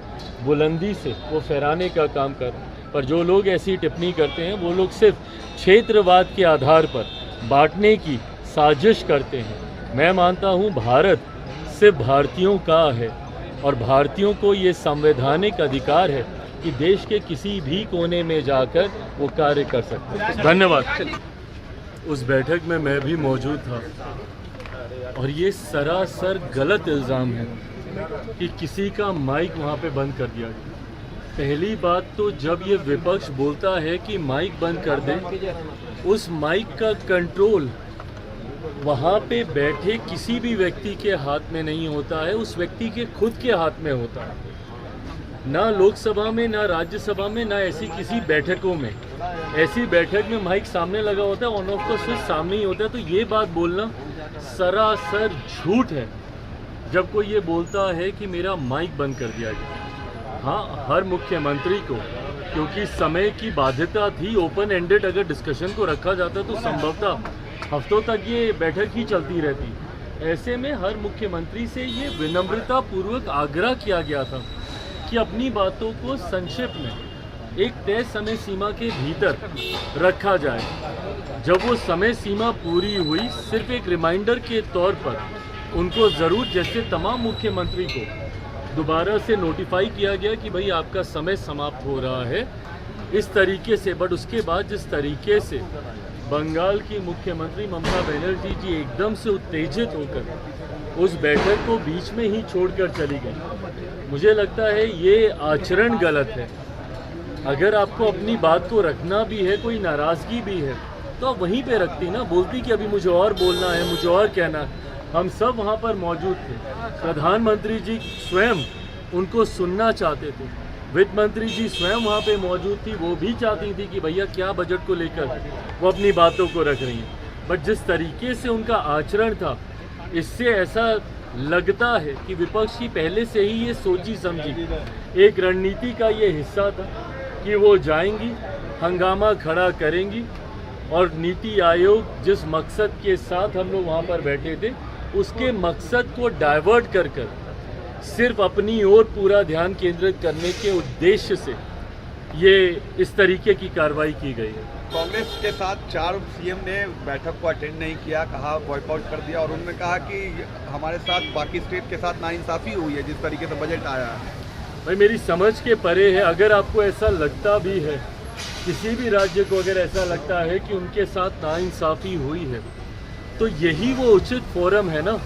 बुलंदी से वो फहराने का काम कर रहे हैं। पर जो लोग ऐसी टिप्पणी करते हैं वो लोग सिर्फ क्षेत्रवाद के आधार पर बांटने की साजिश करते हैं। मैं मानता हूँ भारत सिर्फ भारतीयों का है और भारतीयों को ये संवैधानिक अधिकार है कि देश के किसी भी कोने में जाकर वो कार्य कर सकते हैं। धन्यवाद। उस बैठक में मैं भी मौजूद था और ये सरासर गलत इल्ज़ाम है कि किसी का माइक वहाँ पे बंद कर दिया गया। पहली बात तो जब ये विपक्ष बोलता है कि माइक बंद कर दें, उस माइक का कंट्रोल वहाँ पे बैठे किसी भी व्यक्ति के हाथ में नहीं होता है, उस व्यक्ति के खुद के हाथ में होता है। ना लोकसभा में, ना राज्यसभा में, ना ऐसी किसी बैठकों में। ऐसी बैठक में माइक सामने लगा होता है, ऑन ऑफ का स्विच सामने ही होता है। तो ये बात बोलना सरासर झूठ है जब कोई ये बोलता है कि मेरा माइक बंद कर दिया गया। हाँ, हर मुख्यमंत्री को, क्योंकि समय की बाध्यता थी, ओपन एंडेड अगर डिस्कशन को रखा जाता तो संभवतः हफ्तों तक ये बैठक ही चलती रहती। ऐसे में हर मुख्यमंत्री से ये विनम्रता पूर्वक आग्रह किया गया था कि अपनी बातों को संक्षिप्त में एक तय समय सीमा के भीतर रखा जाए। जब वो समय सीमा पूरी हुई, सिर्फ एक रिमाइंडर के तौर पर उनको ज़रूर, जैसे तमाम मुख्यमंत्री को दोबारा से नोटिफाई किया गया कि भाई आपका समय समाप्त हो रहा है, इस तरीके से। बट उसके बाद जिस तरीके से बंगाल की मुख्यमंत्री ममता बनर्जी जी एकदम से उत्तेजित होकर उस बैठक को बीच में ही छोड़कर चली गई, मुझे लगता है ये आचरण गलत है। अगर आपको अपनी बात को रखना भी है, कोई नाराज़गी भी है, तो आप वहीं पे रखती ना, बोलती कि अभी मुझे और बोलना है, मुझे और कहना है। हम सब वहाँ पर मौजूद थे। प्रधानमंत्री जी स्वयं उनको सुनना चाहते थे, वित्त मंत्री जी स्वयं वहाँ पे मौजूद थी, वो भी चाहती थी कि भैया क्या बजट को लेकर वो अपनी बातों को रख रही हैं। बट जिस तरीके से उनका आचरण था, इससे ऐसा लगता है कि विपक्ष की पहले से ही ये सोची समझी एक रणनीति का ये हिस्सा था कि वो जाएंगी, हंगामा खड़ा करेंगी और नीति आयोग जिस मकसद के साथ हम लोग वहाँ पर बैठे थे, उसके मकसद को डाइवर्ट कर सिर्फ अपनी ओर पूरा ध्यान केंद्रित करने के उद्देश्य से ये इस तरीके की कार्रवाई की गई है। कांग्रेस के साथ 4 सीएम ने बैठक को अटेंड नहीं किया, कहा बॉयकॉट कर दिया, और उन्होंने कहा कि हमारे साथ बाकी स्टेट के साथ नाइंसाफ़ी हुई है जिस तरीके से बजट आया है। भाई मेरी समझ के परे है। अगर आपको ऐसा लगता भी है, किसी भी राज्य को अगर ऐसा लगता है कि उनके साथ नाइंसाफ़ी हुई है, तो यही वो उचित फोरम है ना।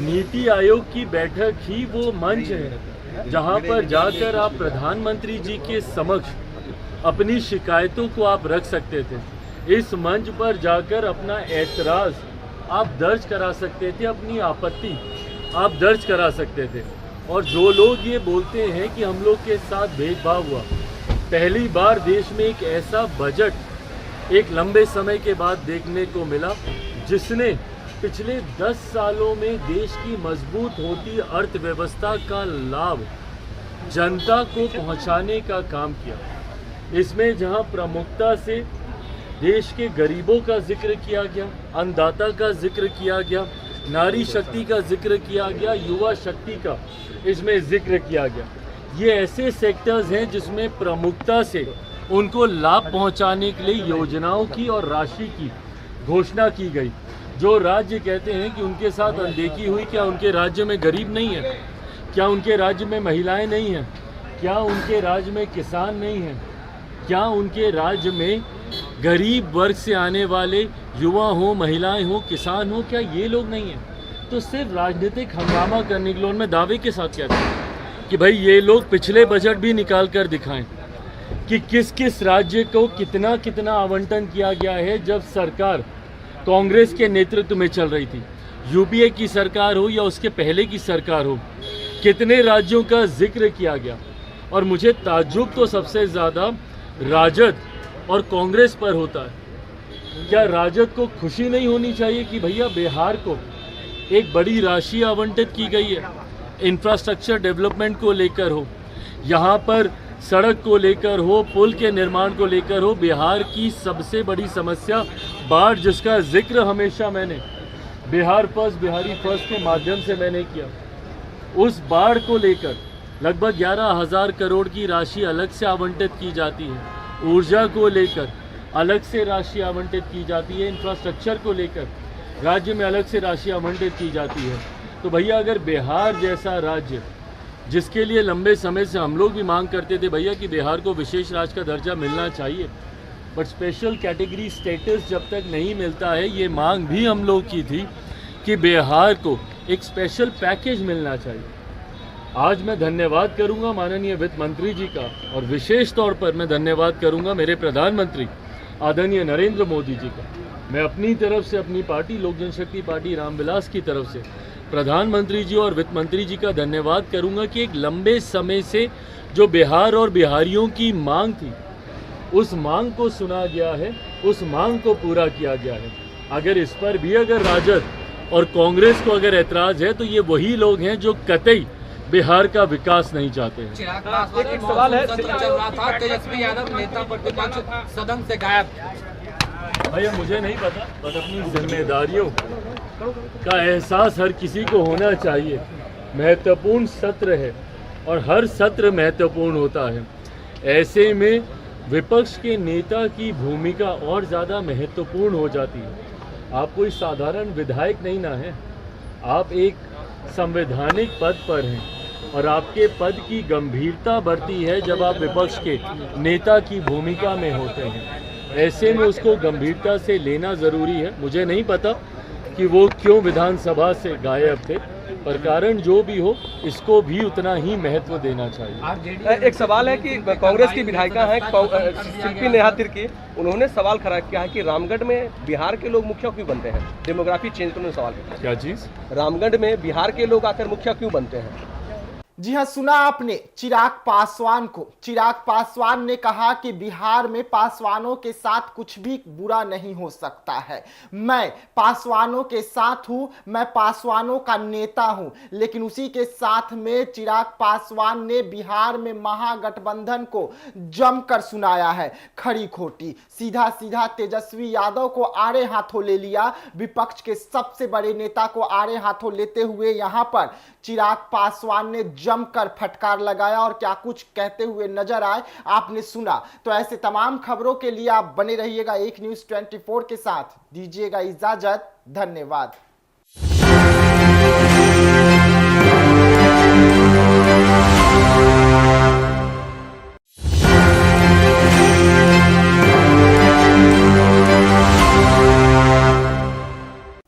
नीति आयोग की बैठक ही वो मंच है जहां पर जाकर आप प्रधानमंत्री जी के समक्ष अपनी शिकायतों को आप रख सकते थे। इस मंच पर जाकर अपना ऐतराज़ आप दर्ज करा सकते थे, अपनी आपत्ति आप दर्ज करा सकते थे। और जो लोग ये बोलते हैं कि हम लोग के साथ भेदभाव हुआ, पहली बार देश में एक ऐसा बजट एक लंबे समय के बाद देखने को मिला जिसने पिछले 10 सालों में देश की मजबूत होती अर्थव्यवस्था का लाभ जनता को पहुंचाने का काम किया। इसमें जहां प्रमुखता से देश के गरीबों का जिक्र किया गया, अन्नदाता का जिक्र किया गया, नारी शक्ति का जिक्र किया गया, युवा शक्ति का इसमें जिक्र किया गया। ये ऐसे सेक्टर्स हैं जिसमें प्रमुखता से उनको लाभ पहुंचाने के लिए योजनाओं की और राशि की घोषणा की गई। जो राज्य कहते हैं कि उनके साथ अनदेखी हुई, क्या उनके राज्य में गरीब नहीं है? क्या उनके राज्य में महिलाएं नहीं हैं? क्या उनके राज्य में किसान नहीं हैं? क्या उनके राज्य में गरीब वर्ग से आने वाले युवा हो, महिलाएं हो, किसान हो, क्या ये लोग नहीं हैं? तो सिर्फ राजनीतिक हंगामा करने के लिए उनमें दावे के साथ कहते हैं कि भाई ये लोग पिछले बजट भी निकाल कर दिखाएं कि किस किस राज्य को कितना कितना आवंटन किया गया है जब सरकार कांग्रेस के नेतृत्व में चल रही थी। यूपीए की सरकार हो या उसके पहले की सरकार हो, कितने राज्यों का जिक्र किया गया। और मुझे ताज्जुब तो सबसे ज़्यादा राजद और कांग्रेस पर होता है। क्या राजद को खुशी नहीं होनी चाहिए कि भैया बिहार को एक बड़ी राशि आवंटित की गई है, इंफ्रास्ट्रक्चर डेवलपमेंट को लेकर हो, यहाँ पर सड़क को लेकर हो, पुल के निर्माण को लेकर हो। बिहार की सबसे बड़ी समस्या बाढ़, जिसका जिक्र हमेशा मैंने बिहार फर्स्ट, बिहारी फर्स्ट के माध्यम से मैंने किया, उस बाढ़ को लेकर लगभग 11,000 करोड़ की राशि अलग से आवंटित की जाती है। ऊर्जा को लेकर अलग से राशि आवंटित की जाती है। इंफ्रास्ट्रक्चर को लेकर राज्य में अलग से राशि आवंटित की जाती है। तो भैया अगर बिहार जैसा राज्य, जिसके लिए लंबे समय से हम लोग भी मांग करते थे भैया कि बिहार को विशेष राज्य का दर्जा मिलना चाहिए, बट स्पेशल कैटेगरी स्टेटस जब तक नहीं मिलता है, ये मांग भी हम लोग की थी कि बिहार को एक स्पेशल पैकेज मिलना चाहिए। आज मैं धन्यवाद करूंगा माननीय वित्त मंत्री जी का, और विशेष तौर पर मैं धन्यवाद करूंगा मेरे प्रधानमंत्री आदरणीय नरेंद्र मोदी जी का। मैं अपनी तरफ से, अपनी पार्टी लोक जनशक्ति पार्टी रामविलास की तरफ से प्रधानमंत्री जी और वित्त मंत्री जी का धन्यवाद करूंगा कि एक लंबे समय से जो बिहार और बिहारियों की मांग थी, उस मांग को सुना गया है, उस मांग को पूरा किया गया है। अगर इस पर भी अगर राजद और कांग्रेस को अगर ऐतराज है, तो ये वही लोग हैं जो कतई बिहार का विकास नहीं चाहते हैं। चिराग पासवान, एक सवाल है, सत्र चल रहा था, तेजस्वी यादव नेता प्रतिपक्ष सदन से गायब। भैया मुझे नहीं पता, बस अपनी जिम्मेदारियों का एहसास हर किसी को होना चाहिए। महत्वपूर्ण सत्र है और हर सत्र महत्वपूर्ण होता है। ऐसे में विपक्ष के नेता की भूमिका और ज़्यादा महत्वपूर्ण हो जाती है। आप कोई साधारण विधायक नहीं ना है, आप एक संवैधानिक पद पर हैं, और आपके पद की गंभीरता बढ़ती है जब आप विपक्ष के नेता की भूमिका में होते हैं। ऐसे में उसको गंभीरता से लेना ज़रूरी है। मुझे नहीं पता कि वो क्यों विधानसभा से गायब थे, पर कारण जो भी हो, इसको भी उतना ही महत्व देना चाहिए। एक सवाल है कि कांग्रेस की विधायिका हैं शिल्पी नेहा तिर्की, उन्होंने सवाल खड़ा किया है कि रामगढ़ में बिहार के लोग मुखिया क्यों बनते हैं, डेमोग्राफी चेंज करने सवाल किया। क्या चीज़? रामगढ़ में बिहार के लोग आकर मुखिया क्यों बनते हैं? जी हाँ, सुना आपने चिराग पासवान को। चिराग पासवान ने कहा कि बिहार में पासवानों के साथ कुछ भी बुरा नहीं हो सकता है। मैं पासवानों के साथ हूं, मैं पासवानों का नेता हूं। लेकिन उसी के साथ में चिराग पासवान ने बिहार में महागठबंधन को जमकर सुनाया है खरी खोटी। सीधा सीधा तेजस्वी यादव को आड़े हाथों ले लिया। विपक्ष के सबसे बड़े नेता को आड़े हाथों लेते हुए यहां पर चिराग पासवान ने जमकर फटकार लगाया और क्या कुछ कहते हुए नजर आए, आपने सुना। तो ऐसे तमाम खबरों के लिए आप बने रहिएगा एक न्यूज़ 24 के साथ। दीजिएगा इजाजत, धन्यवाद।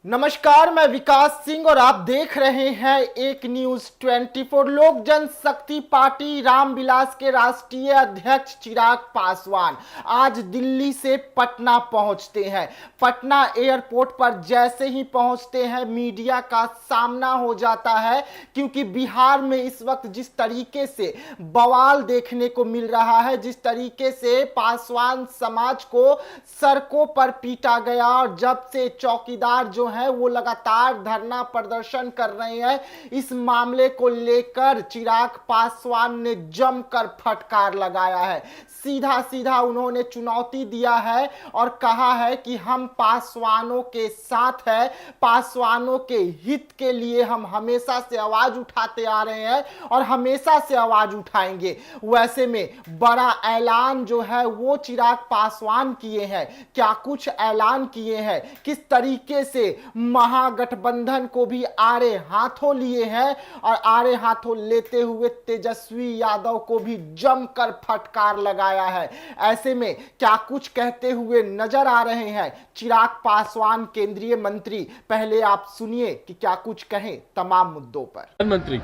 नमस्कार, मैं विकास सिंह और आप देख रहे हैं एक न्यूज़ 24। लोक जनशक्ति पार्टी रामविलास के राष्ट्रीय अध्यक्ष चिराग पासवान आज दिल्ली से पटना पहुंचते हैं। पटना एयरपोर्ट पर जैसे ही पहुंचते हैं, मीडिया का सामना हो जाता है, क्योंकि बिहार में इस वक्त जिस तरीके से बवाल देखने को मिल रहा है, जिस तरीके से पासवान समाज को सड़कों पर पीटा गया, और जब से चौकीदार जो है वो लगातार धरना प्रदर्शन कर रहे हैं, इस मामले को लेकर चिराग पासवान ने जमकर फटकार लगाया है। सीधा सीधा उन्होंने चुनौती दिया है और कहा है कि हम पासवानों के साथ हैं, पासवानों के हित के लिए हम हमेशा से आवाज उठाते आ रहे हैं और हमेशा से आवाज उठाएंगे। वैसे में बड़ा ऐलान जो है वो चिराग पासवान किए हैं। क्या कुछ ऐलान किए हैं, किस तरीके से महागठबंधन को भी आड़े हाथों लिए हैं, और आड़े हाथों लेते हुए तेजस्वी यादव को भी जमकर फटकार लगाया है। ऐसे में क्या कुछ कहते हुए नजर आ रहे हैं चिराग पासवान, केंद्रीय मंत्री। पहले आप सुनिए कि क्या कुछ कहें तमाम मुद्दों पर। प्रधानमंत्री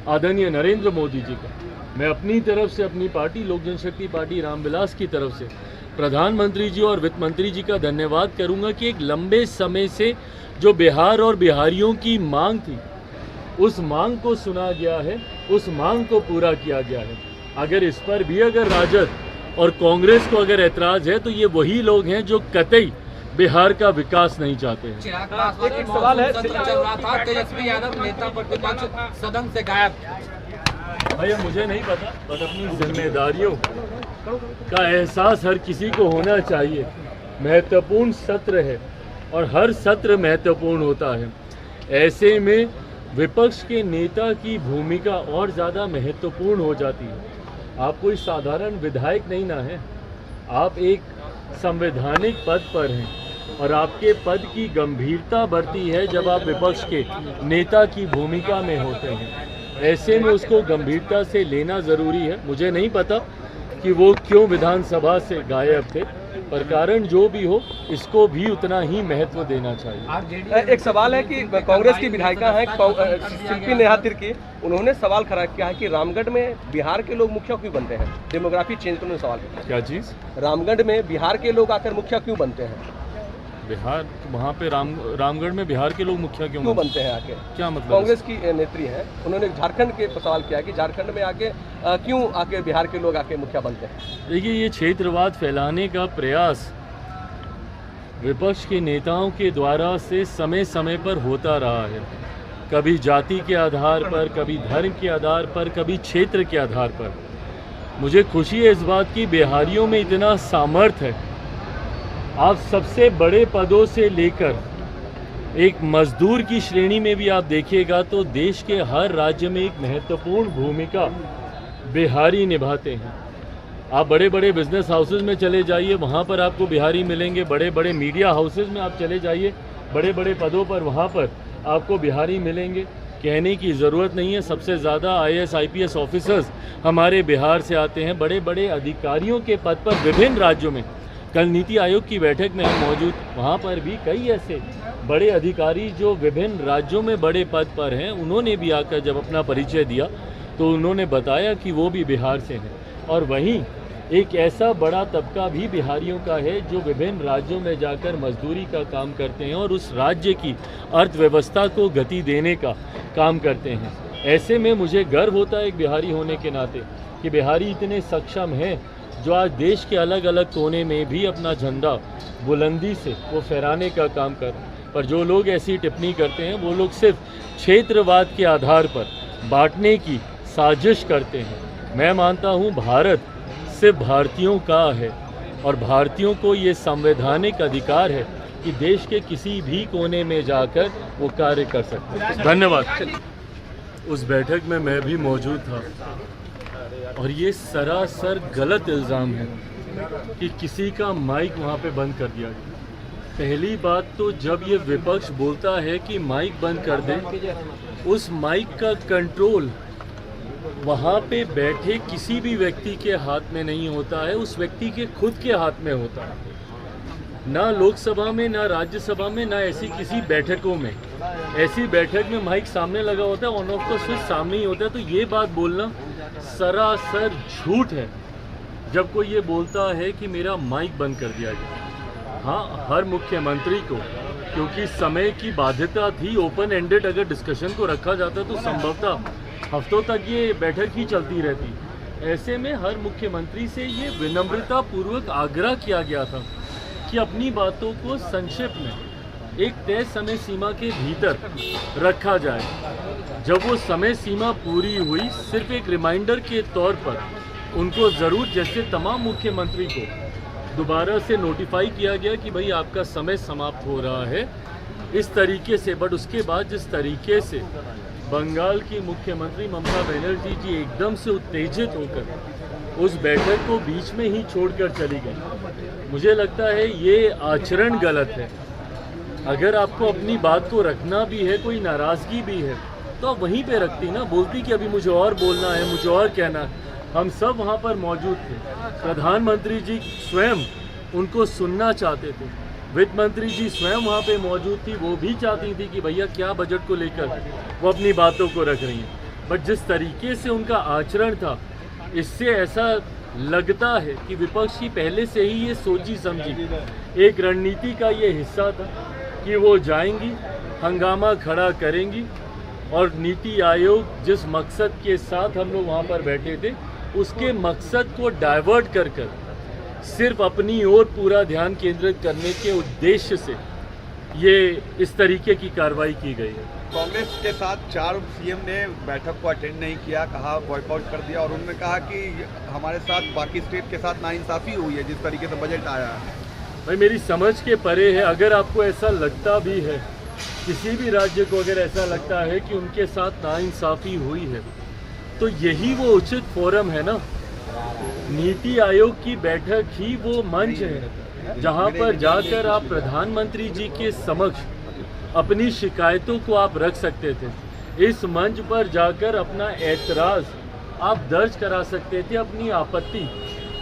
आदरणीय नरेंद्र मोदी जी का मैं अपनी तरफ से, अपनी पार्टी लोक जनशक्ति पार्टी रामविलास की तरफ से प्रधानमंत्री जी और वित्त मंत्री जी का धन्यवाद करूंगा कि एक लंबे समय से जो बिहार और बिहारियों की मांग थी, उस मांग को सुना गया है, उस मांग को पूरा किया गया है। अगर इस पर भी अगर राजद और कांग्रेस को अगर ऐतराज है तो ये वही लोग हैं जो कतई बिहार का विकास नहीं चाहते हैं। चिराग पासवान एक सवाल है, सत्र चल रहा था, तेजस्वी यादव नेता प्रतिपक्ष सदन से गायब। भैया मुझे नहीं पता, बस अपनी जिम्मेदारियों का एहसास हर किसी को होना चाहिए। महत्वपूर्ण सत्र है और हर सत्र महत्वपूर्ण होता है। ऐसे में विपक्ष के नेता की भूमिका और ज़्यादा महत्वपूर्ण हो जाती है। आप कोई साधारण विधायक नहीं ना है, आप एक संवैधानिक पद पर हैं और आपके पद की गंभीरता बढ़ती है जब आप विपक्ष के नेता की भूमिका में होते हैं। ऐसे में उसको गंभीरता से लेना ज़रूरी है। मुझे नहीं पता कि वो क्यों विधानसभा से गायब थे, पर कारण जो भी हो इसको भी उतना ही महत्व देना चाहिए। एक सवाल है कि कांग्रेस की विधायिका हैं शिल्पी नेहा तिर्की, उन्होंने सवाल खड़ा किया है कि रामगढ़ में बिहार के लोग मुखिया क्यों बनते हैं? डेमोग्राफी चेंज करने सवाल किया। क्या चीज़? रामगढ़ में बिहार के लोग आकर मुखिया क्यों बनते हैं? बिहार वहाँ पे रामगढ़ में बिहार के लोग मुखिया क्यों बनते हैं आके? क्या मतलब? कांग्रेस की नेत्री हैं, उन्होंने झारखंड के सवाल किया कि झारखंड में आके क्यों आके बिहार के लोग आके मुखिया बनते हैं? देखिए, ये क्षेत्रवाद फैलाने का प्रयास विपक्ष के नेताओं के द्वारा से समय समय पर होता रहा है। कभी जाति के आधार पर, कभी धर्म के आधार पर, कभी क्षेत्र के आधार पर। मुझे खुशी है इस बात की, बिहारियों में इतना सामर्थ्य है। आप सबसे बड़े पदों से लेकर एक मजदूर की श्रेणी में भी आप देखिएगा तो देश के हर राज्य में एक महत्वपूर्ण भूमिका बिहारी निभाते हैं। आप बड़े बड़े बिजनेस हाउसेज में चले जाइए, वहाँ पर आपको बिहारी मिलेंगे। बड़े बड़े मीडिया हाउसेज में आप चले जाइए, बड़े बड़े पदों पर वहाँ पर आपको बिहारी मिलेंगे। कहने की ज़रूरत नहीं है, सबसे ज़्यादा IAS IPS ऑफिसर्स हमारे बिहार से आते हैं। बड़े बड़े अधिकारियों के पद पर विभिन्न राज्यों में, कल नीति आयोग की बैठक में हम मौजूद, वहाँ पर भी कई ऐसे बड़े अधिकारी जो विभिन्न राज्यों में बड़े पद पर हैं, उन्होंने भी आकर जब अपना परिचय दिया तो उन्होंने बताया कि वो भी बिहार से हैं। और वहीं एक ऐसा बड़ा तबका भी बिहारियों का है जो विभिन्न राज्यों में जाकर मजदूरी का काम करते हैं और उस राज्य की अर्थव्यवस्था को गति देने का काम करते हैं। ऐसे में मुझे गर्व होता है एक बिहारी होने के नाते कि बिहारी इतने सक्षम हैं जो आज देश के अलग अलग कोने में भी अपना झंडा बुलंदी से वो फहराने का काम कर रहे हैं। पर जो लोग ऐसी टिप्पणी करते हैं वो लोग सिर्फ क्षेत्रवाद के आधार पर बांटने की साजिश करते हैं। मैं मानता हूँ भारत सिर्फ भारतीयों का है और भारतीयों को ये संवैधानिक अधिकार है कि देश के किसी भी कोने में जाकर वो कार्य कर सकते हैं। धन्यवाद। उस बैठक में मैं भी मौजूद था और ये सरासर गलत इल्ज़ाम है कि किसी का माइक वहाँ पे बंद कर दिया गया। पहली बात तो जब ये विपक्ष बोलता है कि माइक बंद कर दें, उस माइक का कंट्रोल वहाँ पे बैठे किसी भी व्यक्ति के हाथ में नहीं होता है, उस व्यक्ति के खुद के हाथ में होता है। ना लोकसभा में, ना राज्यसभा में, ना ऐसी किसी बैठकों में। ऐसी बैठक में माइक सामने लगा होता है, ऑन ऑफ का स्विच सामने ही होता है। तो ये बात बोलना सरासर झूठ है जब कोई ये बोलता है कि मेरा माइक बंद कर दिया गया। हाँ, हर मुख्यमंत्री को, क्योंकि समय की बाध्यता थी, ओपन एंडेड अगर डिस्कशन को रखा जाता तो संभवतः हफ्तों तक ये बैठक ही चलती रहती। ऐसे में हर मुख्यमंत्री से ये विनम्रता पूर्वक आग्रह किया गया था कि अपनी बातों को संक्षेप में एक तय समय सीमा के भीतर रखा जाए। जब वो समय सीमा पूरी हुई, सिर्फ एक रिमाइंडर के तौर पर उनको ज़रूर, जैसे तमाम मुख्यमंत्री को दोबारा से नोटिफाई किया गया कि भाई आपका समय समाप्त हो रहा है, इस तरीके से। बट उसके बाद जिस तरीके से बंगाल की मुख्यमंत्री ममता बनर्जी जी एकदम से उत्तेजित होकर उस बैठक को बीच में ही छोड़कर चली गई, मुझे लगता है ये आचरण गलत है। अगर आपको अपनी बात को रखना भी है, कोई नाराज़गी भी है, तो आप वहीं पे रखती ना, बोलती कि अभी मुझे और बोलना है, मुझे और कहना है। हम सब वहाँ पर मौजूद थे। प्रधानमंत्री जी स्वयं उनको सुनना चाहते थे, वित्त मंत्री जी स्वयं वहाँ पे मौजूद थी, वो भी चाहती थी कि भैया क्या बजट को लेकर वो अपनी बातों को रख रही हैं। बट जिस तरीके से उनका आचरण था, इससे ऐसा लगता है कि विपक्ष की पहले से ही ये सोची समझी एक रणनीति का ये हिस्सा था कि वो जाएंगी, हंगामा खड़ा करेंगी और नीति आयोग जिस मकसद के साथ हम लोग वहाँ पर बैठे थे उसके मकसद को डाइवर्ट कर सिर्फ अपनी ओर पूरा ध्यान केंद्रित करने के उद्देश्य से ये इस तरीके की कार्रवाई की गई है। कांग्रेस के साथ 4 सीएम ने बैठक को अटेंड नहीं किया, कहा बॉयकॉट कर दिया और उन्होंने कहा कि हमारे साथ बाकी स्टेट के साथ नाइंसाफी हुई है जिस तरीके से बजट आया है। भाई मेरी समझ के परे है। अगर आपको ऐसा लगता भी है, किसी भी राज्य को अगर ऐसा लगता है कि उनके साथ नाइंसाफी हुई है, तो यही वो उचित फोरम है ना। नीति आयोग की बैठक ही वो मंच है जहां पर जाकर आप प्रधानमंत्री जी के समक्ष अपनी शिकायतों को आप रख सकते थे। इस मंच पर जाकर अपना ऐतराज़ आप दर्ज करा सकते थे, अपनी आपत्ति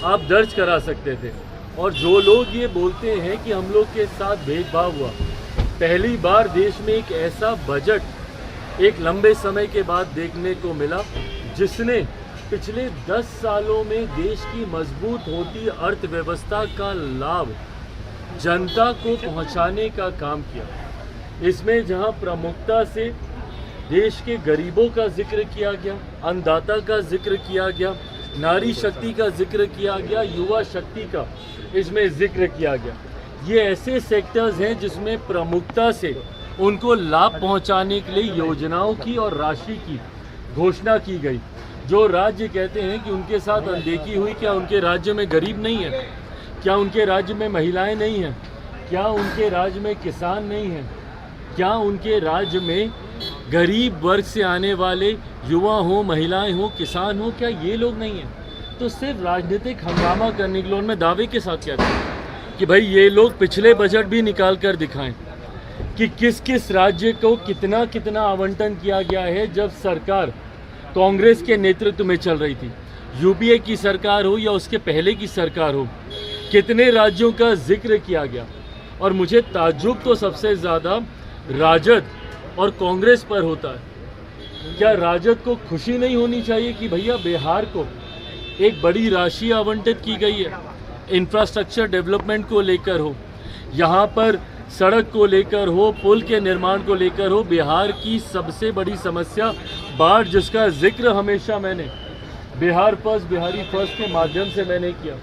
आप दर्ज करा सकते थे। और जो लोग ये बोलते हैं कि हम लोग के साथ भेदभाव हुआ, पहली बार देश में एक ऐसा बजट एक लंबे समय के बाद देखने को मिला जिसने पिछले 10 सालों में देश की मजबूत होती अर्थव्यवस्था का लाभ जनता को पहुंचाने का काम किया। इसमें जहां प्रमुखता से देश के गरीबों का जिक्र किया गया, अन्नदाता का जिक्र किया गया, नारी शक्ति का जिक्र किया गया, युवा शक्ति का इसमें जिक्र किया गया। ये ऐसे सेक्टर्स हैं जिसमें प्रमुखता से उनको लाभ पहुंचाने के लिए योजनाओं की और राशि की घोषणा की गई। जो राज्य कहते हैं कि उनके साथ अनदेखी हुई, क्या उनके राज्य में गरीब नहीं है? क्या उनके राज्य में महिलाएं नहीं हैं? क्या उनके राज्य में किसान नहीं हैं? क्या उनके राज्य में गरीब वर्ग से आने वाले युवा हो, महिलाएं हो, किसान हो, क्या ये लोग नहीं हैं? तो सिर्फ राजनीतिक हंगामा करने के लिए उनमें दावे के साथ क्या करें कि भाई ये लोग पिछले बजट भी निकाल कर दिखाएं कि किस किस राज्य को कितना कितना आवंटन किया गया है जब सरकार कांग्रेस के नेतृत्व में चल रही थी। यूपीए की सरकार हो या उसके पहले की सरकार हो, कितने राज्यों का जिक्र किया गया। और मुझे ताज्जुब तो सबसे ज़्यादा राजद और कांग्रेस पर होता है। क्या राजद को खुशी नहीं होनी चाहिए कि भैया बिहार को एक बड़ी राशि आवंटित की गई है, इंफ्रास्ट्रक्चर डेवलपमेंट को लेकर हो, यहाँ पर सड़क को लेकर हो, पुल के निर्माण को लेकर हो। बिहार की सबसे बड़ी समस्या बाढ़, जिसका जिक्र हमेशा मैंने बिहार फर्स्ट, बिहारी फर्स्ट के माध्यम से मैंने किया,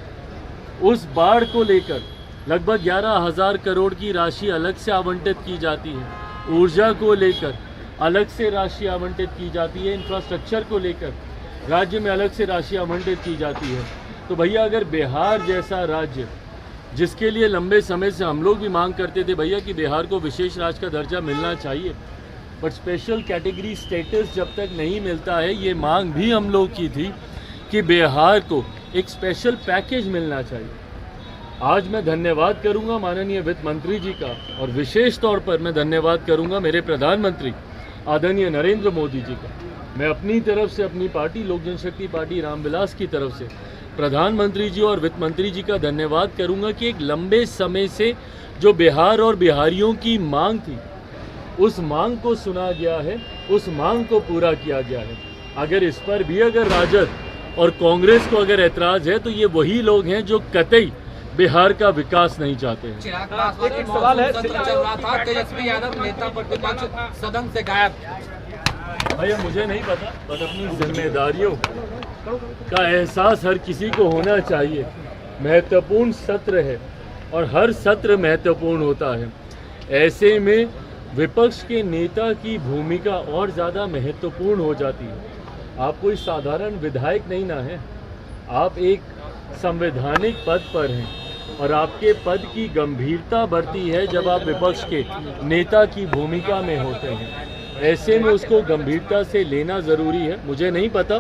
उस बाढ़ को लेकर लगभग 11,000 करोड़ की राशि अलग से आवंटित की जाती है। ऊर्जा को लेकर अलग से राशि आवंटित की जाती है। इंफ्रास्ट्रक्चर को लेकर राज्य में अलग से राशि आवंटित की जाती है। तो भैया अगर बिहार जैसा राज्य, जिसके लिए लंबे समय से हम लोग भी मांग करते थे भैया कि बिहार को विशेष राज्य का दर्जा मिलना चाहिए, बट स्पेशल कैटेगरी स्टेटस जब तक नहीं मिलता है, ये मांग भी हम लोग की थी कि बिहार को एक स्पेशल पैकेज मिलना चाहिए। आज मैं धन्यवाद करूंगा माननीय वित्त मंत्री जी का, और विशेष तौर पर मैं धन्यवाद करूंगा मेरे प्रधानमंत्री आदरणीय नरेंद्र मोदी जी का। मैं अपनी तरफ से, अपनी पार्टी लोक जनशक्ति पार्टी रामविलास की तरफ से प्रधानमंत्री जी और वित्त मंत्री जी का धन्यवाद करूंगा कि एक लंबे समय से जो बिहार और बिहारियों की मांग थी, उस मांग को सुना गया है, उस मांग को पूरा किया गया है। अगर इस पर भी अगर राजद और कांग्रेस को अगर ऐतराज है, तो ये वही लोग हैं जो कतई बिहार का विकास नहीं चाहते हैं। चिराग पासवान एक सवाल है, चल रहा था, तेजस्वी यादव नेता प्रतिपक्ष सदन से गायब। भैया मुझे नहीं पता, बट अपनी जिम्मेदारियों का एहसास हर किसी को होना चाहिए। महत्वपूर्ण सत्र है और हर सत्र महत्वपूर्ण होता है। ऐसे में विपक्ष के नेता की भूमिका और ज़्यादा महत्वपूर्ण हो जाती है। आप कोई साधारण विधायक नहीं ना है, आप एक संवैधानिक पद पर हैं और आपके पद की गंभीरता बढ़ती है जब आप विपक्ष के नेता की भूमिका में होते हैं। ऐसे में उसको गंभीरता से लेना ज़रूरी है। मुझे नहीं पता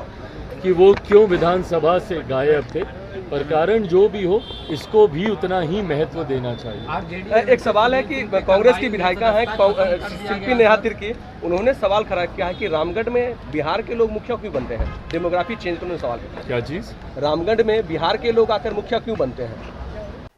कि वो क्यों विधानसभा से गायब थे, पर कारण जो भी हो, इसको भी उतना ही महत्व देना चाहिए। एक सवाल है कि कांग्रेस की विधायिका हैं शिल्पी नेहा तिर्की, उन्होंने सवाल खड़ा किया है कि रामगढ़ में बिहार के लोग मुखिया क्यों बनते हैं? डेमोग्राफी चेंज करने सवाल किया। क्या चीज़? रामगढ़ में बिहार के लोग आकर मुखिया क्यों बनते हैं?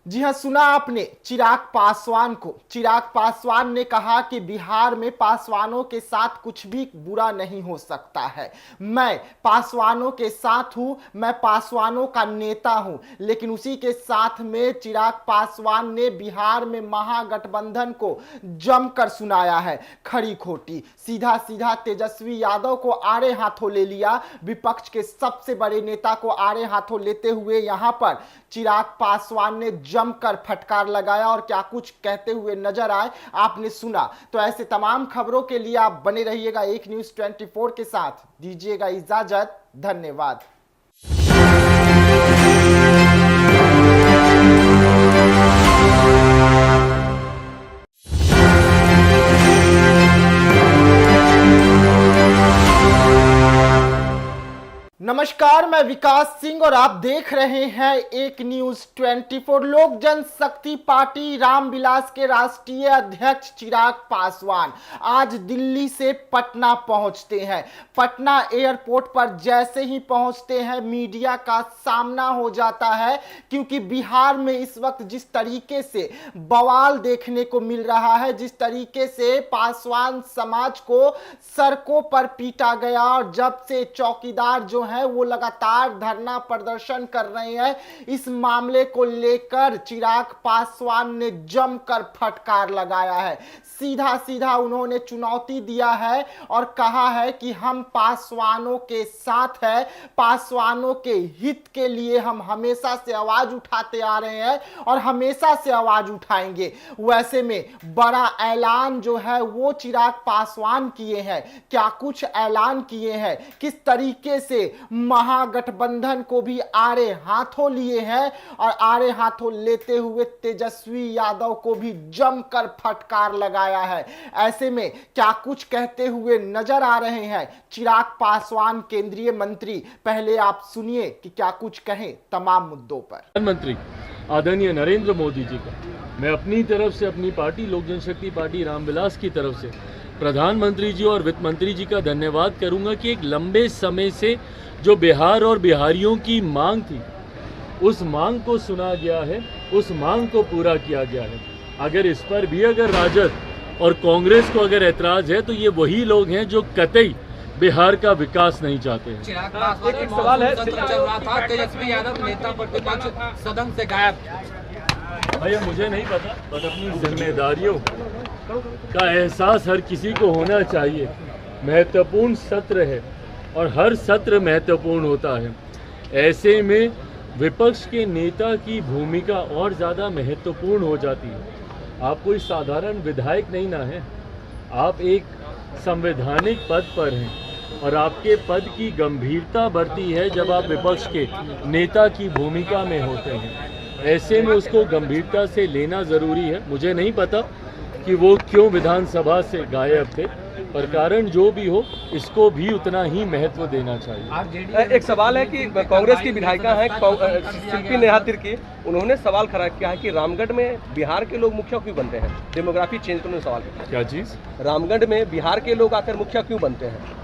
जी हां, सुना आपने चिराग पासवान को। चिराग पासवान ने कहा कि बिहार में पासवानों के साथ कुछ भी बुरा नहीं हो सकता है। मैं पासवानों के साथ हूं, मैं पासवानों का नेता हूं। लेकिन उसी के साथ में चिराग पासवान ने बिहार में महागठबंधन को जमकर सुनाया है खरी खोटी। सीधा सीधा तेजस्वी यादव को आड़े हाथों ले लिया। विपक्ष के सबसे बड़े नेता को आड़े हाथों लेते हुए यहां पर चिराग पासवान ने जमकर फटकार लगाया और क्या कुछ कहते हुए नजर आए आपने सुना। तो ऐसे तमाम खबरों के लिए आप बने रहिएगा एक न्यूज़ 24 के साथ। दीजिएगा इजाजत, धन्यवाद। नमस्कार, मैं विकास सिंह और आप देख रहे हैं एक न्यूज़ 24। लोक जनशक्ति पार्टी रामविलास के राष्ट्रीय अध्यक्ष चिराग पासवान आज दिल्ली से पटना पहुंचते हैं। पटना एयरपोर्ट पर जैसे ही पहुंचते हैं मीडिया का सामना हो जाता है, क्योंकि बिहार में इस वक्त जिस तरीके से बवाल देखने को मिल रहा है, जिस तरीके से पासवान समाज को सड़कों पर पीटा गया और जब से चौकीदार जो है वो लगातार धरना प्रदर्शन कर रहे हैं, इस मामले को लेकर चिराग पासवान ने जमकर फटकार लगाया है। सीधा सीधा उन्होंने चुनौती दिया है और कहा है कि हम पासवानों के साथ हैं, पासवानों के हित के लिए हम हमेशा से आवाज उठाते आ रहे हैं और हमेशा से आवाज उठाएंगे। वैसे में बड़ा ऐलान जो है वो चिराग पासवान किए हैं। क्या कुछ ऐलान किए हैं, किस तरीके से महागठबंधन को भी आड़े हाथों लिए हैं और आड़े हाथों लेते हुए तेजस्वी यादव को भी जमकर फटकार लगाया है। ऐसे में क्या कुछ कहते हुए नजर आ रहे हैं चिराग पासवान केंद्रीय मंत्री। पहले आप सुनिए कि क्या कुछ कहें तमाम मुद्दों पर। प्रधानमंत्री आदरणीय नरेंद्र मोदी जी का मैं अपनी तरफ से, अपनी पार्टी लोक जनशक्ति पार्टी रामविलास की तरफ से प्रधानमंत्री जी और वित्त मंत्री जी का धन्यवाद करूंगा कि एक लंबे समय से जो बिहार और बिहारियों की मांग थी, उस मांग को सुना गया है, उस मांग को पूरा किया गया है। अगर इस पर भी अगर राजद और कांग्रेस को अगर ऐतराज है तो ये वही लोग हैं जो कतई बिहार का विकास नहीं चाहते हैं। चिराग पासवान एक सवाल है, सत्र चल रहा था, तेजस्वी यादव नेता प्रतिपक्ष सदन से गायब। भैया मुझे नहीं पता, पर अपनी जिम्मेदारियों का एहसास हर किसी को होना चाहिए। महत्वपूर्ण सत्र है और हर सत्र महत्वपूर्ण होता है। ऐसे में विपक्ष के नेता की भूमिका और ज़्यादा महत्वपूर्ण हो जाती है। आप कोई साधारण विधायक नहीं ना है, आप एक संवैधानिक पद पर हैं और आपके पद की गंभीरता बढ़ती है जब आप विपक्ष के नेता की भूमिका में होते हैं। ऐसे में उसको गंभीरता से लेना ज़रूरी है। मुझे नहीं पता कि वो क्यों विधानसभा से गायब थे, पर कारण जो भी हो इसको भी उतना ही महत्व देना चाहिए। एक सवाल है कि कांग्रेस की विधायिका हैं शिल्पी नेहा तिर्की, उन्होंने सवाल खड़ा किया है कि रामगढ़ में बिहार के लोग मुखिया क्यों बनते हैं। डेमोग्राफी चेंज करने सवाल किया। क्या चीज़? रामगढ़ में बिहार के लोग आकर मुखिया क्यों बनते हैं।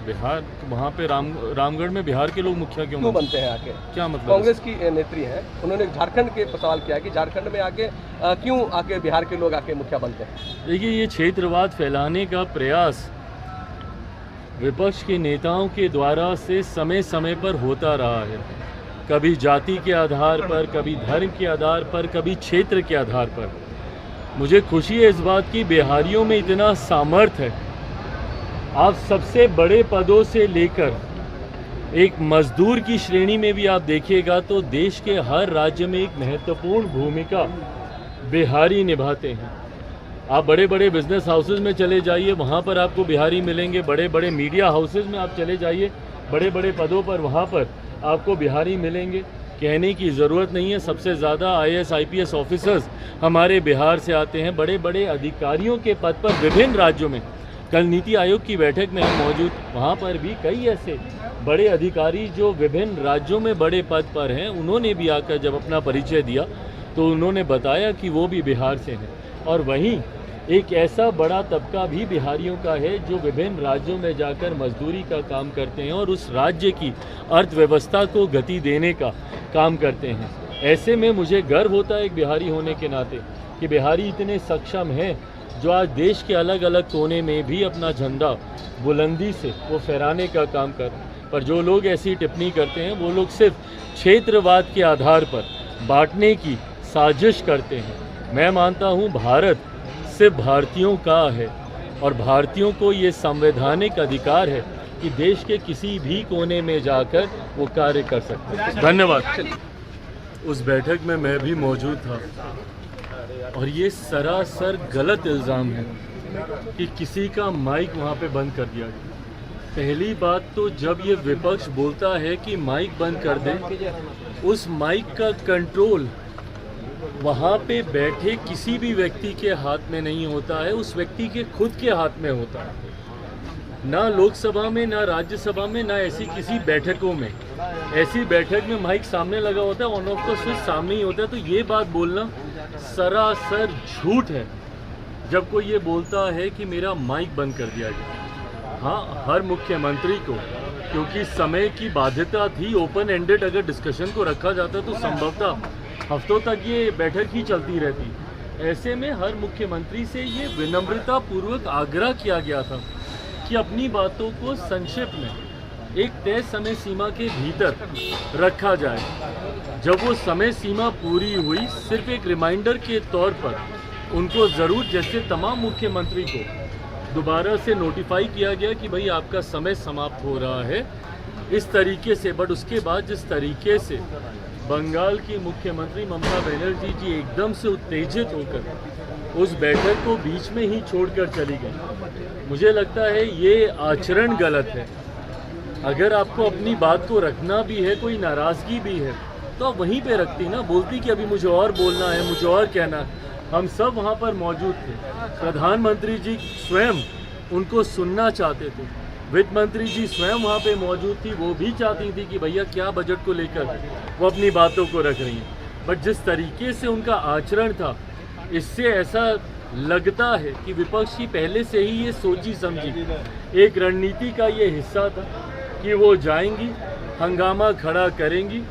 बिहार वहाँ पे रामगढ़ में बिहार के लोग मुखिया क्यों बनते हैं आके? क्या मतलब? कांग्रेस की नेत्री हैं, उन्होंने झारखंड के सवाल किया कि झारखंड में आके क्यों आके बिहार के लोग आके मुखिया बनते हैं। देखिए, ये क्षेत्रवाद फैलाने का प्रयास विपक्ष के नेताओं के द्वारा से समय समय पर होता रहा है। कभी जाति के आधार पर, कभी धर्म के आधार पर, कभी क्षेत्र के आधार पर। मुझे खुशी है इस बात की, बिहारियों में इतना सामर्थ्य है। आप सबसे बड़े पदों से लेकर एक मजदूर की श्रेणी में भी आप देखिएगा तो देश के हर राज्य में एक महत्वपूर्ण भूमिका बिहारी निभाते हैं। आप बड़े बड़े बिजनेस हाउसेज में चले जाइए, वहाँ पर आपको बिहारी मिलेंगे। बड़े बड़े मीडिया हाउसेज में आप चले जाइए, बड़े बड़े पदों पर वहाँ पर आपको बिहारी मिलेंगे। कहने की ज़रूरत नहीं है, सबसे ज़्यादा IAS IPS ऑफिसर्स हमारे बिहार से आते हैं। बड़े बड़े अधिकारियों के पद पर विभिन्न राज्यों में, कल नीति आयोग की बैठक में हम मौजूद, वहाँ पर भी कई ऐसे बड़े अधिकारी जो विभिन्न राज्यों में बड़े पद पर हैं, उन्होंने भी आकर जब अपना परिचय दिया तो उन्होंने बताया कि वो भी बिहार से हैं। और वहीं एक ऐसा बड़ा तबका भी बिहारियों का है जो विभिन्न राज्यों में जाकर मजदूरी का काम करते हैं और उस राज्य की अर्थव्यवस्था को गति देने का काम करते हैं। ऐसे में मुझे गर्व होता है एक बिहारी होने के नाते कि बिहारी इतने सक्षम हैं जो आज देश के अलग अलग कोने में भी अपना झंडा बुलंदी से वो फहराने का काम कर रहे हैं। पर जो लोग ऐसी टिप्पणी करते हैं वो लोग सिर्फ क्षेत्रवाद के आधार पर बांटने की साजिश करते हैं। मैं मानता हूँ भारत सिर्फ भारतीयों का है और भारतीयों को ये संवैधानिक अधिकार है कि देश के किसी भी कोने में जाकर वो कार्य कर सकते हैं। धन्यवाद। उस बैठक में मैं भी मौजूद था और ये सरासर गलत इल्ज़ाम है कि किसी का माइक वहाँ पे बंद कर दिया गया। पहली बात तो जब ये विपक्ष बोलता है कि माइक बंद कर दें, उस माइक का कंट्रोल वहाँ पे बैठे किसी भी व्यक्ति के हाथ में नहीं होता है, उस व्यक्ति के खुद के हाथ में होता है। ना लोकसभा में, ना राज्यसभा में, ना ऐसी किसी बैठकों में। ऐसी बैठक में माइक सामने लगा होता है, ऑन ऑफ का स्विच सामने ही होता है। तो ये बात बोलना सरासर झूठ है जब कोई ये बोलता है कि मेरा माइक बंद कर दिया गया। हाँ, हर मुख्यमंत्री को, क्योंकि समय की बाध्यता थी, ओपन एंडेड अगर डिस्कशन को रखा जाता तो संभवतः हफ्तों तक ये बैठक ही चलती रहती। ऐसे में हर मुख्यमंत्री से ये विनम्रता पूर्वक आग्रह किया गया था कि अपनी बातों को संक्षिप्त में एक तय समय सीमा के भीतर रखा जाए। जब वो समय सीमा पूरी हुई, सिर्फ एक रिमाइंडर के तौर पर उनको ज़रूर, जैसे तमाम मुख्यमंत्री को दोबारा से नोटिफाई किया गया कि भाई आपका समय समाप्त हो रहा है, इस तरीके से। बट उसके बाद जिस तरीके से बंगाल की मुख्यमंत्री ममता बनर्जी जी एकदम से उत्तेजित होकर उस बैठक को बीच में ही छोड़कर चली गई, मुझे लगता है ये आचरण गलत है। अगर आपको अपनी बात को रखना भी है, कोई नाराज़गी भी है, तो आप वहीं पे रखती ना, बोलती कि अभी मुझे और बोलना है, मुझे और कहना है। हम सब वहाँ पर मौजूद थे। प्रधानमंत्री जी स्वयं उनको सुनना चाहते थे, वित्त मंत्री जी स्वयं वहाँ पे मौजूद थी, वो भी चाहती थी कि भैया क्या बजट को लेकर वो अपनी बातों को रख रही हैं। बट जिस तरीके से उनका आचरण था, इससे ऐसा लगता है कि विपक्ष की पहले से ही ये सोची समझी एक रणनीति का ये हिस्सा था कि वो जाएंगी, हंगामा खड़ा करेंगी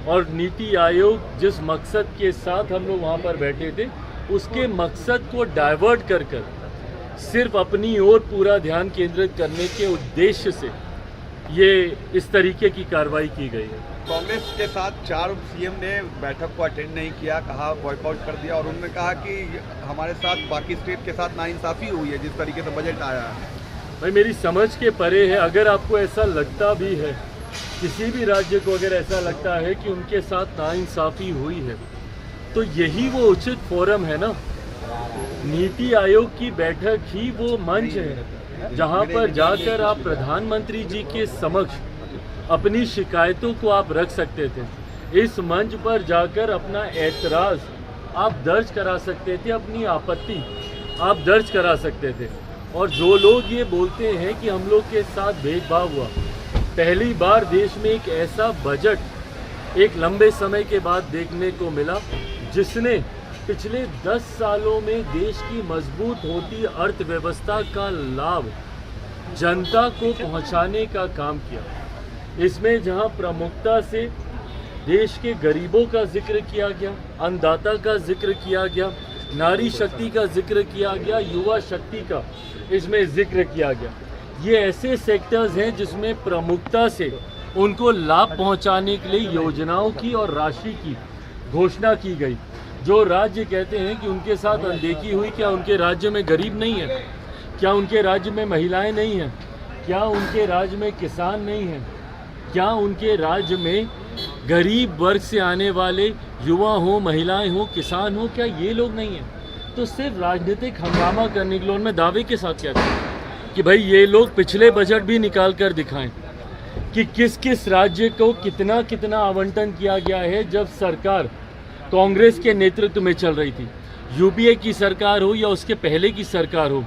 और नीति आयोग जिस मकसद के साथ हम लोग वहाँ पर बैठे थे, उसके मकसद को डाइवर्ट कर सिर्फ अपनी ओर पूरा ध्यान केंद्रित करने के उद्देश्य से ये इस तरीके की कार्रवाई की गई है। कांग्रेस के साथ 4 सीएम ने बैठक को अटेंड नहीं किया, कहा बॉयकॉट कर दिया, और उन्होंने कहा कि हमारे साथ बाकी स्टेट के साथ नाइंसाफ़ी हुई है जिस तरीके से बजट आया है। भाई मेरी समझ के परे है। अगर आपको ऐसा लगता भी है, किसी भी राज्य को अगर ऐसा लगता है कि उनके साथ नाइंसाफ़ी हुई है, तो यही वो उचित फोरम है ना। नीति आयोग की बैठक ही वो मंच है जहां पर जाकर आप प्रधानमंत्री जी के समक्ष अपनी शिकायतों को आप रख सकते थे। इस मंच पर जाकर अपना ऐतराज़ आप दर्ज करा सकते थे, अपनी आपत्ति आप दर्ज करा सकते थे। और जो लोग ये बोलते हैं कि हम लोग के साथ भेदभाव हुआ, पहली बार देश में एक ऐसा बजट एक लंबे समय के बाद देखने को मिला जिसने पिछले 10 सालों में देश की मजबूत होती अर्थव्यवस्था का लाभ जनता को पहुंचाने का काम किया। इसमें जहां प्रमुखता से देश के गरीबों का जिक्र किया गया, अन्नदाता का जिक्र किया गया, नारी शक्ति का जिक्र किया गया, युवा शक्ति का इसमें जिक्र किया गया। ये ऐसे सेक्टर्स हैं जिसमें प्रमुखता से उनको लाभ पहुंचाने के लिए योजनाओं की और राशि की घोषणा की गई। जो राज्य कहते हैं कि उनके साथ अनदेखी हुई, क्या उनके राज्य में गरीब नहीं है? क्या उनके राज्य में महिलाएं नहीं हैं? क्या उनके राज्य में किसान नहीं हैं? क्या उनके राज्य में गरीब वर्ग से आने वाले युवा हों, महिलाएं हों, किसान हों, क्या ये लोग नहीं हैं? तो सिर्फ राजनीतिक हंगामा करने के लिए उनमें दावे के साथ कहते हैं कि भाई ये लोग पिछले बजट भी निकाल कर दिखाएं कि किस किस राज्य को कितना कितना आवंटन किया गया है जब सरकार कांग्रेस के नेतृत्व में चल रही थी। यूपीए की सरकार हो या उसके पहले की सरकार हो,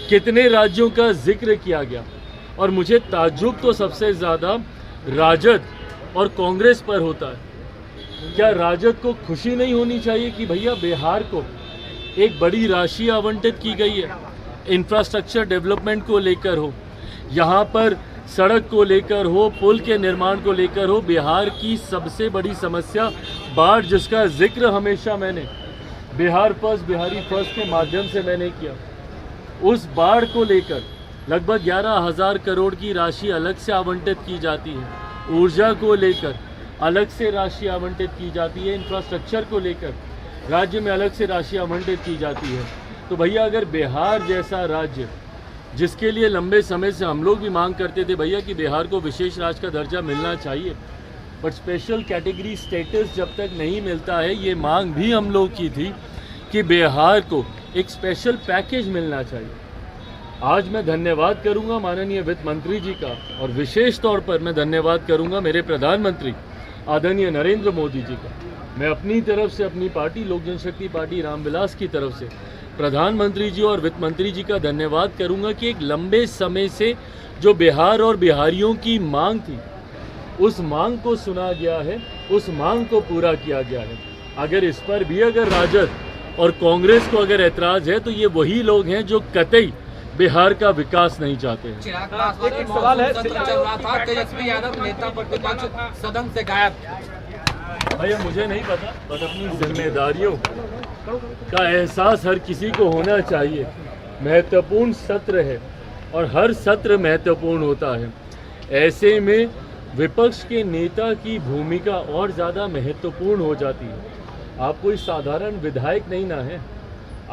कितने राज्यों का जिक्र किया गया। और मुझे ताज्जुब तो सबसे ज़्यादा राजद और कांग्रेस पर होता है। क्या राजद को खुशी नहीं होनी चाहिए कि भैया बिहार को एक बड़ी राशि आवंटित की गई है, इंफ्रास्ट्रक्चर डेवलपमेंट को लेकर हो, यहाँ पर सड़क को लेकर हो, पुल के निर्माण को लेकर हो, बिहार की सबसे बड़ी समस्या बाढ़, जिसका जिक्र हमेशा मैंने बिहार फर्स्ट, बिहारी फर्स्ट के माध्यम से मैंने किया, उस बाढ़ को लेकर लगभग 11,000 करोड़ की राशि अलग से आवंटित की जाती है। ऊर्जा को लेकर अलग से राशि आवंटित की जाती है। इंफ्रास्ट्रक्चर को लेकर राज्य में अलग से राशि आवंटित की जाती है। तो भैया, अगर बिहार जैसा राज्य, जिसके लिए लंबे समय से हम लोग भी मांग करते थे भैया कि बिहार को विशेष राज्य का दर्जा मिलना चाहिए, बट स्पेशल कैटेगरी स्टेटस जब तक नहीं मिलता है, ये मांग भी हम लोग की थी कि बिहार को एक स्पेशल पैकेज मिलना चाहिए। आज मैं धन्यवाद करूंगा माननीय वित्त मंत्री जी का, और विशेष तौर पर मैं धन्यवाद करूंगा मेरे प्रधानमंत्री आदरणीय नरेंद्र मोदी जी का। मैं अपनी तरफ से, अपनी पार्टी लोक जनशक्ति पार्टी रामविलास की तरफ से प्रधानमंत्री जी और वित्त मंत्री जी का धन्यवाद करूंगा कि एक लंबे समय से जो बिहार और बिहारियों की मांग थी, उस मांग को सुना गया है, उस मांग को पूरा किया गया है। अगर इस पर भी अगर राजद और कांग्रेस को अगर ऐतराज है, तो ये वही लोग हैं जो कतई बिहार का विकास नहीं चाहते हैं। चिराग पासवान एक सवाल है, सत्र चल रहा था, तेजस्वी यादव नेता प्रतिपक्ष सदन से गायब। भैया, मुझे नहीं पता, बस अपनी जिम्मेदारियों का एहसास हर किसी को होना चाहिए। महत्वपूर्ण सत्र है और हर सत्र महत्वपूर्ण होता है। ऐसे में विपक्ष के नेता की भूमिका और ज़्यादा महत्वपूर्ण हो जाती है। आप कोई साधारण विधायक नहीं ना है,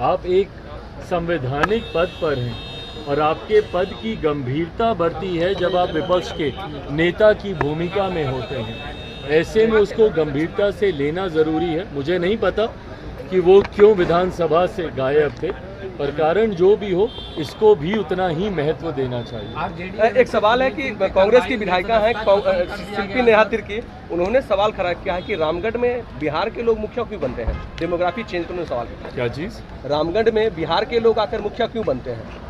आप एक संवैधानिक पद पर हैं, और आपके पद की गंभीरता बढ़ती है जब आप विपक्ष के नेता की भूमिका में होते हैं। ऐसे में उसको गंभीरता से लेना ज़रूरी है। मुझे नहीं पता कि वो क्यों विधानसभा से गायब थे, पर कारण जो भी हो, इसको भी उतना ही महत्व देना चाहिए। एक सवाल है कि कांग्रेस की विधायिका हैं शिल्पी नेहा तिर्की, उन्होंने सवाल खड़ा किया है कि रामगढ़ में बिहार के लोग मुखिया क्यों बनते हैं? डेमोग्राफी चेंज करने सवाल किया। क्या चीज़? रामगढ़ में बिहार के लोग आकर मुखिया क्यों बनते हैं?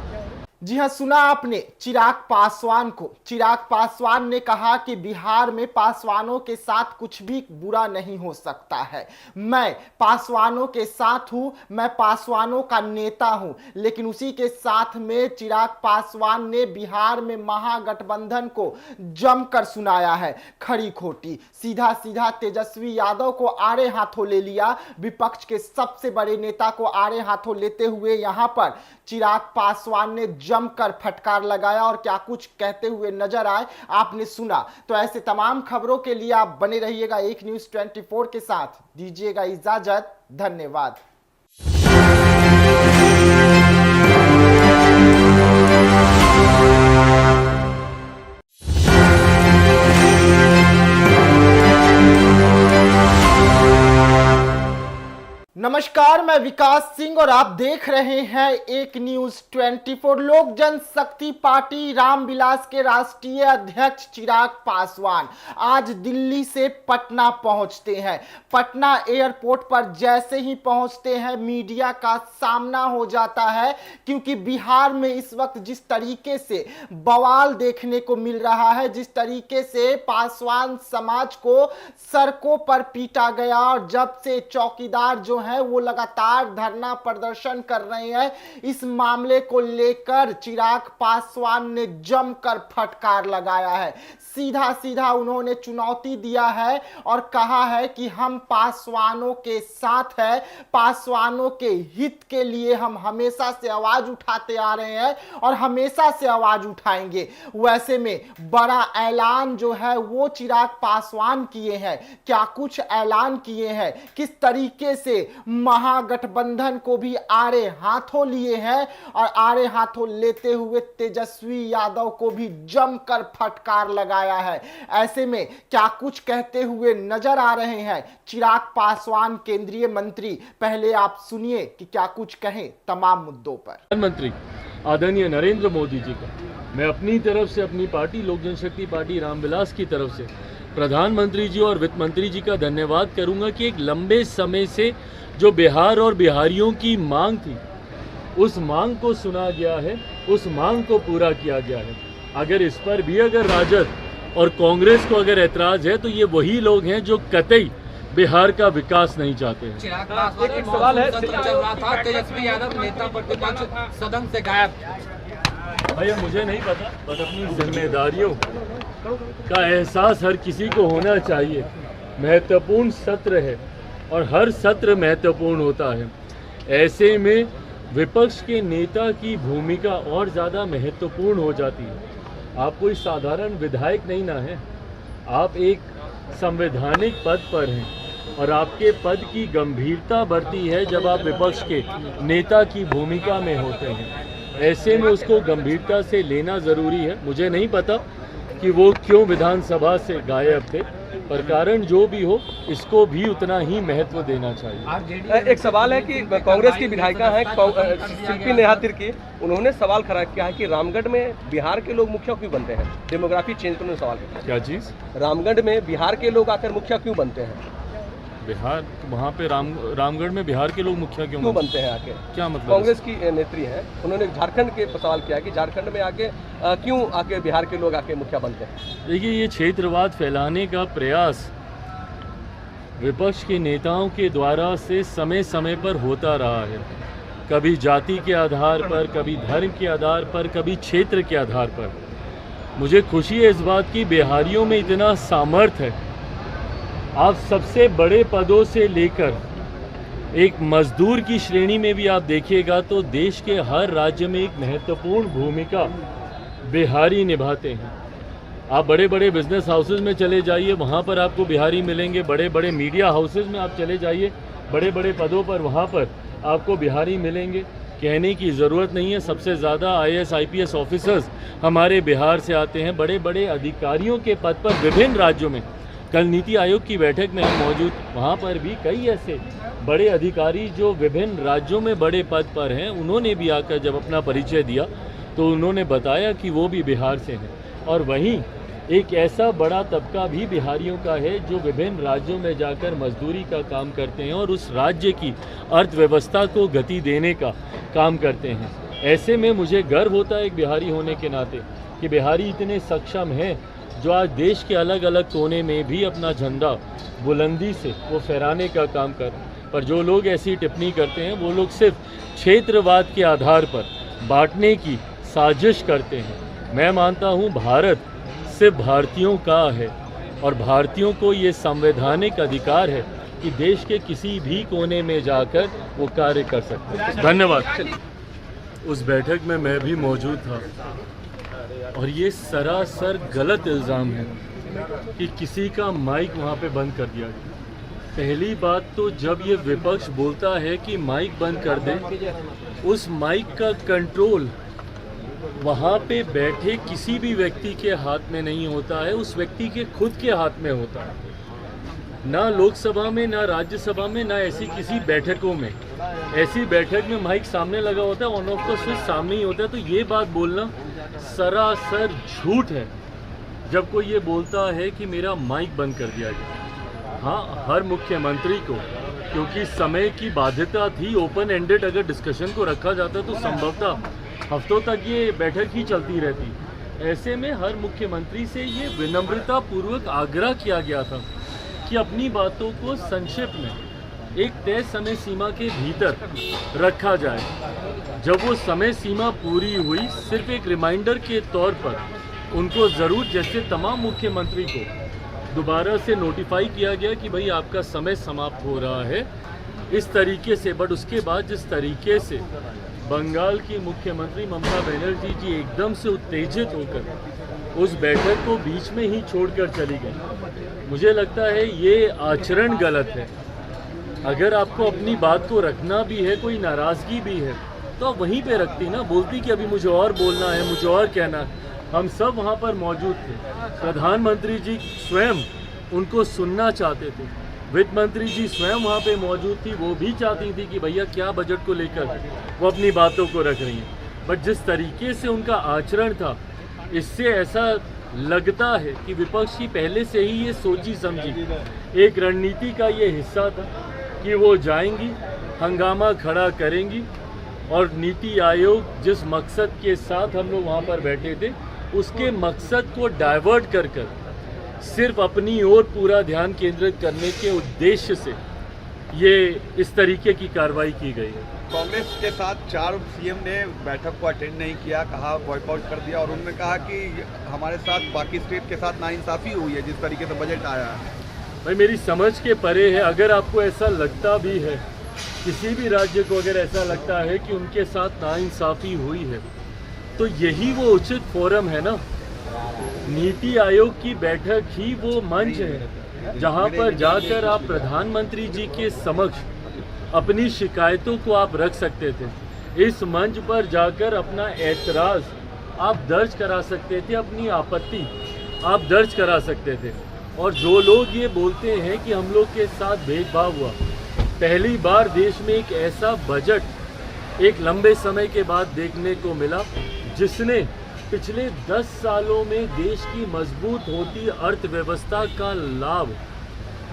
जी हाँ, सुना आपने चिराग पासवान को। चिराग पासवान ने कहा कि बिहार में पासवानों के साथ कुछ भी बुरा नहीं हो सकता है। मैं पासवानों के साथ हूं, मैं पासवानों का नेता हूं। लेकिन उसी के साथ में चिराग पासवान ने बिहार में महागठबंधन को जमकर सुनाया है खरी खोटी। सीधा सीधा तेजस्वी यादव को आड़े हाथों ले लिया। विपक्ष के सबसे बड़े नेता को आड़े हाथों लेते हुए यहां पर चिराग पासवान ने जमकर फटकार लगाया और क्या कुछ कहते हुए नजर आए, आपने सुना। तो ऐसे तमाम खबरों के लिए आप बने रहिएगा एक न्यूज़ 24 के साथ। दीजिएगा इजाजत, धन्यवाद। नमस्कार, मैं विकास सिंह और आप देख रहे हैं एक न्यूज़ 24। लोक जनशक्ति पार्टी रामविलास के राष्ट्रीय अध्यक्ष चिराग पासवान आज दिल्ली से पटना पहुंचते हैं। पटना एयरपोर्ट पर जैसे ही पहुंचते हैं, मीडिया का सामना हो जाता है, क्योंकि बिहार में इस वक्त जिस तरीके से बवाल देखने को मिल रहा है, जिस तरीके से पासवान समाज को सड़कों पर पीटा गया, और जब से चौकीदार जो है वो लगातार धरना प्रदर्शन कर रहे हैं, इस मामले को लेकर चिराग पासवान ने जमकर फटकार लगाया है। सीधा सीधा उन्होंने चुनौती दिया है और कहा है कि हम पासवानों के साथ हैं, पासवानों के हित के लिए हम हमेशा से आवाज उठाते आ रहे हैं और हमेशा से आवाज उठाएंगे। वैसे में बड़ा ऐलान जो है वो चिराग पासवान किए हैं। क्या कुछ ऐलान किए हैं, किस तरीके से महागठबंधन को भी आड़े हाथों लिए हैं, और आड़े हाथों लेते हुए तेजस्वी यादव को भी जमकर फटकार लगाया है। ऐसे में क्या कुछ कहते हुए नजर आ रहे हैं चिराग पासवान केंद्रीय मंत्री। पहले आप सुनिए कि क्या कुछ कहें तमाम मुद्दों पर। प्रधानमंत्री आदरणीय नरेंद्र मोदी जी का मैं अपनी तरफ से, अपनी पार्टी लोक जनशक्ति पार्टी रामविलास की तरफ से प्रधानमंत्री जी और वित्त मंत्री जी का धन्यवाद करूंगा कि एक लंबे समय से जो बिहार और बिहारियों की मांग थी, उस मांग को सुना गया है, उस मांग को पूरा किया गया है। अगर इस पर भी अगर राजद और कांग्रेस को अगर ऐतराज है, तो ये वही लोग हैं जो कतई बिहार का विकास नहीं चाहते हैं। चिराग पासवान एक सवाल है, सत्र चल रहा था, तेजस्वी यादव नेता प्रतिपक्ष सदन से गायब। भैया मुझे नहीं पता, बस अपनी जिम्मेदारियों का एहसास हर किसी को होना चाहिए। महत्वपूर्ण सत्र है और हर सत्र महत्वपूर्ण होता है। ऐसे में विपक्ष के नेता की भूमिका और ज़्यादा महत्वपूर्ण हो जाती है। आप कोई साधारण विधायक नहीं ना है, आप एक संवैधानिक पद पर हैं और आपके पद की गंभीरता बढ़ती है जब आप विपक्ष के नेता की भूमिका में होते हैं। ऐसे में उसको गंभीरता से लेना ज़रूरी है। मुझे नहीं पता कि वो क्यों विधानसभा से गायब थे, पर कारण जो भी हो इसको भी उतना ही महत्व देना चाहिए। एक सवाल है कि कांग्रेस की विधायिका हैं शिल्पी नेहा तिर्की, उन्होंने सवाल खड़ा किया है कि रामगढ़ में बिहार के लोग मुखिया क्यों बनते हैं? डेमोग्राफी चेंज करने सवाल किया। क्या चीज़? रामगढ़ में बिहार के लोग आकर मुखिया क्यों बनते हैं? बिहार वहाँ पे रामगढ़ में बिहार के लोग मुखिया क्यों बनते हैं आके? क्या मतलब? कांग्रेस की नेत्री हैं, उन्होंने झारखंड के सवाल किया कि झारखंड में आके क्यों आके बिहार के लोग आके मुखिया बनते हैं? देखिए, ये क्षेत्रवाद फैलाने का प्रयास विपक्ष के नेताओं के द्वारा से समय समय पर होता रहा है। कभी जाति के आधार पर, कभी धर्म के आधार पर, कभी क्षेत्र के आधार पर। मुझे खुशी है इस बात की, बिहारियों में इतना सामर्थ्य है। आप सबसे बड़े पदों से लेकर एक मजदूर की श्रेणी में भी आप देखिएगा तो देश के हर राज्य में एक महत्वपूर्ण भूमिका बिहारी निभाते हैं। आप बड़े बड़े बिजनेस हाउसेज में चले जाइए, वहाँ पर आपको बिहारी मिलेंगे। बड़े बड़े मीडिया हाउसेज में आप चले जाइए, बड़े बड़े पदों पर वहाँ पर आपको बिहारी मिलेंगे। कहने की ज़रूरत नहीं है, सबसे ज़्यादा IAS IPS ऑफिसर्स हमारे बिहार से आते हैं। बड़े बड़े अधिकारियों के पद पर विभिन्न राज्यों में, कल नीति आयोग की बैठक में हम मौजूद, वहाँ पर भी कई ऐसे बड़े अधिकारी जो विभिन्न राज्यों में बड़े पद पर हैं, उन्होंने भी आकर जब अपना परिचय दिया तो उन्होंने बताया कि वो भी बिहार से हैं। और वहीं एक ऐसा बड़ा तबका भी बिहारियों का है जो विभिन्न राज्यों में जाकर मजदूरी का काम करते हैं और उस राज्य की अर्थव्यवस्था को गति देने का काम करते हैं। ऐसे में मुझे गर्व होता है एक बिहारी होने के नाते कि बिहारी इतने सक्षम हैं जो आज देश के अलग अलग कोने में भी अपना झंडा बुलंदी से वो फहराने का काम कर रहे हैं। पर जो लोग ऐसी टिप्पणी करते हैं वो लोग सिर्फ क्षेत्रवाद के आधार पर बांटने की साजिश करते हैं। मैं मानता हूँ भारत सिर्फ भारतीयों का है और भारतीयों को ये संवैधानिक अधिकार है कि देश के किसी भी कोने में जाकर वो कार्य कर सकते हैं। धन्यवाद। उस बैठक में मैं भी मौजूद था और ये सरासर गलत इल्ज़ाम है कि किसी का माइक वहाँ पे बंद कर दिया गया। पहली बात तो जब ये विपक्ष बोलता है कि माइक बंद कर दें, उस माइक का कंट्रोल वहाँ पे बैठे किसी भी व्यक्ति के हाथ में नहीं होता है, उस व्यक्ति के खुद के हाथ में होता है। ना लोकसभा में, ना राज्यसभा में, ना ऐसी किसी बैठकों में। ऐसी बैठक में माइक सामने लगा होता है, ऑन ऑफ का स्विच सामने ही होता है। तो ये बात बोलना सरासर झूठ है जब कोई ये बोलता है कि मेरा माइक बंद कर दिया गया। हाँ, हर मुख्यमंत्री को, क्योंकि समय की बाध्यता थी, ओपन एंडेड अगर डिस्कशन को रखा जाता तो संभवतः हफ्तों तक ये बैठक ही चलती रहती। ऐसे में हर मुख्यमंत्री से ये विनम्रता पूर्वक आग्रह किया गया था कि अपनी बातों को संक्षिप्त में एक तय समय सीमा के भीतर रखा जाए। जब वो समय सीमा पूरी हुई, सिर्फ एक रिमाइंडर के तौर पर उनको ज़रूर, जैसे तमाम मुख्यमंत्री को दोबारा से नोटिफाई किया गया कि भाई आपका समय समाप्त हो रहा है, इस तरीके से। बट उसके बाद जिस तरीके से बंगाल की मुख्यमंत्री ममता बनर्जी जी एकदम से उत्तेजित होकर उस बैठक को बीच में ही छोड़कर चली गई, मुझे लगता है ये आचरण गलत है। अगर आपको अपनी बात को रखना भी है, कोई नाराज़गी भी है, तो आप वहीं पे रखती ना, बोलती कि अभी मुझे और बोलना है, मुझे और कहना है। हम सब वहाँ पर मौजूद थे। प्रधानमंत्री जी स्वयं उनको सुनना चाहते थे, वित्त मंत्री जी स्वयं वहाँ पे मौजूद थी, वो भी चाहती थी कि भैया क्या बजट को लेकर वो अपनी बातों को रख रही हैं। बट जिस तरीके से उनका आचरण था, इससे ऐसा लगता है कि विपक्ष की पहले से ही ये सोची समझी एक रणनीति का ये हिस्सा था कि वो जाएंगी, हंगामा खड़ा करेंगी और नीति आयोग जिस मकसद के साथ हम लोग वहाँ पर बैठे थे, उसके मकसद को डाइवर्ट कर सिर्फ अपनी ओर पूरा ध्यान केंद्रित करने के उद्देश्य से ये इस तरीके की कार्रवाई की गई है। कांग्रेस के साथ 4 सीएम ने बैठक को अटेंड नहीं किया, कहा बॉयकॉट कर दिया और उन्होंने कहा कि हमारे साथ बाकी स्टेट के साथ नाइंसाफी हुई है जिस तरीके से बजट आया है। भाई मेरी समझ के परे है। अगर आपको ऐसा लगता भी है, किसी भी राज्य को अगर ऐसा लगता है कि उनके साथ नाइंसाफी हुई है, तो यही वो उचित फोरम है ना। नीति आयोग की बैठक ही वो मंच है जहां पर जाकर आप प्रधानमंत्री जी के समक्ष अपनी शिकायतों को आप रख सकते थे। इस मंच पर जाकर अपना ऐतराज आप दर्ज करा सकते थे, अपनी आपत्ति आप दर्ज करा सकते थे। और जो लोग ये बोलते हैं कि हम लोग के साथ भेदभाव हुआ, पहली बार देश में एक ऐसा बजट एक लंबे समय के बाद देखने को मिला जिसने पिछले 10 सालों में देश की मजबूत होती अर्थव्यवस्था का लाभ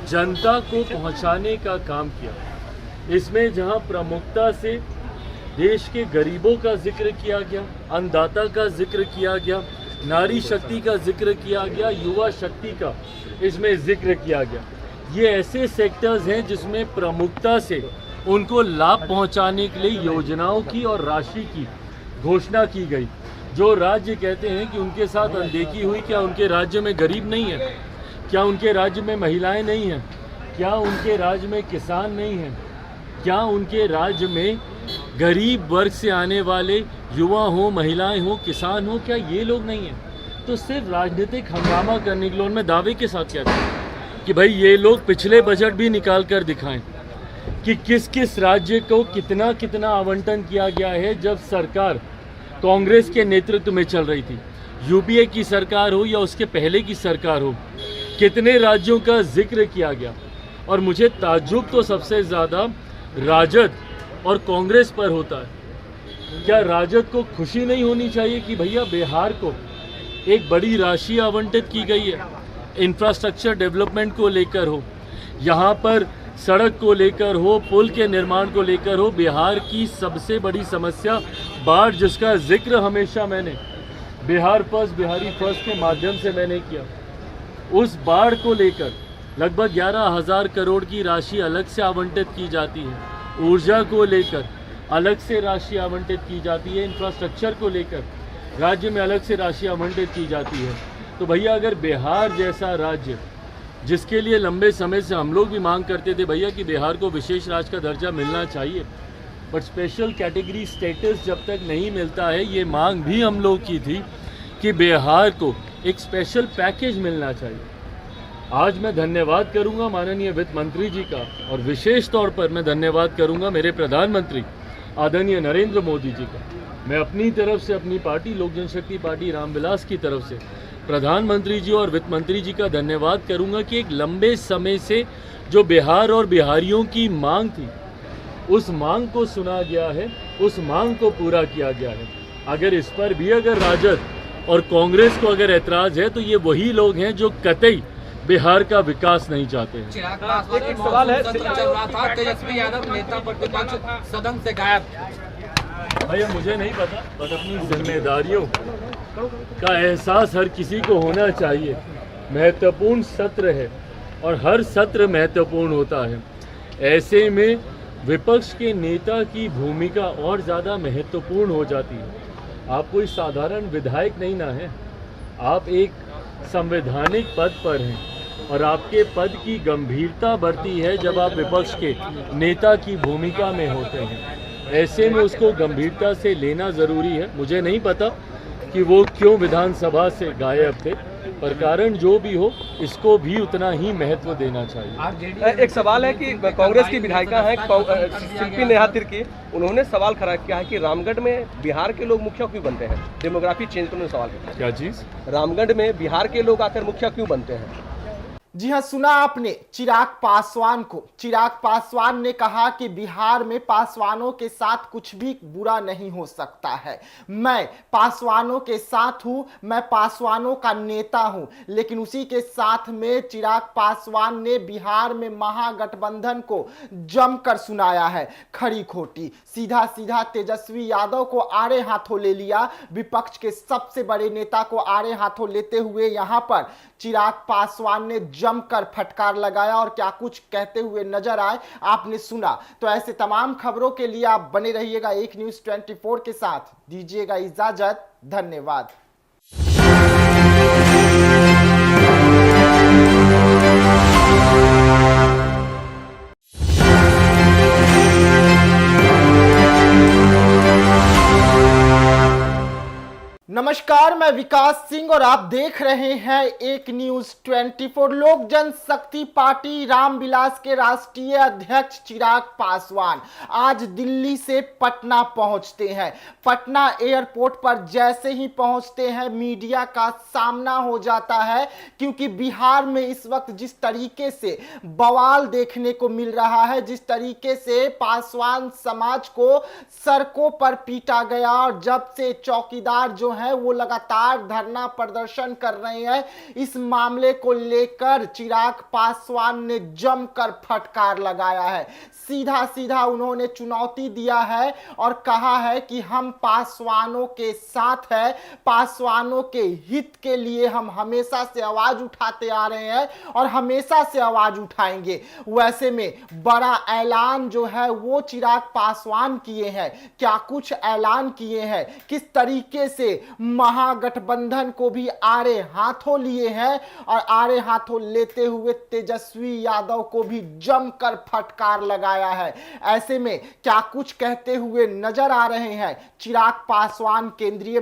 जनता को पहुंचाने का काम किया। इसमें जहां प्रमुखता से देश के गरीबों का जिक्र किया गया, अन्नदाता का जिक्र किया गया, नारी शक्ति का जिक्र किया गया, युवा शक्ति का इसमें जिक्र किया गया। ये ऐसे सेक्टर्स हैं जिसमें प्रमुखता से उनको लाभ पहुंचाने के लिए योजनाओं की और राशि की घोषणा की गई। जो राज्य कहते हैं कि उनके साथ अनदेखी हुई, क्या उनके राज्य में गरीब नहीं है? क्या उनके राज्य में महिलाएं नहीं हैं? क्या उनके राज्य में किसान नहीं हैं? क्या उनके राज्य में गरीब वर्ग से आने वाले युवा हो, महिलाएं हो, किसान हो, क्या ये लोग नहीं हैं? तो सिर्फ राजनीतिक हंगामा करने के लिए उनमें दावे के साथ कहते हैं कि भाई ये लोग पिछले बजट भी निकाल कर दिखाएं कि किस किस राज्य को कितना कितना आवंटन किया गया है जब सरकार कांग्रेस के नेतृत्व में चल रही थी। यूपीए की सरकार हो या उसके पहले की सरकार हो, कितने राज्यों का जिक्र किया गया। और मुझे ताज्जुब तो सबसे ज़्यादा राजद और कांग्रेस पर होता है। क्या राजद को खुशी नहीं होनी चाहिए कि भैया बिहार को एक बड़ी राशि आवंटित की गई है, इंफ्रास्ट्रक्चर डेवलपमेंट को लेकर हो, यहाँ पर सड़क को लेकर हो, पुल के निर्माण को लेकर हो। बिहार की सबसे बड़ी समस्या बाढ़, जिसका जिक्र हमेशा मैंने बिहार फर्स्ट, बिहारी फर्स्ट के माध्यम से मैंने किया। उस बाढ़ को लेकर लगभग 11,000 करोड़ की राशि अलग से आवंटित की जाती है। ऊर्जा को लेकर अलग से राशि आवंटित की जाती है। इंफ्रास्ट्रक्चर को लेकर राज्य में अलग से राशि आवंटित की जाती है। तो भैया अगर बिहार जैसा राज्य, जिसके लिए लंबे समय से हम लोग भी मांग करते थे भैया कि बिहार को विशेष राज्य का दर्जा मिलना चाहिए, बट स्पेशल कैटेगरी स्टेटस जब तक नहीं मिलता है, ये मांग भी हम लोग की थी कि बिहार को एक स्पेशल पैकेज मिलना चाहिए। आज मैं धन्यवाद करूंगा माननीय वित्त मंत्री जी का, और विशेष तौर पर मैं धन्यवाद करूंगा मेरे प्रधानमंत्री आदरणीय नरेंद्र मोदी जी का। मैं अपनी तरफ से, अपनी पार्टी लोक जनशक्ति पार्टी रामविलास की तरफ से प्रधानमंत्री जी और वित्त मंत्री जी का धन्यवाद करूंगा कि एक लंबे समय से जो बिहार और बिहारियों की मांग थी, उस मांग को सुना गया है, उस मांग को पूरा किया गया है। अगर इस पर भी अगर राजद और कांग्रेस को अगर ऐतराज है, तो ये वही लोग हैं जो कतई बिहार का विकास नहीं चाहते हैं। चिराग पासवान एक सवाल है, सत्र चल रहा था, तेजस्वी यादव नेता प्रतिपक्ष सदन से गायब। भैया मुझे नहीं पता, बस अपनी जिम्मेदारियों का एहसास हर किसी को होना चाहिए। महत्वपूर्ण सत्र है और हर सत्र महत्वपूर्ण होता है। ऐसे में विपक्ष के नेता की भूमिका और ज़्यादा महत्वपूर्ण हो जाती है। आप कोई साधारण विधायक नहीं ना है, आप एक संवैधानिक पद पर हैं और आपके पद की गंभीरता बढ़ती है जब आप विपक्ष के नेता की भूमिका में होते हैं। ऐसे में उसको गंभीरता से लेना ज़रूरी है। मुझे नहीं पता कि वो क्यों विधानसभा से गायब थे, पर कारण जो भी हो, इसको भी उतना ही महत्व देना चाहिए। एक सवाल है कि कांग्रेस की विधायिका हैं शिल्पी नेहा तिर्की, उन्होंने सवाल खड़ा किया है कि रामगढ़ में बिहार के लोग मुखिया क्यों बनते हैं? डेमोग्राफी चेंज करने सवाल किया। क्या चीज़? रामगढ़ में बिहार के लोग आकर मुखिया क्यों बनते हैं? जी हाँ, सुना आपने चिराग पासवान को। चिराग पासवान ने कहा कि बिहार में पासवानों के साथ कुछ भी बुरा नहीं हो सकता है। मैं पासवानों के साथ हूं, मैं पासवानों का नेता हूं। लेकिन उसी के साथ में चिराग पासवान ने बिहार में महागठबंधन को जमकर सुनाया है खरी खोटी। सीधा सीधा तेजस्वी यादव को आड़े हाथों ले लिया। विपक्ष के सबसे बड़े नेता को आड़े हाथों लेते हुए यहां पर चिराग पासवान ने जमकर फटकार लगाया और क्या कुछ कहते हुए नजर आए आपने सुना। तो ऐसे तमाम खबरों के लिए आप बने रहिएगा एक न्यूज़ 24 के साथ। दीजिएगा इजाजत, धन्यवाद। नमस्कार, मैं विकास सिंह और आप देख रहे हैं एक न्यूज़ 24। लोक जनशक्ति पार्टी रामविलास के राष्ट्रीय अध्यक्ष चिराग पासवान आज दिल्ली से पटना पहुंचते हैं। पटना एयरपोर्ट पर जैसे ही पहुंचते हैं मीडिया का सामना हो जाता है, क्योंकि बिहार में इस वक्त जिस तरीके से बवाल देखने को मिल रहा है, जिस तरीके से पासवान समाज को सड़कों पर पीटा गया और जब से चौकीदार जो है वो लगातार धरना प्रदर्शन कर रहे हैं, इस मामले को लेकर चिराग पासवान ने जमकर फटकार लगाया है। सीधा सीधा उन्होंने चुनौती दिया है और कहा है कि हम पासवानों के साथ हैं, पासवानों के हित के लिए हम हमेशा से आवाज उठाते आ रहे हैं और हमेशा से आवाज उठाएंगे। वैसे में बड़ा ऐलान जो है वो चिराग पासवान किए हैं। क्या कुछ ऐलान किए हैं, किस तरीके से महागठबंधन को भी आड़े हाथों लिए हैं और आड़े हाथों लेते हुए तेजस्वी यादव को भी जमकर फटकार लगाया है। ऐसे में क्या कुछ कहते हुए नजर आ रहे हैं चिराग पासवान, केंद्रीय